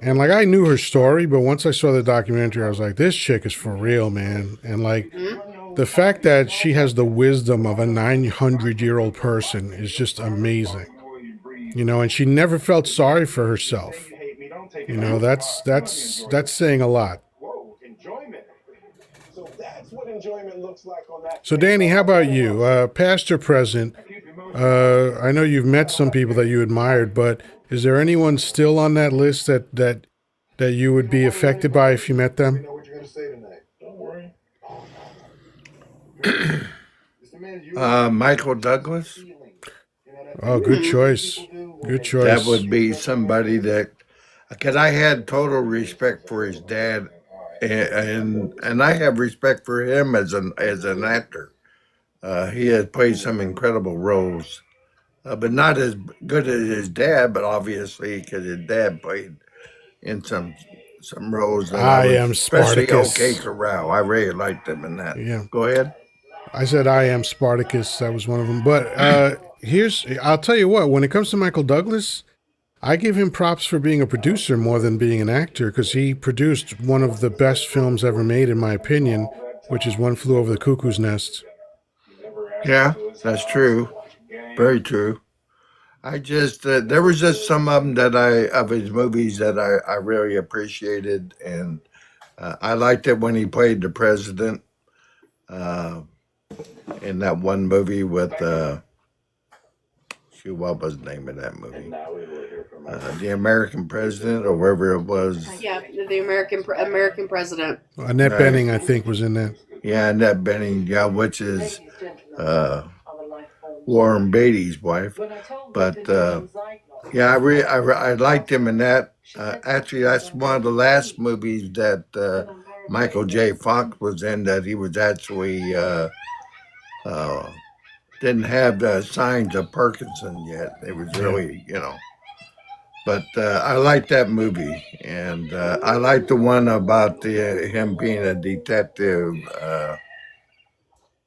And like I knew her story, but once I saw the documentary, I was like, this chick is for real, man. And like the fact that she has the wisdom of a 900-year-old person is just amazing. And she never felt sorry for herself. That's saying a lot. So Danny, how about you? Past or present? I know you've met some people that you admired, but is there anyone still on that list that you would be affected by if you met them? Michael Douglas. Oh, good choice. Good choice. That would be somebody that, because I had total respect for his dad, and I have respect for him as an actor. He has played some incredible roles, but not as good as his dad. But obviously, because his dad played in some roles that I I was, am especially Spartacus. OK Corral. I really liked him in that. Yeah. Go ahead. I said I am Spartacus. That was one of them. But I'll tell you what, when it comes to Michael Douglas, I give him props for being a producer more than being an actor, because he produced one of the best films ever made, in my opinion, which is One Flew Over the Cuckoo's Nest. Yeah, that's true. Very true. I just there was just some of them of his movies that I really appreciated, and I liked it when he played the president in that one movie with shoot, what was the name of that movie? The American President, or wherever it was. Yeah, the American president. Annette Right. Bening, I think, was in that. Yeah, and that Benning, yeah, which is Warren Beatty's wife. But yeah, I liked him in that. Actually, that's one of the last movies that Michael J. Fox was in that he was actually didn't have the signs of Parkinson yet. It was really, But I liked that movie, and I liked the one about him being a detective.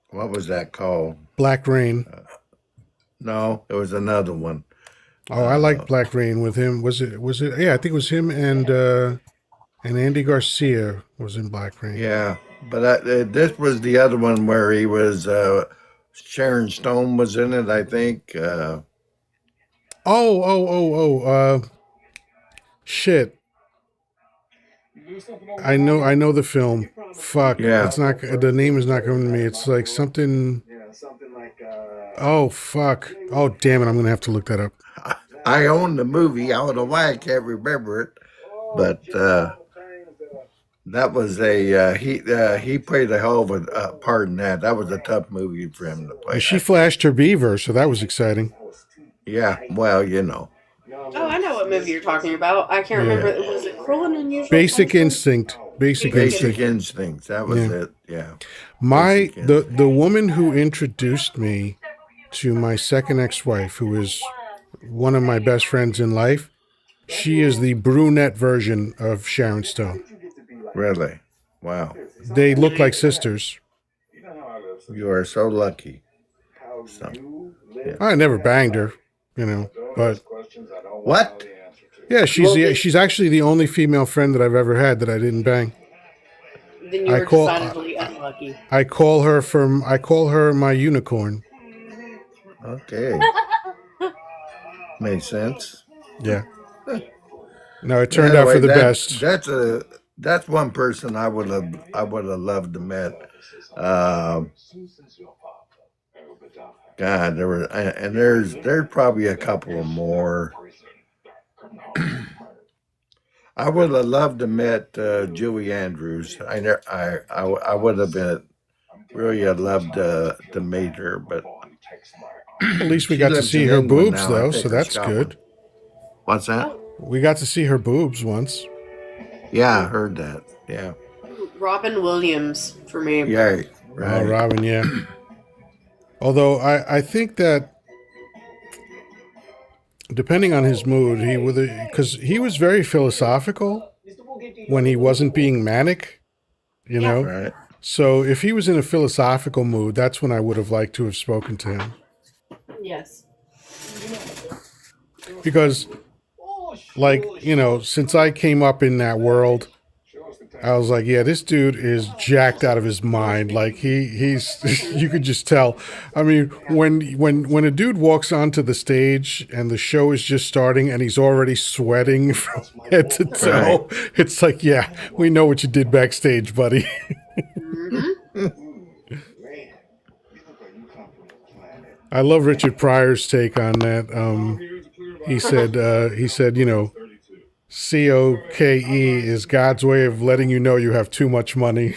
What was that called? Black Rain. No, it was another one. Oh, I like Black Rain with him. Was it? Yeah, I think it was him and Andy Garcia was in Black Rain. Yeah, but this was the other one where he was. Sharon Stone was in it, I think. Shit. I know the film. Fuck. Yeah. It's not. The name is not coming to me. It's like something. Oh fuck. Oh damn it! I'm gonna have to look that up. I own the movie. I don't know why I can't remember it, but that was he played a hell of a part in that. That was a tough movie for him to play. And she flashed her beaver, so that was exciting. Yeah, well, Oh, I know what movie you're talking about. I can't remember. Was it Cruel and Unusual? Basic Punishment? Instinct. Basic Basic Instinct. Instincts. That was Yeah. it. Yeah. The woman who introduced me to my second ex-wife, who is one of my best friends in life, she is the brunette version of Sharon Stone. Really? Wow. They look like sisters. You are so lucky. So, I never banged her, but what? yeah, she's actually the only female friend that I've ever had that I didn't bang. Then you were decidedly unlucky. I call her my unicorn. Okay. Makes sense. Yeah. No, it turned out for the best. That's one person I would have loved to met. God, there's probably a couple of more. I would have loved to met Julie Andrews. I would have been really loved to meet her, but At least we she got to lives see in her England boobs, now, I though, think, so in that's Scotland. good. What's that? We got to see her boobs once. Yeah, I heard that. Yeah. Robin Williams for me. Yeah. Oh, Right. Robin, yeah. Although I think that depending on his mood, he would, because he was very philosophical when he wasn't being manic, you know. Right. So if he was in a philosophical mood, that's when I would have liked to have spoken to him. Yes. Because, like, since I came up in that world, I was like, yeah, this dude is jacked out of his mind. Like he's you could just tell. I mean, when a dude walks onto the stage and the show is just starting and he's already sweating from head to toe, it's like, yeah, we know what you did backstage, buddy. I love Richard Pryor's take on that. He said, COKE is God's way of letting you know you have too much money.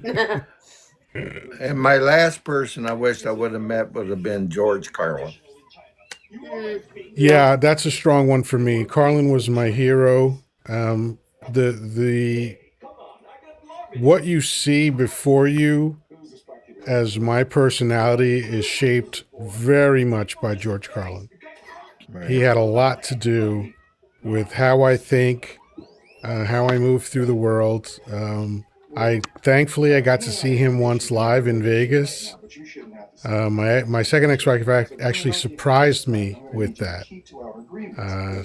And my last person I wished I would have met would have been George Carlin. Yeah, that's a strong one for me. Carlin was my hero. The what you see before you as my personality is shaped very much by George Carlin. Right. He had a lot to do with how I think, how I move through the world. I got to see him once live in Vegas. My second ex-wife actually surprised me with that.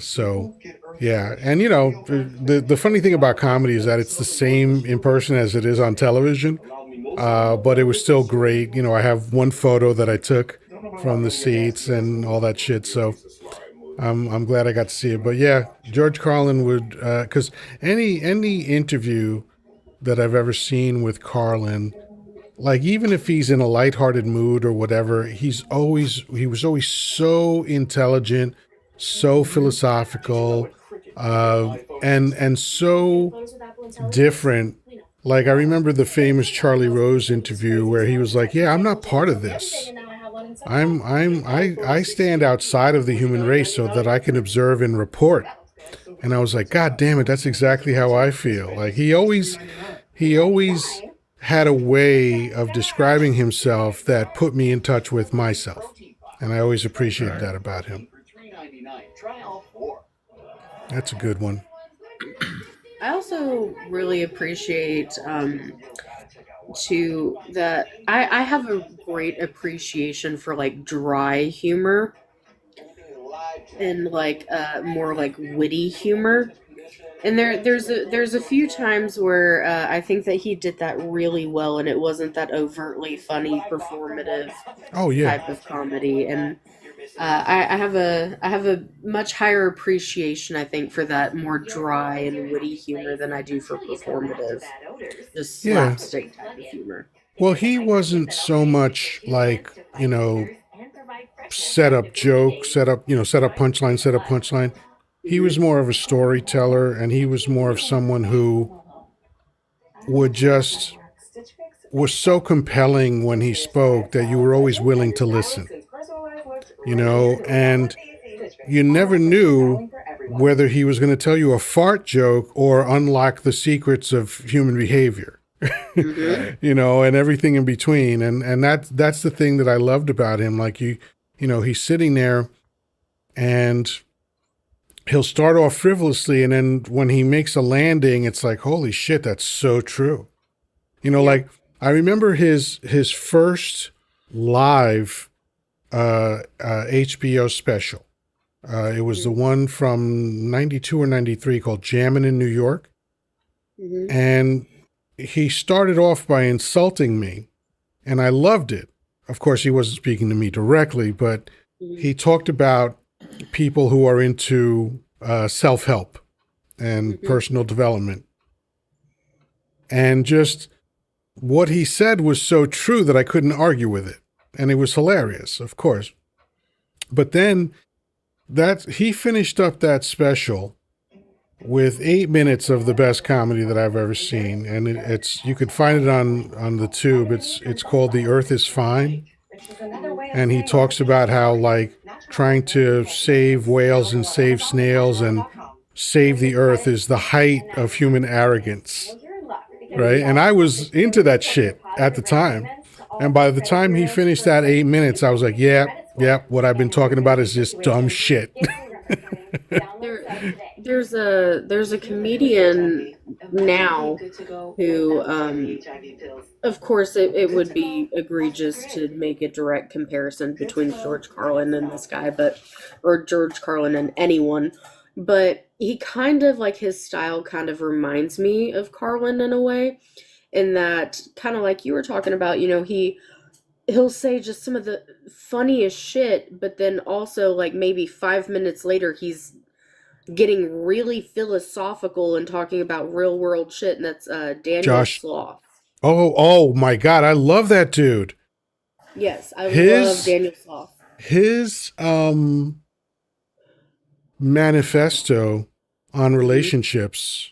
So, yeah, and the funny thing about comedy is that it's the same in person as it is on television. But it was still great. I have one photo that I took from the seats and all that shit. So I'm glad I got to see it. But yeah, George Carlin would, because any interview that I've ever seen with Carlin, like even if he's in a lighthearted mood or whatever, he was always so intelligent, so philosophical, and so different. Like I remember the famous Charlie Rose interview where he was like, "Yeah, I'm not part of this. I stand outside of the human race so that I can observe and report." And I was like, "God damn it, that's exactly how I feel." Like he always had a way of describing himself that put me in touch with myself, and I always appreciated that about him. That's a good one. I also really appreciate too that I have a great appreciation for like dry humor and like more like witty humor. And there's a few times where I think that he did that really well, and it wasn't that overtly funny, performative Oh yeah, type of comedy. And I have a much higher appreciation, I think, for that more dry and witty humor than I do for performative, just yeah. slapstick type of humor. Well, he wasn't so much like set up joke, set up punchline, set up punchline. He was more of a storyteller, and he was more of someone who would just was so compelling when he spoke that you were always willing to listen. And you never knew whether he was going to tell you a fart joke or unlock the secrets of human behavior. And everything in between. And that's the thing that I loved about him. Like he's sitting there and he'll start off frivolously, and then when he makes a landing, it's like, holy shit, that's so true. Like I remember his first live HBO special. It was the one from 92 or 93 called Jammin' in New York. And he started off by insulting me, and I loved it. Of course, he wasn't speaking to me directly, but he talked about people who are into self-help and personal development. And just what he said was so true that I couldn't argue with it. And it was hilarious, of course. But then he finished up that special with 8 minutes of the best comedy that I've ever seen. And it's you could find it on the tube. It's called The Earth is Fine. And he talks about how like trying to save whales and save snails and save the earth is the height of human arrogance, right? And I was into that shit at the time. And by the time he finished that 8 minutes, I was like, yeah, what I've been talking about is just dumb shit. There's a comedian now who, of course, it would be egregious to make a direct comparison between George Carlin and this guy, or George Carlin and anyone, but he kind of, like, his style kind of reminds me of Carlin in a way, in that, kind of like you were talking about, he'll say just some of the funniest shit, but then also, like, maybe 5 minutes later, he's getting really philosophical and talking about real world shit, and that's Daniel Josh. Sloth. Oh my God. I love that dude. Yes, I love Daniel Sloth. His manifesto on relationships,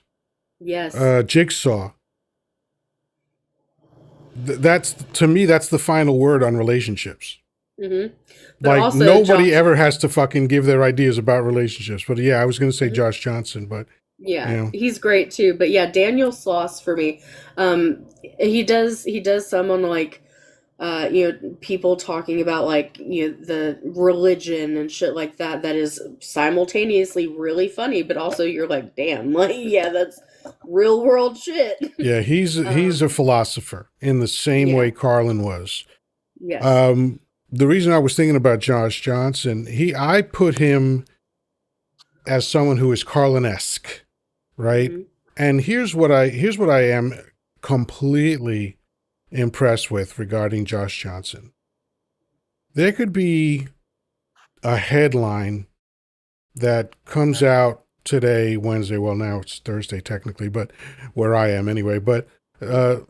Yes. Jigsaw. That's, to me, that's the final word on relationships. But Like, also nobody ever has to fucking give their ideas about relationships. But yeah, I was going to say Josh Johnson, but yeah, he's great too. But yeah, Daniel Sloss for me. He does some on, like, people talking about, like, the religion and shit like that. That is simultaneously really funny, but also you're like, damn, like, yeah, that's real world shit. yeah, he's a philosopher in the same way Carlin was. Yes. The reason I was thinking about Josh Johnson, I put him as someone who is Carlin-esque, right? And here's what I am completely impressed with regarding Josh Johnson. There could be a headline that comes out today, Wednesday. Well, now it's Thursday technically, but where I am anyway. But a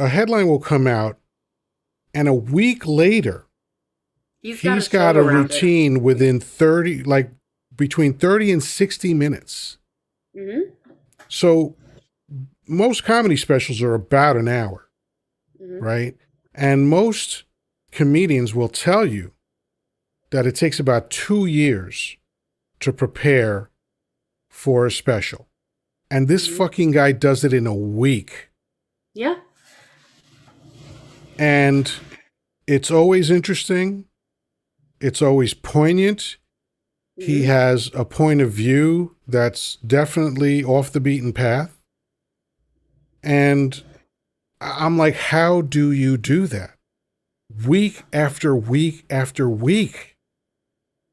headline will come out, and a week later, he's got a routine within 30, like between 30 and 60 minutes. So most comedy specials are about an hour, right? And most comedians will tell you that it takes about 2 years to prepare for a special. And this fucking guy does it in a week. Yeah. And it's always interesting. It's always poignant. He has a point of view that's definitely off the beaten path. And I'm like, how do you do that? Week after week after week.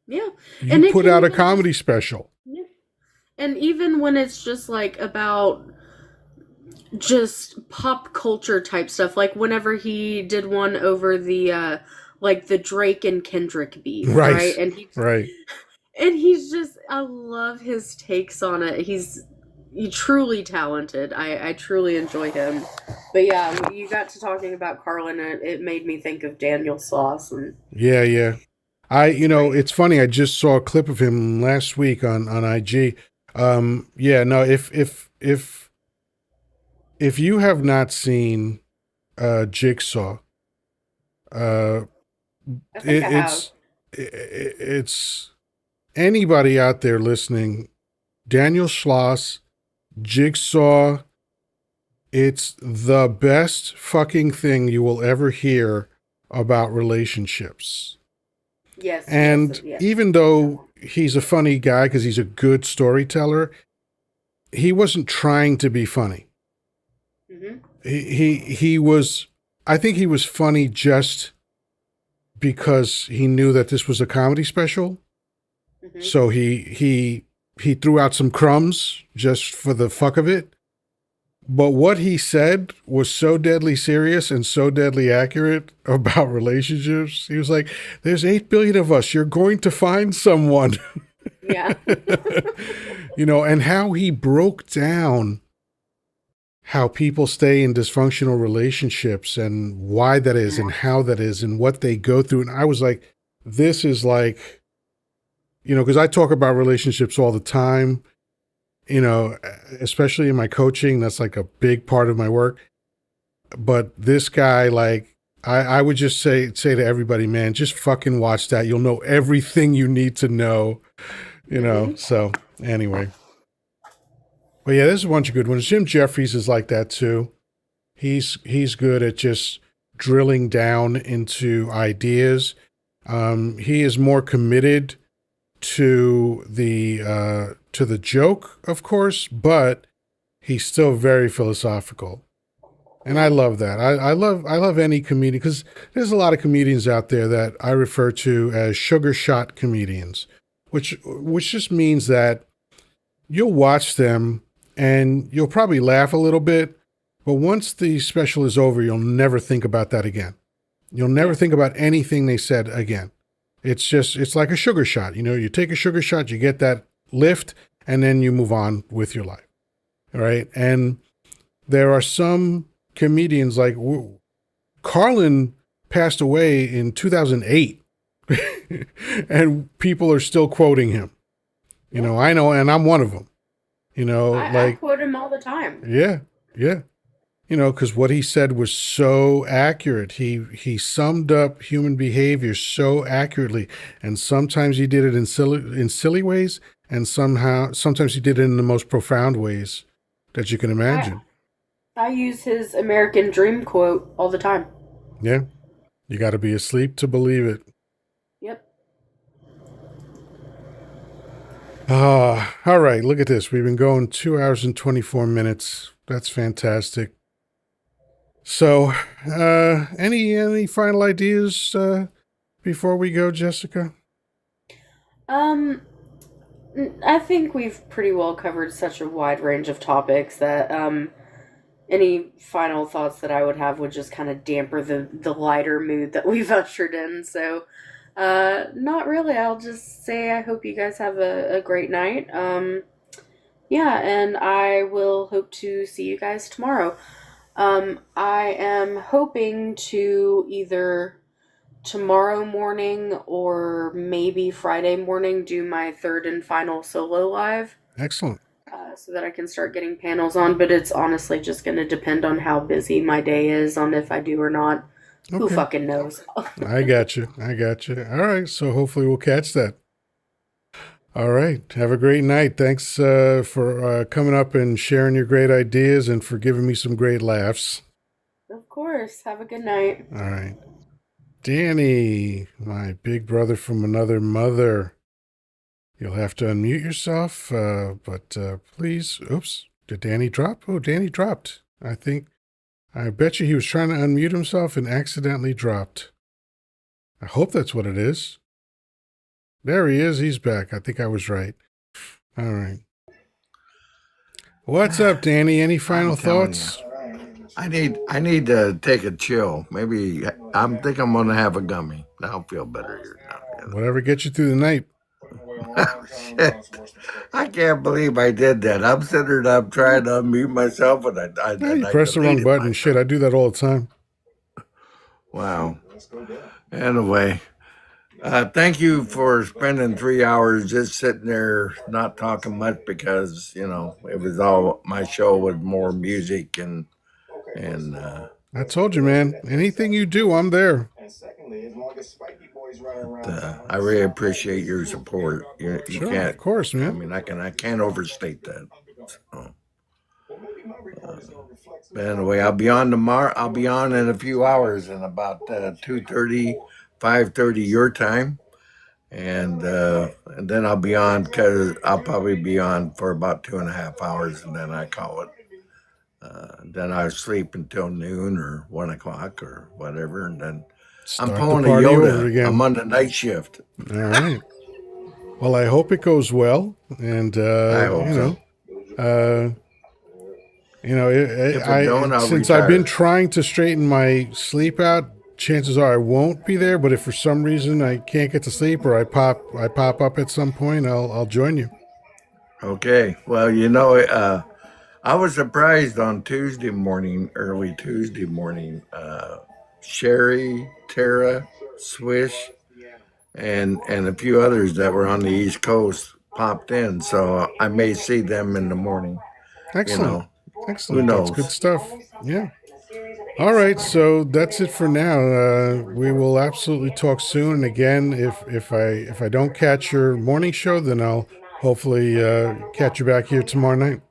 Yeah. You put out a comedy special. Yeah. And even when it's just like about just pop culture type stuff, like whenever he did one over the like the Drake and Kendrick beat, right? And he's just, I love his takes on it. He's truly talented. I truly enjoy him. But yeah, you got to talking about Carlin, and it made me think of Daniel Sloss. And yeah. It's funny. I just saw a clip of him last week on IG. If you have not seen Jigsaw, it's anybody out there listening, Daniel Sloss, Jigsaw, it's the best fucking thing you will ever hear about relationships. Yes. And even though he's a funny guy because he's a good storyteller, he wasn't trying to be funny. He was, I think he was funny just because he knew that this was a comedy special. So he threw out some crumbs just for the fuck of it. But what he said was so deadly serious and so deadly accurate about relationships. He was like, there's 8 billion of us. You're going to find someone. Yeah. And how he broke down how people stay in dysfunctional relationships and why that is and how that is and what they go through. And I was like, this is like, because I talk about relationships all the time, especially in my coaching. That's like a big part of my work. But this guy, like, I would just say to everybody, man, just fucking watch that. You'll know everything you need to know, So anyway. But yeah, there's a bunch of good ones. Jim Jeffries is like that too. He's good at just drilling down into ideas. He is more committed to the joke, of course, but he's still very philosophical. And I love that. I love any comedian because there's a lot of comedians out there that I refer to as sugar shot comedians, which just means that you'll watch them and you'll probably laugh a little bit, but once the special is over, you'll never think about that again. You'll never think about anything they said again. It's like a sugar shot. You know, you take a sugar shot, you get that lift, and then you move on with your life. All right. And there are some comedians like Carlin passed away in 2008 and people are still quoting him. You know, I know, and I'm one of them. You know, I quote him all the time. yeah. You know, because what he said was so accurate. He summed up human behavior so accurately, and sometimes he did it in silly ways, and sometimes he did it in the most profound ways that you can imagine. I use his American Dream quote all the time. Yeah, you got to be asleep to believe it. Yep. All right. Look at this. We've been going 2 hours and 24 minutes. That's fantastic. So, any final ideas before we go, Jessica? I think we've pretty well covered such a wide range of topics that any final thoughts that I would have would just kind of damper the lighter mood that we've ushered in. So, not really. I'll just say I hope you guys have a great night. Yeah, and I will hope to see you guys tomorrow. I am hoping to either tomorrow morning or maybe Friday morning do my third and final solo live Excellent. so that I can start getting panels on. But it's honestly just going to depend on how busy my day is on if I do or not. Who Okay. fucking knows? I got you. All right. So hopefully we'll catch that. All right. Have a great night. Thanks for coming up and sharing your great ideas and for giving me some great laughs. Of course. Have a good night. All right. Danny, my big brother from another mother. You'll have to unmute yourself, but please. Oops. Did Danny drop? Oh, Danny dropped. I bet you he was trying to unmute himself and accidentally dropped. I hope that's what it is. There he is. He's back. I think I was right. All right. What's up, Danny? Any final I'm telling thoughts? I need to take a chill. Maybe think I'm gonna have a gummy. I'll feel better here now. Whatever gets you through the night. Shit. I can't believe I did that. I'm sitting up trying to unmute myself, and You pressed the wrong button. Shit, I do that all the time. Wow. Anyway, thank you for spending 3 hours just sitting there not talking much because it was all my show with more music and I told you, man. Anything you do, I'm there. I really appreciate your support. You Sure, can't, of course, I man. mean, I can't overstate that. So, but anyway, I'll be on tomorrow. I'll be on in a few hours, in about 2:30, 5:30 your time, and then I'll be on because I'll probably be on for about 2.5 hours, and then I call it. Then I sleep until noon or 1 o'clock or whatever, and then I'm Start the pulling a party over Yoddah. again. I'm on the night shift. All right. Well, I hope it goes well, and I hope so. If it don't, I'll since I've been retire. trying to straighten my sleep out, chances are I won't be there. But if for some reason I can't get to sleep or I pop up at some point, I'll join you. Okay. Well, I was surprised on Tuesday morning, early Tuesday morning. Sherry, Tara, Swish, and a few others that were on the East Coast popped in, so I may see them in the morning. Excellent. Excellent. Who knows? That's good stuff. Yeah. All right. So that's it for now. We will absolutely talk soon. And again, if I don't catch your morning show, then I'll hopefully catch you back here tomorrow night.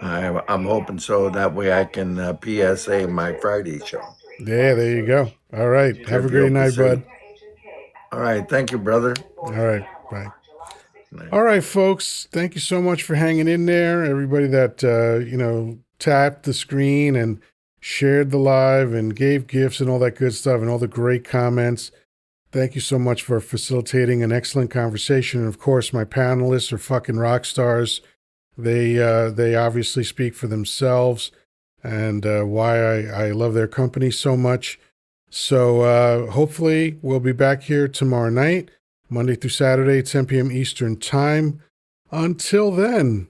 I'm hoping so. That way I can PSA my Friday show. Yeah, there you go. All right. Have a Trivial great night, Pursuit. bud. All right. Thank you, brother. All right. Bye. Night. All right, folks. Thank you so much for hanging in there. Everybody that, tapped the screen and shared the live and gave gifts and all that good stuff and all the great comments. Thank you so much for facilitating an excellent conversation. And of course, my panelists are fucking rock stars. They obviously speak for themselves and why I love their company so much. So hopefully we'll be back here tomorrow night, Monday through Saturday, 10 p.m. Eastern Time. Until then,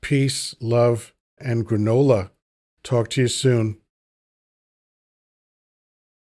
peace, love, and granola. Talk to you soon.